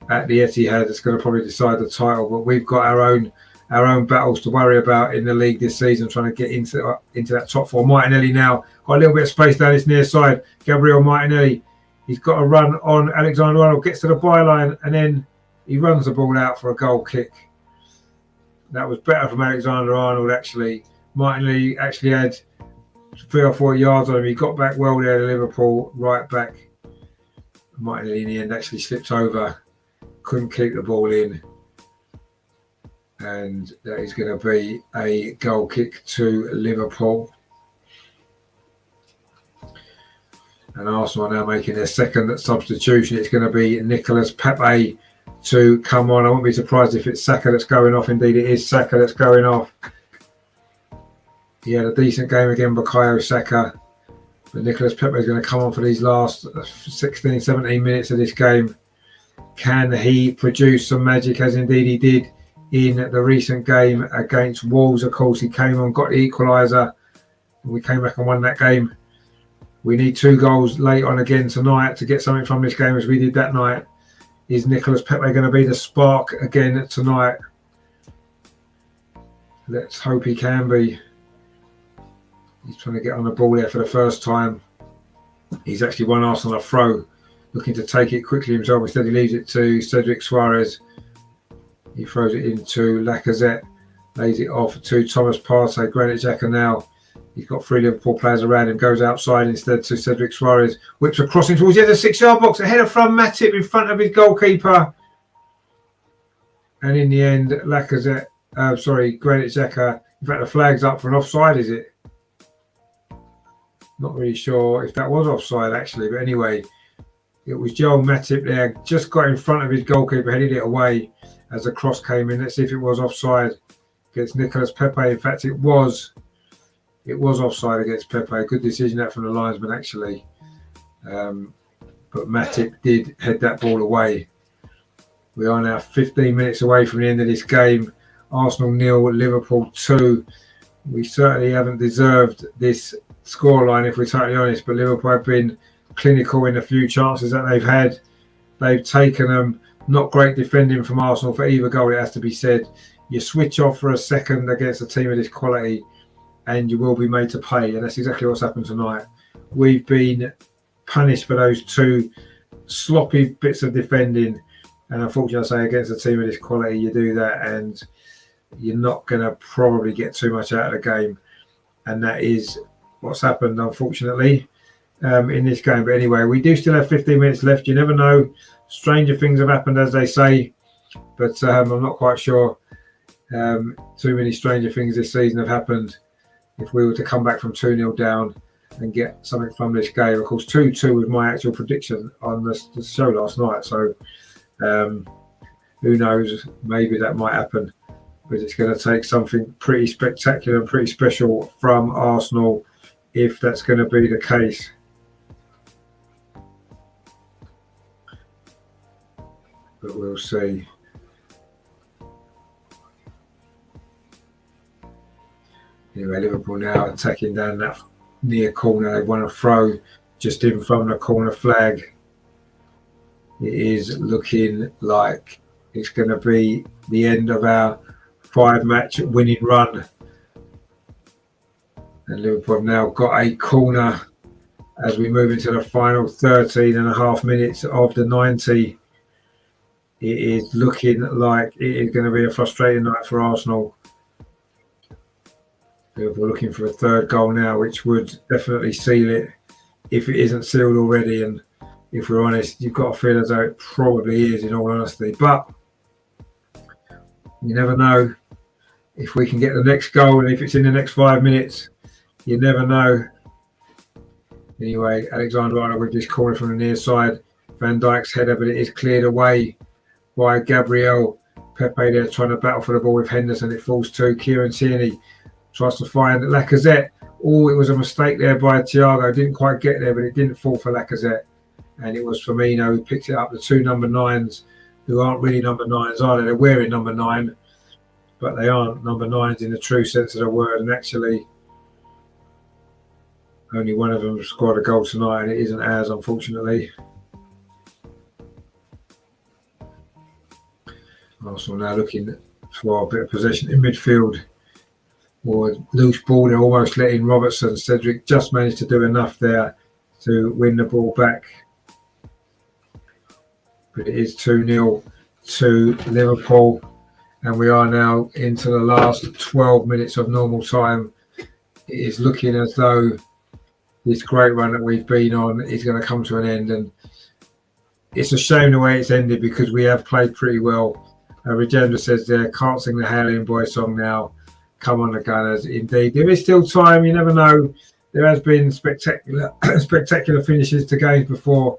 at the Etihad is going to probably decide the title. But we've got our own battles to worry about in the league this season, trying to get into that top 4. Martinelli now got a little bit of space down his near side. Gabriel Martinelli. He's got a run on Alexander-Arnold, gets to the byline, and then he runs the ball out for a goal kick. That was better from Alexander-Arnold, actually. Martinelli actually had 3 or 4 yards on him. He got back well there to Liverpool, right back. Martinelli in the end actually slipped over, couldn't keep the ball in. And that is going to be a goal kick to Liverpool. And Arsenal are now making their second substitution. It's going to be Nicolas Pepe to come on. I won't be surprised if it's Saka that's going off. Indeed, it is Saka that's going off. He had a decent game again, Bukayo Saka. But Nicolas Pepe is going to come on for these last 16, 17 minutes of this game. Can he produce some magic, as indeed he did in the recent game against Wolves? Of course, he came on, got the equaliser, and we came back and won that game. We need 2 goals late on again tonight to get something from this game as we did that night. Is Nicolas Pepe going to be the spark again tonight? Let's hope he can be. He's trying to get on the ball there for the first time. He's actually won Arsenal a throw, looking to take it quickly himself. Instead, he leaves it to Cedric Suarez. He throws it into Lacazette, lays it off to Thomas Partey. Granit Xhaka now. He's got 3 Liverpool players around him. Goes outside instead to Cedric Suarez. Whips a crossing towards the end of the 6-yard box. Ahead of from Matip in front of his goalkeeper. And in the end, Granit Xhaka. In fact, the flag's up for an offside, is it? Not really sure if that was offside, actually. But anyway, it was Joel Matip there. Just got in front of his goalkeeper, headed it away as the cross came in. Let's see if it was offside against Nicolas Pepe. In fact, it was. It was offside against Pepe. Good decision that from the linesman, actually. But Matip did head that ball away. We are now 15 minutes away from the end of this game. Arsenal 0, Liverpool 2. We certainly haven't deserved this scoreline, if we're totally honest. But Liverpool have been clinical in the few chances that they've had. They've taken them. Not great defending from Arsenal for either goal, it has to be said. You switch off for a second against a team of this quality, and you will be made to pay. And that's exactly what's happened tonight. We've been punished for those 2 sloppy bits of defending. And unfortunately, I say against a team of this quality, you do that and you're not going to probably get too much out of the game. And that is what's happened, unfortunately, in this game. But anyway, we do still have 15 minutes left. You never know. Stranger things have happened, as they say. But I'm not quite sure too many stranger things this season have happened. If we were to come back from 2-0 down and get something from this game. Of course, 2-2 was my actual prediction on the show last night. So who knows? Maybe that might happen. But it's going to take something pretty spectacular and pretty special from Arsenal if that's going to be the case. But we'll see. Anyway, Liverpool now attacking down that near corner. They want to throw just in from the corner flag. It is looking like it's going to be the end of our 5-match winning run. And Liverpool have now got a corner as we move into the final 13 and a half minutes of the 90. It is looking like it is going to be a frustrating night for Arsenal. Liverpool looking for a 3rd goal now, which would definitely seal it if it isn't sealed already. And if we're honest, you've got to feel as though it probably is, in all honesty. But you never know if we can get the next goal, and if it's in the next 5 minutes, you never know. Anyway, Alexander-Arnold with this corner from the near side. Van Dijk's header, but it is cleared away by Gabriel. Pepe there trying to battle for the ball with Henderson. It falls to Kieran Tierney. Tries to find Lacazette. Oh, it was a mistake there by Thiago. Didn't quite get there, but it didn't fall for Lacazette. And it was Firmino who picked it up. The 2 number 9s, who aren't really number 9s, are they? They're wearing number 9, but they aren't number 9s in the true sense of the word. And actually, only one of them scored a goal tonight, and it isn't ours, unfortunately. Arsenal now looking for a bit of possession in midfield. Or loose ball, they're almost letting Robertson. Cedric just managed to do enough there to win the ball back. But it is 2-0 to Liverpool. And we are now into the last 12 minutes of normal time. It is looking as though this great run that we've been on is going to come to an end. And it's a shame the way it's ended, because we have played pretty well. Regenda says there, can't sing the Howling Boy song now. Come on, the Gunners. Indeed, there is still time. You never know. There has been spectacular finishes to games before.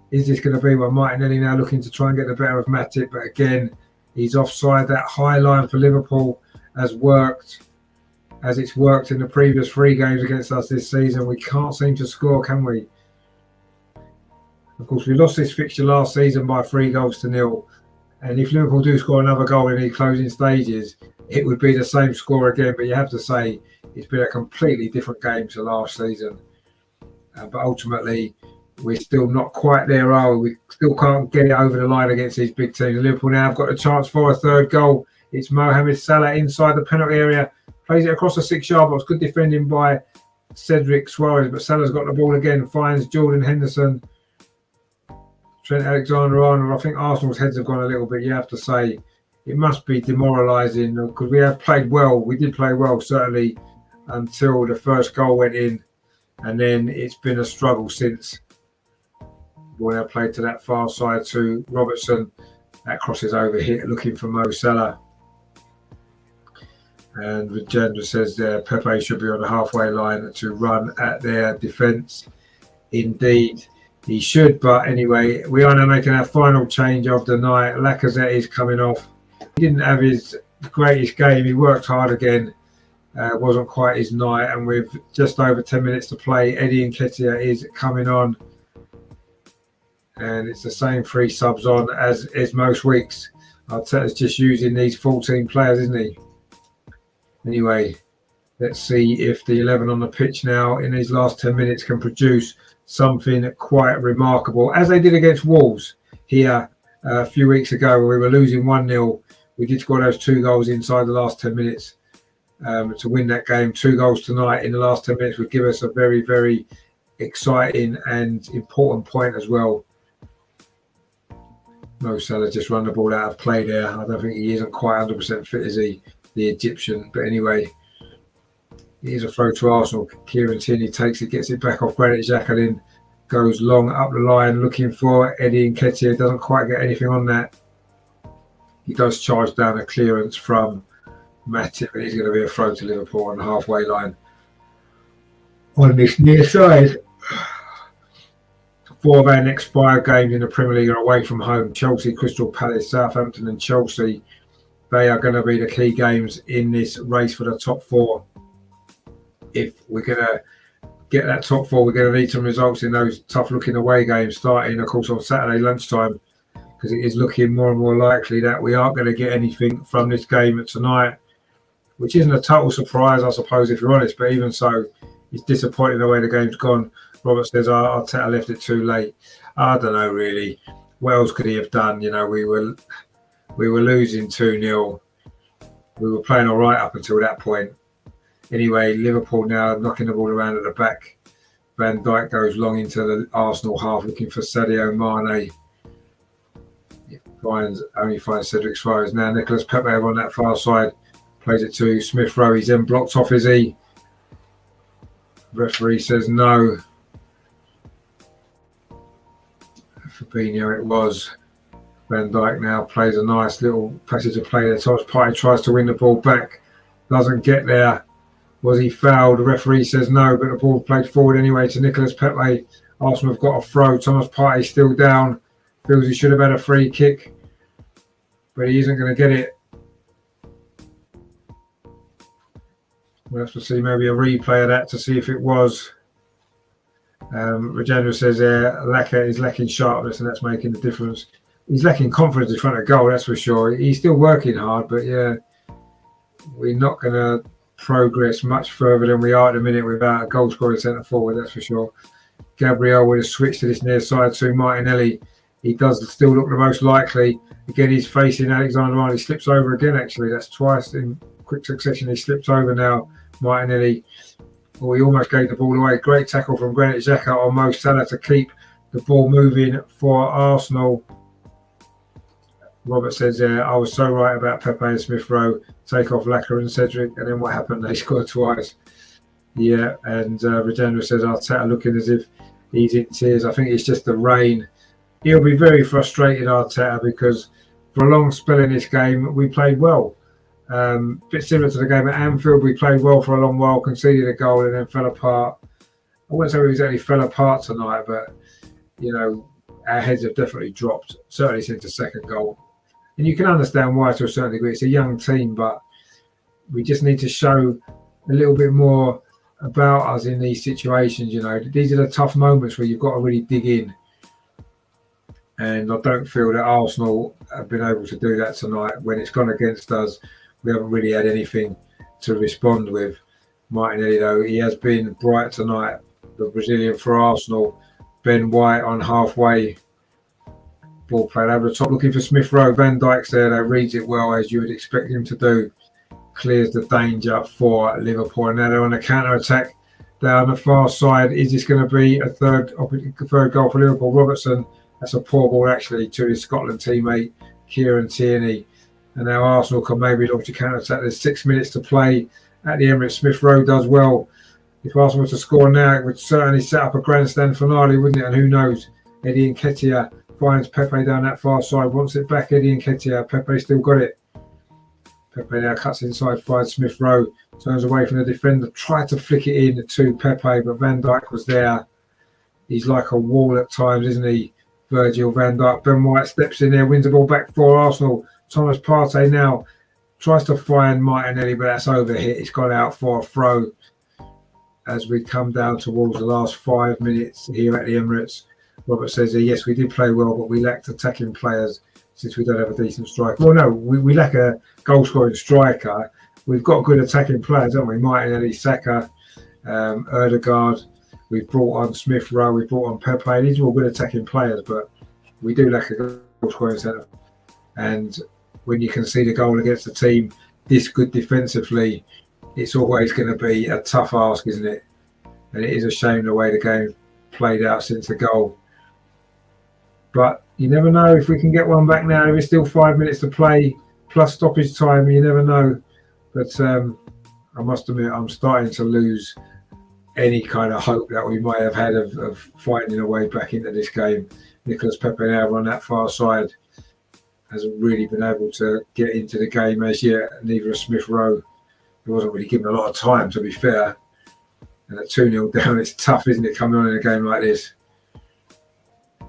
Is this going to be one? Martinelli now looking to try and get the better of Matip, but again, he's offside. That high line for Liverpool has worked, as it's worked in the previous 3 games against us this season. We can't seem to score, can we? Of course, we lost this fixture last season by 3-0. And if Liverpool do score another goal in these closing stages, it would be the same score again. But you have to say it's been a completely different game to last season. But ultimately, we're still not quite there, are we? We still can't get it over the line against these big teams. Liverpool now have got a chance for a third goal. It's Mohamed Salah inside the penalty area. Plays it across the 6-yard box. Good defending by Cedric Suarez. But Salah's got the ball again. Finds Jordan Henderson. Trent Alexander-Arnold. I think Arsenal's heads have gone a little bit. You have to say it must be demoralising because we have played well. We did play well, certainly, until the first goal went in. And then it's been a struggle since. Ball now played to that far side to Robertson. That crosses over here, looking for Mo Salah. And Regenda says there Pepe should be on the halfway line to run at their defence. Indeed, he should. But anyway, we are now making our final change of the night. Lacazette is coming off. He didn't have his greatest game. He worked hard again. Wasn't quite his night. And with just over 10 minutes to play, Eddie Nketiah is coming on. And it's the same 3 subs on as most weeks. Arteta's just using these 14 players, isn't he? Anyway, let's see if the 11 on the pitch now in these last 10 minutes can produce something quite remarkable, as they did against Wolves here a few weeks ago where we were losing 1-0. We did score those 2 goals inside the last 10 minutes to win that game. 2 goals tonight in the last 10 minutes would give us a very, very exciting and important point as well. Mo Salah just run the ball out of play there. I don't think he isn't quite 100% fit, is he, the Egyptian? But anyway, here's a throw to Arsenal. Kieran Tierney takes it, gets it back off Granit Xhaka, then goes long up the line looking for Eddie Nketiah. Doesn't quite get anything on that. He does charge down a clearance from Matip, and he's going to be a throw to Liverpool on the halfway line on this near side. 4 of our next 5 games in the Premier League are away from home. Chelsea, Crystal Palace, Southampton and Chelsea. They are going to be the key games in this race for the top 4. If we're going to get that top 4, we're going to need some results in those tough-looking away games, starting, of course, on Saturday lunchtime, because it is looking more and more likely that we aren't going to get anything from this game tonight, which isn't a total surprise, I suppose, if you're honest. But even so, it's disappointing the way the game's gone. Robert says, Arteta left it too late. I don't know, really. What else could he have done? You know, we were losing 2-0. We were playing all right up until that point. Anyway, Liverpool now knocking the ball around at the back. Van Dijk goes long into the Arsenal half looking for Sadio Mane. Only finds Cedric Suarez now. Nicolas Pepe on that far side. Plays it to Smith Rowe. He's then blocked off, is he? Referee says no. Fabinho it was. Van Dijk now plays a nice little passage of play there. Thomas Partey tries to win the ball back. Doesn't get there. Was he fouled? The referee says no, but the ball played forward anyway to Nicolas Pepe. Arsenal have got a throw. Thomas Partey still down. Feels he should have had a free kick, but he isn't going to get it. We'll have to see maybe a replay of that to see if it was. Regenda says Laka is lacking sharpness, and that's making the difference. He's lacking confidence in front of goal, that's for sure. He's still working hard, but yeah, we're not going to progress much further than we are at the minute without a goal scoring centre forward, that's for sure. Gabriel with a switch to this near side to Martinelli. He does still look the most likely. Again, he's facing Alexander-Arnold. He slips over again, actually. That's twice in quick succession. He slips over now, Martinelli. Oh, he almost gave the ball away. Great tackle from Granit Xhaka on Mo Salah to keep the ball moving for Arsenal. Robert says I was so right about Pepe and Smith Rowe. Take off Laka and Cedric. And then what happened? They scored twice. Yeah, and Regenda says Arteta looking as if he's in tears. I think it's just the rain. He'll be very frustrated, Arteta, because for a long spell in this game, we played well. Bit similar to the game at Anfield, we played well for a long while, conceded a goal and then fell apart. I wouldn't say we exactly fell apart tonight, but, you know, our heads have definitely dropped, certainly since the second goal. And you can understand why to a certain degree. It's a young team, but we just need to show a little bit more about us in these situations. You know, these are the tough moments where you've got to really dig in. And I don't feel that Arsenal have been able to do that tonight. When it's gone against us, we haven't really had anything to respond with. Martinelli, though, he has been bright tonight. The Brazilian for Arsenal. Ben White on halfway. Ball played over the top, looking for Smith Rowe. Van Dijk's there, that reads it well, as you would expect him to do. Clears the danger for Liverpool. And now they're on a counter-attack down the far side. Is this going to be a third goal for Liverpool? Robertson, that's a poor ball actually to his Scotland teammate, Kieran Tierney. And now Arsenal can maybe launch a counter-attack. There's 6 minutes to play at the Emirates. Smith Rowe does well. If Arsenal were to score now, it would certainly set up a grandstand finale, wouldn't it? And who knows? Eddie Nketiah finds Pepe down that far side, wants it back. Eddie Nketiah, Pepe still got it. Pepe now cuts inside, finds Smith Rowe, turns away from the defender, tried to flick it in to Pepe, but Van Dijk was there. He's like a wall at times, isn't he? Virgil van Dijk. Ben White steps in there, wins the ball back for Arsenal. Thomas Partey now tries to find Martinelli, but that's overhit. It's gone out for a throw as we come down towards the last 5 minutes here at the Emirates. Robert says, yes, we did play well, but we lacked attacking players since we don't have a decent striker. Well, no, we lack a goal-scoring striker. We've got good attacking players, haven't we? Martinelli, Saka, Ødegaard. We've brought on Smith Rowe. We've brought on Pepe. These are all good attacking players, but we do lack a goal-scoring centre. And when you can see the goal against a team this good defensively, it's always going to be a tough ask, isn't it? And it is a shame the way the game played out since the goal. But you never know if we can get one back now. There is still 5 minutes to play, plus stoppage time. You never know. But I must admit, I'm starting to lose any kind of hope that we might have had of fighting a way back into this game. Nicolas Pepe now on that far side hasn't really been able to get into the game as yet. Neither has Smith Rowe. He wasn't really given a lot of time, to be fair. And at 2-0 down, it's tough, isn't it, coming on in a game like this?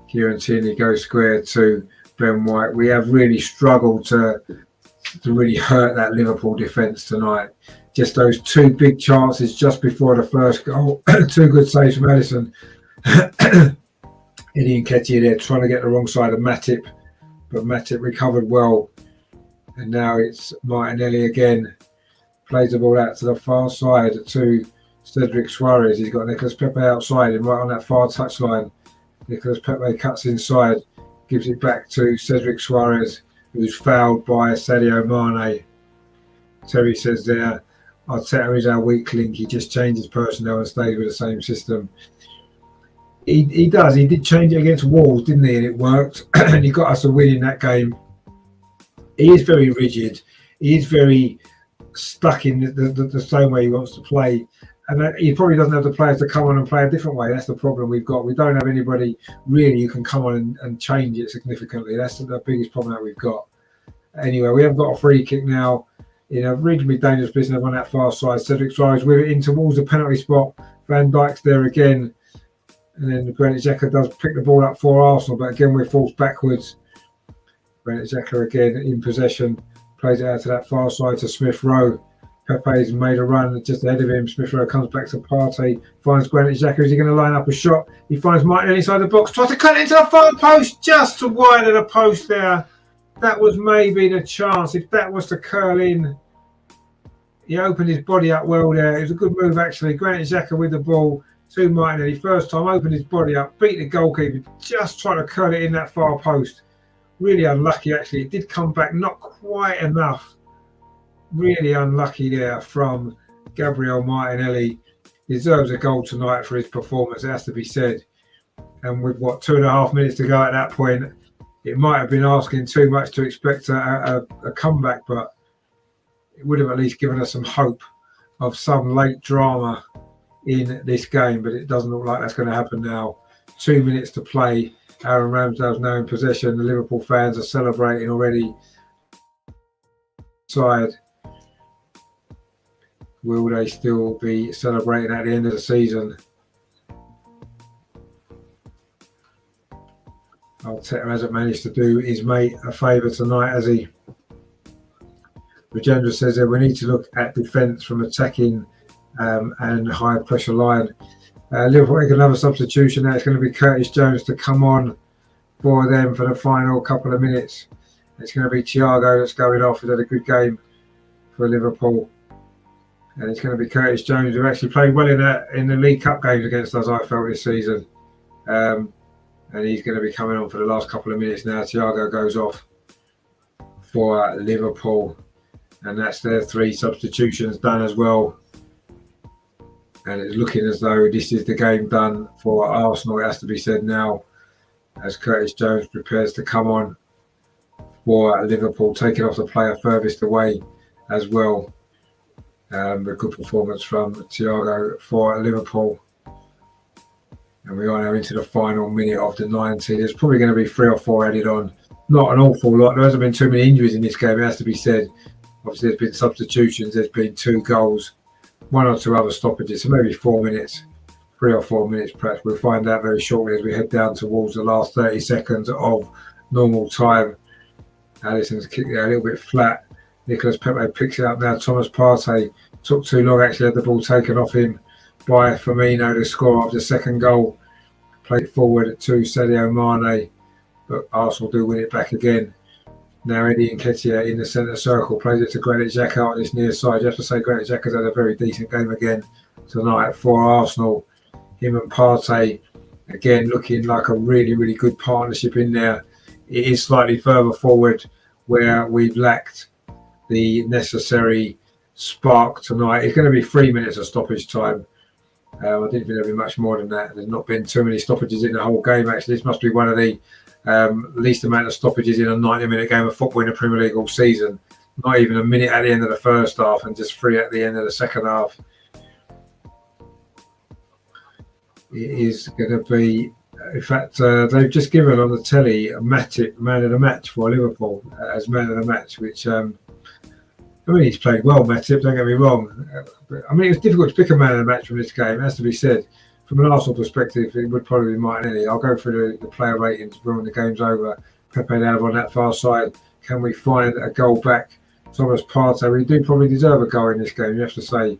Kieran Tierney goes square to Ben White. We have really struggled to really hurt that Liverpool defence tonight. Just those two big chances just before the first goal. Two good saves from Alisson. Eddie Nketiah there trying to get the wrong side of Matip, but Matip recovered well. And now it's Martinelli again. Plays the ball out to the far side to Cedric Suarez. He's got Nicolas Pepe outside him, right on that far touchline. Nicolas Pepe cuts inside, gives it back to Cedric Suarez, who's fouled by Sadio Mane. Terry says there, Arteta is our weak link. He just changes personnel and stays with the same system. He does. He did change it against Wolves, didn't he? And it worked. And he got us a win in that game. He is very rigid. He is very stuck in the same way he wants to play. And he probably doesn't have the players to come on and play a different way. That's the problem we've got. We don't have anybody really who can come on and change it significantly. That's the biggest problem that we've got. Anyway, we have got a free kick now in a reasonably dangerous position on that far side. Cedric Suarez with it in towards the penalty spot. Van Dijk's there again. And then Granit Xhaka does pick the ball up for Arsenal, but again we're forced backwards. Granit Xhaka again in possession. Plays it out to that far side to Smith Rowe. Pepe's made a run just ahead of him. Smith Rowe comes back to Partey, finds Granit Xhaka. Is he going to line up a shot? He finds Martin inside the box, tries to cut it into the far post, just to wide of the post there. That was maybe the chance. If that was to curl in, he opened his body up well there. It was a good move actually. Granit Xhaka with the ball to Martinelli. First time, opened his body up, beat the goalkeeper, just trying to curl it in that far post. Really unlucky actually. It did come back, not quite enough. Really unlucky there from Gabriel Martinelli. Deserves a goal tonight for his performance, it has to be said. And with 2.5 minutes to go at that point, it might have been asking too much to expect a comeback, but it would have at least given us some hope of some late drama in this game. But it doesn't look like that's going to happen now. 2 minutes to play. Aaron Ramsdale's now in possession. The Liverpool fans are celebrating already. Side. Will they still be celebrating at the end of the season? Arteta hasn't managed to do his mate a favour tonight, has he? Rajendra says that we need to look at defence from attacking and high pressure line. Liverpool make another substitution now. It's going to be Curtis Jones to come on for them for the final couple of minutes. It's going to be Thiago that's going off. He's had a good game for Liverpool. And it's going to be Curtis Jones, who actually played well in the League Cup games against us, I felt, this season. And he's going to be coming on for the last couple of minutes now. Thiago goes off for Liverpool. And that's their 3 substitutions done as well. And it's looking as though this is the game done for Arsenal, it has to be said now, as Curtis Jones prepares to come on for Liverpool, taking off the player furthest away as well. A good performance from Thiago for Liverpool. And we are now into the final minute of the 90. There's probably going to be 3 or 4 added on. Not an awful lot. There hasn't been too many injuries in this game, it has to be said. Obviously, there's been substitutions. There's been 2 goals, 1 or 2 other stoppages. So maybe 4 minutes, 3 or 4 minutes perhaps. We'll find out very shortly as we head down towards the last 30 seconds of normal time. Alisson's kicked it a little bit flat. Nicolas Pepe picks it up now. Thomas Partey took too long, actually had the ball taken off him by Firmino to score off the second goal. Played forward to Sadio Mane, but Arsenal do win it back again. Now Eddie Nketiah in the centre circle, plays it to Granit Xhaka on this near side. You have to say Granit Xhaka's had a very decent game again tonight for Arsenal. Him and Partey, again, looking like a really, really good partnership in there. It is slightly further forward where we've lacked the necessary spark tonight. It's going to be 3 minutes of stoppage time. I didn't think there'd be much more than that. There's not been too many stoppages in the whole game, actually. This must be one of the least amount of stoppages in a 90-minute game of football in the Premier League all season. Not even a minute at the end of the first half and just 3 at the end of the second half. It is going to be, in fact, they've just given on the telly a Matip man of the match for Liverpool as man of the match, which I mean, he's played well, Matip, don't get me wrong. I mean, it was difficult to pick a man of the match from this game, it has to be said. From an Arsenal perspective, it would probably be Martinelli. I'll go through the player ratings when the game's over. Pepe now on that far side. Can we find a goal back? Thomas Partey, we do probably deserve a goal in this game, you have to say.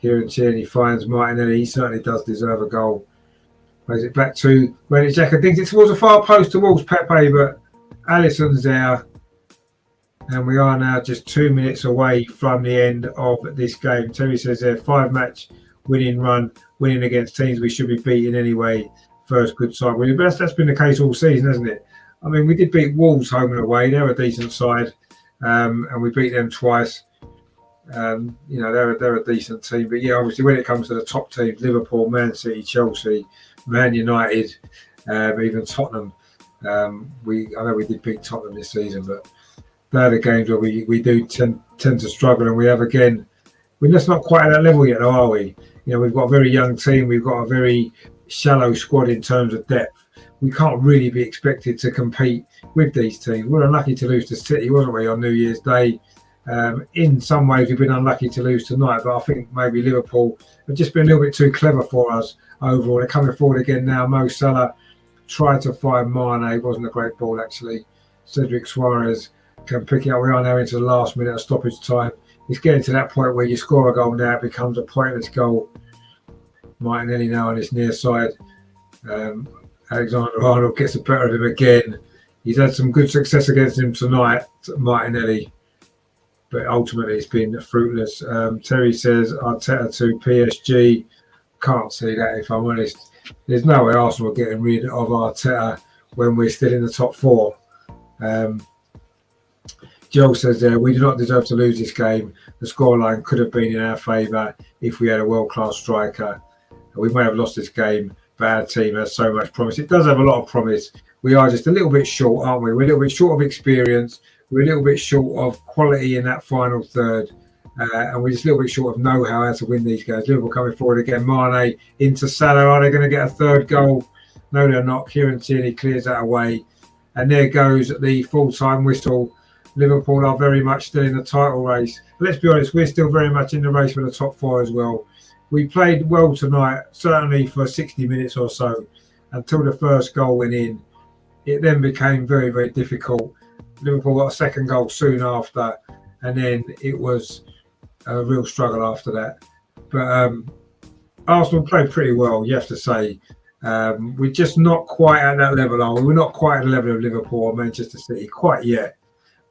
Kieran Tierney finds Martinelli. He certainly does deserve a goal. Plays it back to Granit Xhaka. Digs it towards the far post towards Pepe, but Alisson's there. And we are now just 2 minutes away from the end of this game. Terry says there, 5-match winning run, winning against teams we should be beating anyway. First good side winning. But that's been the case all season, hasn't it? I mean, we did beat Wolves home and away. They're a decent side. And we beat them twice. You know, they're a decent team. But yeah, obviously when it comes to the top teams, Liverpool, Man City, Chelsea, Man United, even Tottenham. I know we did beat Tottenham this season, but they're the games where we do tend to struggle, and we have again. We're just not quite at that level yet, though, are we? You know, we've got a very young team. We've got a very shallow squad in terms of depth. We can't really be expected to compete with these teams. We're unlucky to lose to City, wasn't we, on New Year's Day? In some ways, we've been unlucky to lose tonight, but I think maybe Liverpool have just been a little bit too clever for us overall. They're coming forward again now. Mo Salah tried to find Mane. It wasn't a great ball, actually. Cedric Suarez can pick it up. We are now into the last minute of stoppage time. It's getting to that point where you score a goal now, it becomes a pointless goal. Martinelli now on his near side. Alexander-Arnold gets the better of him again. He's had some good success against him tonight, Martinelli, but ultimately it's been fruitless. Terry says Arteta to PSG. Can't see that, if I'm honest. There's no way Arsenal are getting rid of Arteta when we're still in the top 4. Joe says there, we do not deserve to lose this game. The scoreline could have been in our favour if we had a world-class striker. We may have lost this game, but our team has so much promise. It does have a lot of promise. We are just a little bit short, aren't we? We're a little bit short of experience. We're a little bit short of quality in that final third. And we're just a little bit short of know-how how to win these games. Liverpool coming forward again. Mane into Salah. Are they going to get a third goal? No, they're not. Kieran Tierney clears that away. And there goes the full-time whistle. Liverpool are very much still in the title race. But let's be honest, we're still very much in the race for the top 4 as well. We played well tonight, certainly for 60 minutes or so, until the first goal went in. It then became very, very difficult. Liverpool got a second goal soon after, and then it was a real struggle after that. But Arsenal played pretty well, you have to say. We're just not quite at that level, are we? We're not quite at the level of Liverpool or Manchester City quite yet.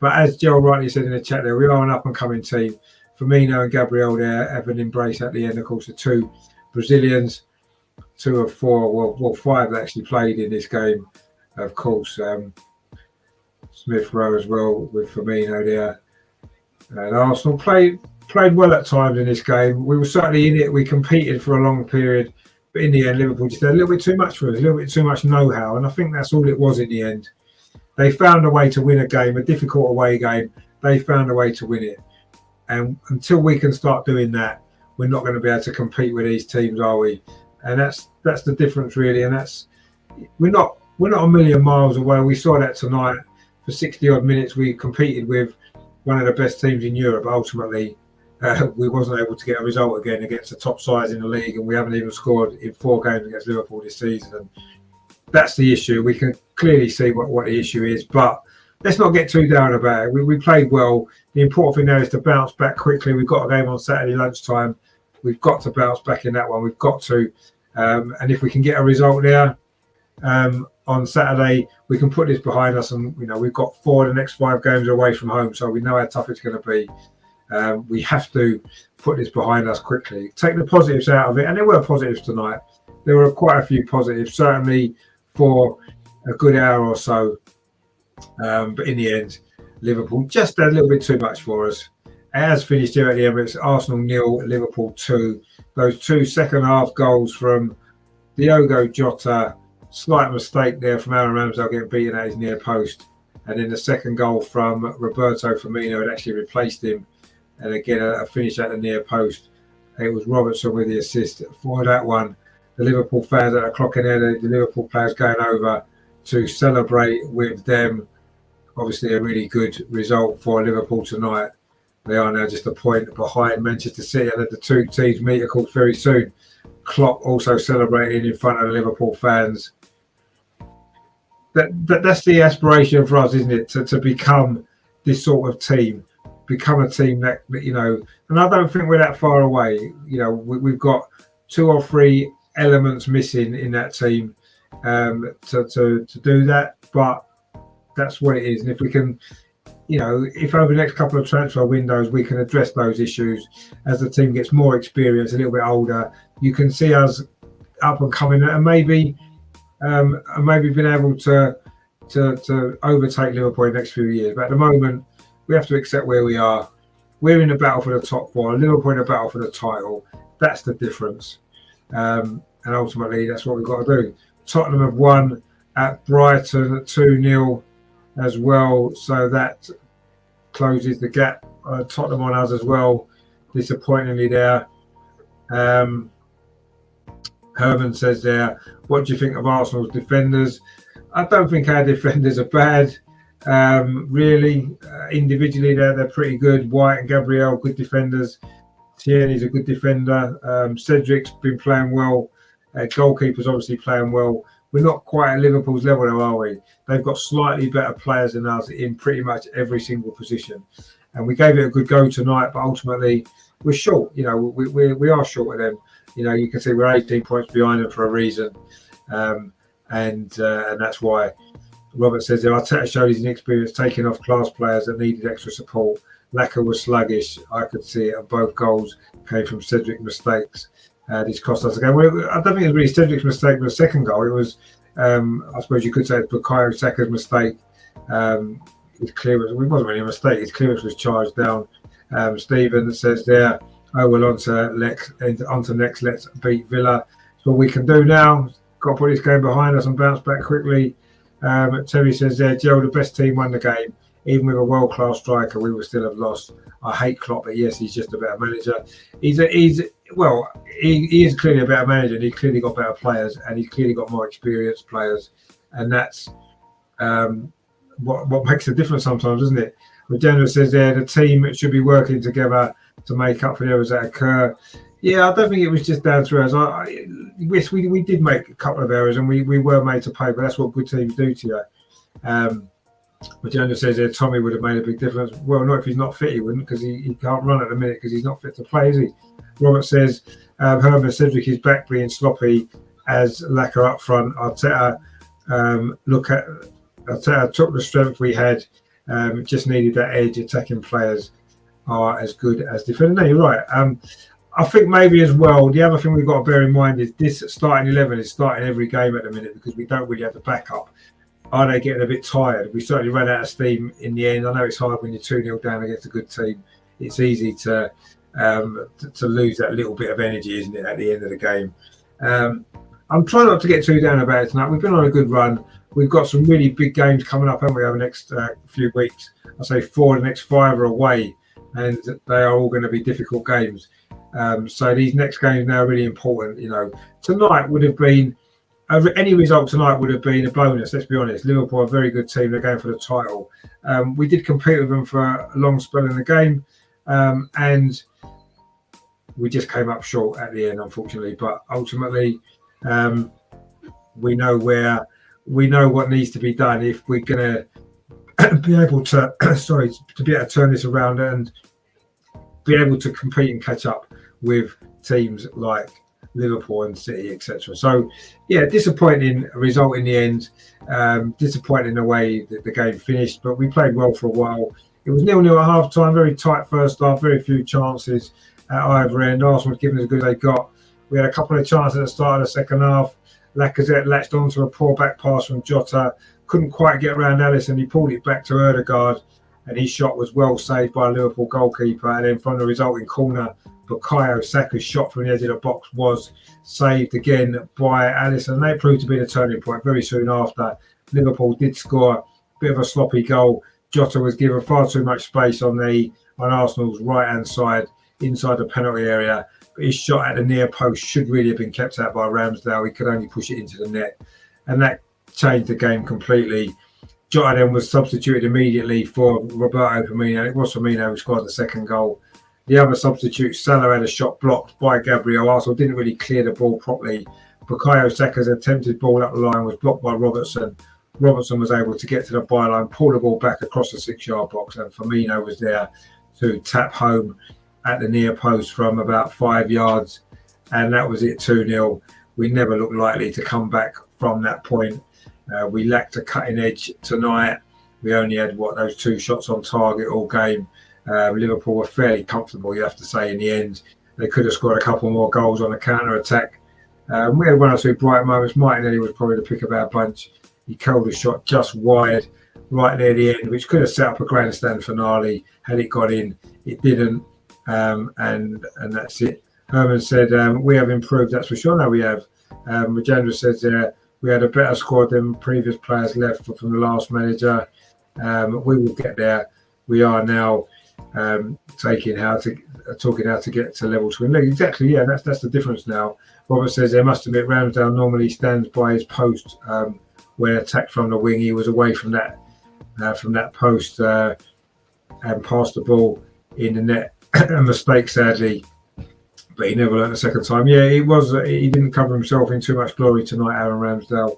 But as Gerald rightly said in the chat there, we are an up-and-coming team. Firmino and Gabriel there have an embrace at the end. Of course, the two Brazilians, 2 of 4, well 5 that actually played in this game. Of course, Smith Rowe as well with Firmino there. And Arsenal played well at times in this game. We were certainly in it. We competed for a long period. But in the end, Liverpool just had a little bit too much for us, a little bit too much know-how. And I think that's all it was in the end. They found a way to win a game, a difficult away game. They found a way to win it. And until we can start doing that, we're not going to be able to compete with these teams, are we? And that's the difference, really. And we're not a million miles away. We saw that tonight. For 60-odd minutes, we competed with one of the best teams in Europe. Ultimately, we wasn't able to get a result again against the top sides in the league, and we haven't even scored in 4 games against Liverpool this season. And that's the issue. We can clearly see what the issue is, but let's not get too down about it. We played well. The important thing now is to bounce back quickly. We've got a game on Saturday lunchtime. We've got to bounce back in that one. We've got to. And if we can get a result there on Saturday, we can put this behind us. And, we've got 4 of the next 5 games away from home, so we know how tough it's going to be. We have to put this behind us quickly. Take the positives out of it. And there were positives tonight. There were quite a few positives, certainly for a good hour or so. But in the end, Liverpool just had a little bit too much for us. It has finished here at the Emirates. Arsenal 0, Liverpool 2. Those 2 second-half goals from Diogo Jota, slight mistake there from Aaron Ramsdale getting beaten at his near post. And then the second goal from Roberto Firmino had actually replaced him. And again, a finish at the near post. It was Robertson with the assist for that one. The Liverpool fans that are clocking there, the Liverpool players going over to celebrate with them. Obviously, a really good result for Liverpool tonight. They are now just a point behind Manchester City, and the 2 teams meet, of course, very soon. Klopp also celebrating in front of the Liverpool fans. That's the aspiration for us, isn't it? To become this sort of team, become a team that and I don't think we're that far away. We've got 2 or 3 elements missing in that team to do that, but that's what it is. And if we can, if over the next couple of transfer windows we can address those issues as the team gets more experience, a little bit older, you can see us up and coming, and maybe being able to overtake Liverpool in the next few years. But at the moment, we have to accept where we are. We're in the battle for the top 4. Liverpool in the battle for the title. That's the difference. And ultimately, that's what we've got to do. Tottenham have won at Brighton at 2-0 as well. So that closes the gap. Tottenham on us as well. Disappointingly there. Herman says there, what do you think of Arsenal's defenders? I don't think our defenders are bad. Really, individually they're pretty good. White and Gabriel, good defenders. Tierney's a good defender. Cedric's been playing well. Goalkeeper's obviously playing well. We're not quite at Liverpool's level, though, are we? They've got slightly better players than us in pretty much every single position. And we gave it a good go tonight, but ultimately we're short. We are short of them. You can see we're 18 points behind them for a reason. And that's why Robert says there, Arteta showed his inexperience taking off class players that needed extra support. Lacquer was sluggish. I could see it, and both goals came from Cedric mistakes. This cost us a game. Well, I don't think it was really Cedric's mistake with the second goal. It was, I suppose you could say, it's Bukayo Saka's mistake. His clearance, it wasn't really a mistake. His clearance was charged down. Stephen says there, on to next. Let's beat Villa. That's what we can do now. Got to put this game behind us and bounce back quickly. Terry says there, Joe, the best team won the game. Even with a world-class striker, we would still have lost. I hate Klopp, but yes, he's just a better manager. He is clearly a better manager, and he's clearly got better players, and he's clearly got more experienced players, and that's what makes a difference sometimes, isn't it? Regina says there, the team should be working together to make up for the errors that occur. Yeah, I don't think it was just down to us. We did make a couple of errors, and we were made to pay, but that's what good teams do to you. Regina says there, Tommy would have made a big difference. Well, not if he's not fit, he wouldn't, because he can't run at the minute because he's not fit to play, is he? Robert says, Herman Cedric is back being sloppy. as Laka up front. Arteta took the strength we had, just needed that edge. Attacking players are as good as defenders. No, you're right. I think maybe as well, the other thing we've got to bear in mind is this starting 11 is starting every game at the minute because we don't really have the backup. Are they getting a bit tired? We certainly ran out of steam in the end. I know it's hard when you're 2-0 down against a good team. It's easy to lose that little bit of energy, isn't it, at the end of the game? I'm trying not to get too down about it tonight. We've been on a good run. We've got some really big games coming up, haven't we, over the next few weeks? I say 4, the next 5 are away, and they are all going to be difficult games. So these next games now are really important. You know, tonight would have been any result tonight would have been a bonus. Let's be honest. Liverpool are a very good team. They're going for the title. We did compete with them for a long spell in the game, and we just came up short at the end, unfortunately. But ultimately, we know what needs to be done if we're going to be able to be able to turn this around and be able to compete and catch up with teams like Liverpool and City, etc. So, yeah, disappointing result in the end. Disappointing the way that the game finished, but we played well for a while. It was 0-0 at half time, very tight first half, very few chances at either end. Arsenal was giving as good as they got. We had a couple of chances at the start of the second half. Lacazette latched onto a poor back pass from Jota, couldn't quite get around Alisson. He pulled it back to Ødegaard, and his shot was well saved by a Liverpool goalkeeper. And then from the resulting corner, Bukayo Saka's shot from the edge of the box was saved again by Alisson. They proved to be the turning point very soon after. Liverpool did score a bit of a sloppy goal. Jota was given far too much space on Arsenal's right-hand side inside the penalty area. But his shot at the near post should really have been kept out by Ramsdale. He could only push it into the net. And that changed the game completely. Jota then was substituted immediately for Roberto Firmino. It was Firmino who scored the second goal. The other substitute, Salah, had a shot blocked by Gabriel. Arsenal didn't really clear the ball properly. Bukayo Saka's attempted ball up the line was blocked by Robertson. Robertson was able to get to the byline, pull the ball back across the 6-yard box, and Firmino was there to tap home at the near post from about 5 yards. And that was it, 2-0. We never looked likely to come back from that point. We lacked a cutting edge tonight. We only had, those 2 shots on target all game. Liverpool were fairly comfortable, you have to say, in the end. They could have scored a couple more goals on the counter-attack. We had 1 or 2 bright moments. Martinelli was probably the pick of our bunch. He curled a shot just wide, right near the end, which could have set up a grandstand finale had it got in. It didn't, and that's it. Herman said, we have improved, that's for sure. No, we have. Rajendra says we had a better squad than previous players left from the last manager. We will get there. We are now talking how to get to level 2 in league. Exactly, yeah, that's the difference now. Robert says there must admit Ramsdale normally stands by his post when attacked from the wing. He was away from that post and passed the ball in the net. A mistake, sadly, but he never learned the second time. Yeah, he didn't cover himself in too much glory tonight, Aaron Ramsdale.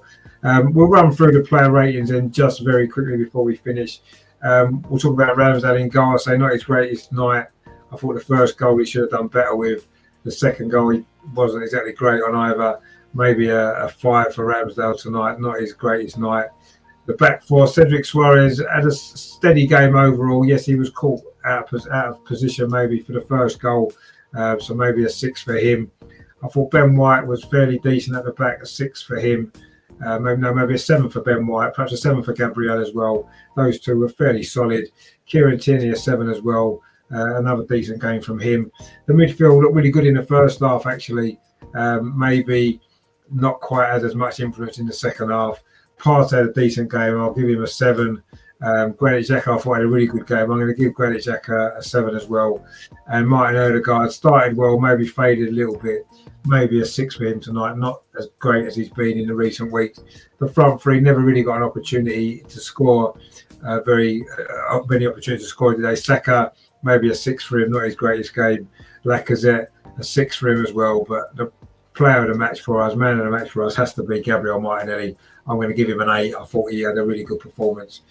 We'll run through the player ratings and just very quickly before we finish. We'll talk about Ramsdale in goal. I say not his greatest night. I thought the first goal he should have done better with. The second goal he wasn't exactly great on either. Maybe a 5 for Ramsdale tonight. Not his greatest night. The back four, Cedric Suarez had a steady game overall. Yes, he was caught out of position maybe for the first goal. So maybe a 6 for him. I thought Ben White was fairly decent at the back. A 6 for him. Maybe a 7 for Ben White, perhaps a 7 for Gabriel as well. Those 2 were fairly solid. Kieran Tierney a 7 as well. Another decent game from him. The midfield looked really good in the first half, actually. Maybe not quite as much influence in the second half. Partey had a decent game. I'll give him a 7. Granit Xhaka, I thought, had a really good game. I'm going to give Granit Xhaka a 7 as well. And Martin Ødegaard started well, maybe faded a little bit. Maybe a 6 for him tonight. Not as great as he's been in the recent weeks. The front 3 never really got an opportunity to score. Many opportunities to score today. Saka, maybe a 6 for him. Not his greatest game. Lacazette, a 6 for him as well. But the player of the match for us, man of the match for us, has to be Gabriel Martinelli. I'm going to give him an 8. I thought he had a really good performance.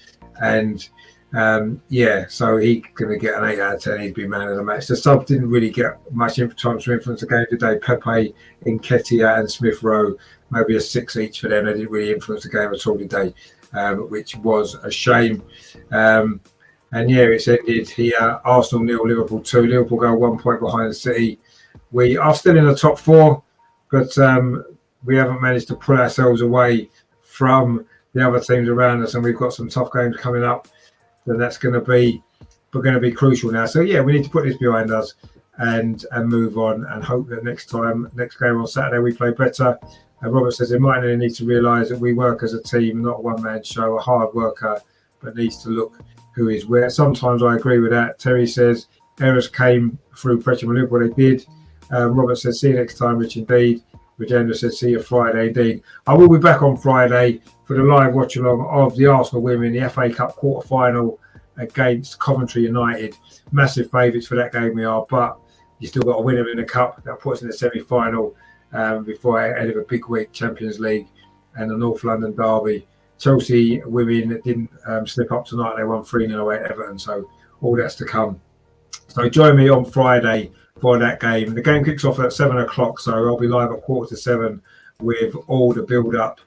And Yeah, so he's going to get an 8 out of 10. He'd be man of the match. The sub didn't really get much time to influence the game today. Pepe, Nketiah and Smith Rowe, maybe a 6 each for them. They didn't really influence the game at all today, which was a shame. And yeah, it's ended here. Arsenal 0, Liverpool 2. Liverpool go 1 point behind City. We are still in the top 4, but we haven't managed to pull ourselves away from the other teams around us, and we've got some tough games coming up. So that's going to be crucial now. So yeah, we need to put this behind us and move on, and hope that next game on Saturday, we play better. And Robert says it might need to realise that we work as a team, not a one-man show. A hard worker, but needs to look who is where. Sometimes I agree with that. Terry says errors came through pressure. Look what they did. Robert says see you next time, Rich. Indeed. Virginia says see you Friday. Indeed. I will be back on Friday for the live watch along of the Arsenal women, the FA Cup quarter final against Coventry United. Massive favourites for that game we are, but you still got to win them in the cup. That puts us in the semi-final before I end of a big week, Champions League and the North London derby. Chelsea women didn't slip up tonight. They won 3-0 away at Everton, so all that's to come. So join me on Friday for that game. The game kicks off at 7 o'clock, so I'll be live at 7:15 with all the build-up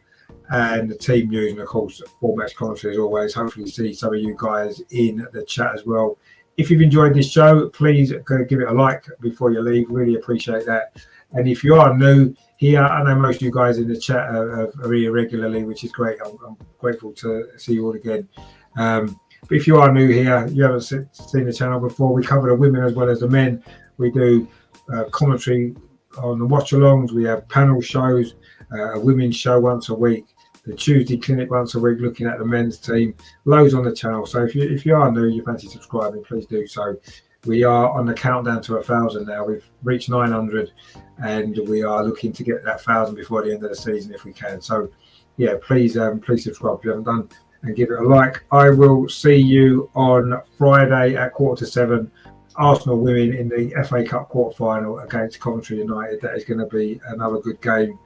and the team news, and of course full match commentary as always. Hopefully see some of you guys in the chat as well. If you've enjoyed this show, please give it a like before you leave. Really appreciate that. And if you are new here, I know most of you guys in the chat are here regularly, which is great. I'm grateful to see you all again. But if you are new here, you haven't seen the channel before, we cover the women as well as the men. We do commentary on the watch-alongs. We have panel shows, a women's show once a week, the Tuesday clinic once a week, looking at the men's team. Loads on the channel. So if you are new, you fancy subscribing, please do so. We are on the countdown to 1,000 now. We've reached 900, and we are looking to get that 1,000 before the end of the season if we can. So yeah, please subscribe if you haven't done, and give it a like. I will see you on Friday at 7:15. Arsenal women in the FA Cup quarter final against Coventry United. That is going to be another good game.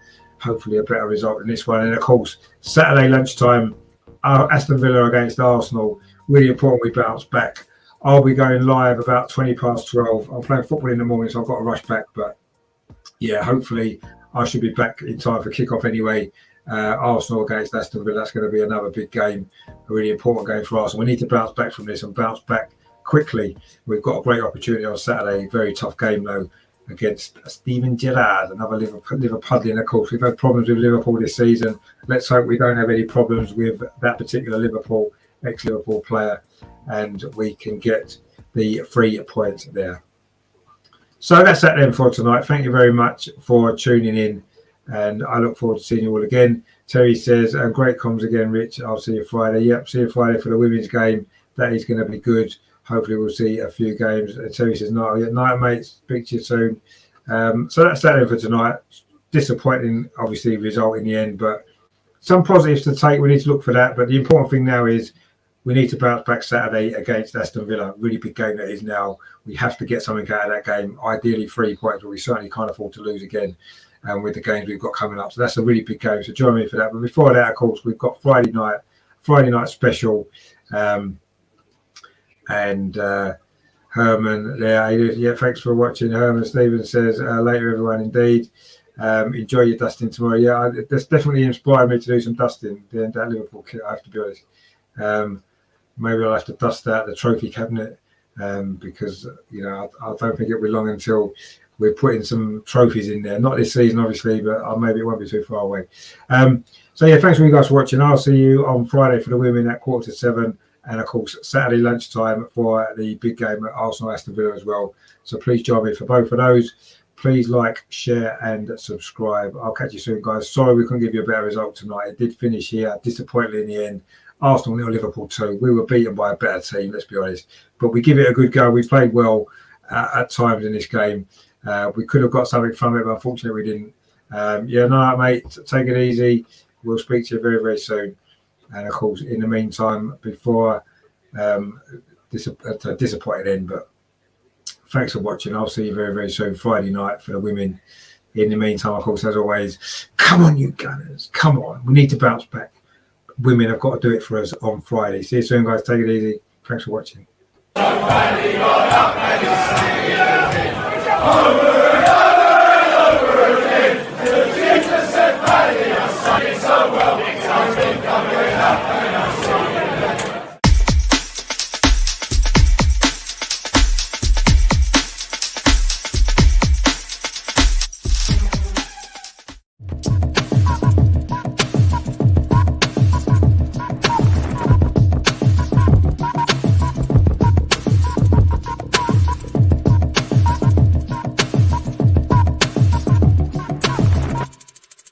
Hopefully a better result than this one. And of course, Saturday lunchtime, Aston Villa against Arsenal. Really important we bounce back. I'll be going live about 12:20. I'm playing football in the morning, so I've got to rush back. But yeah, hopefully I should be back in time for kickoff anyway. Arsenal against Aston Villa. That's going to be another big game, a really important game for Arsenal. We need to bounce back from this and bounce back quickly. We've got a great opportunity on Saturday. Very tough game though, against Steven Gerrard, another Liverpudlian. Of course, we've had problems with Liverpool this season. Let's hope we don't have any problems with that particular ex-Liverpool player, and we can get the 3 points there. So that's that then for tonight. Thank you very much for tuning in, and I look forward to seeing you all again. Terry says, great comms again, Rich. I'll see you Friday. Yep, see you Friday for the women's game. That is going to be good. Hopefully we'll see a few games. Terry says, night, mate. Speak to you soon. So that's that for tonight. Disappointing, obviously, result in the end, but some positives to take. We need to look for that. But the important thing now is we need to bounce back Saturday against Aston Villa. Really big game that is now. We have to get something out of that game. Ideally 3 points, but we certainly can't afford to lose again with the games we've got coming up. So that's a really big game. So join me for that. But before that, of course, we've got Friday night special. And Herman there. Yeah, thanks for watching. Herman Stephen says, later everyone, indeed. Enjoy your dusting tomorrow. Yeah, that's definitely inspired me to do some dusting. That Liverpool kit, I have to be honest. Maybe I'll have to dust out the trophy cabinet because, I don't think it'll be long until we're putting some trophies in there. Not this season, obviously, but maybe it won't be too far away. So yeah, thanks for you guys for watching. I'll see you on Friday for the women at 7:15. And of course, Saturday lunchtime for the big game at Arsenal Aston Villa as well. So please join me for both of those. Please like, share, and subscribe. I'll catch you soon, guys. Sorry we couldn't give you a better result tonight. It did finish here, disappointingly in the end. Arsenal 0, Liverpool 2. We were beaten by a better team, let's be honest. But we give it a good go. We played well at times in this game. We could have got something from it, but unfortunately we didn't. Mate, take it easy. We'll speak to you very, very soon. And of course, in the meantime, before disappointed end, but thanks for watching. I'll see you very, very soon, Friday night for the women. In the meantime, of course, as always, come on, you Gunners. Come on. We need to bounce back. Women have got to do it for us on Friday. See you soon, guys. Take it easy. Thanks for watching.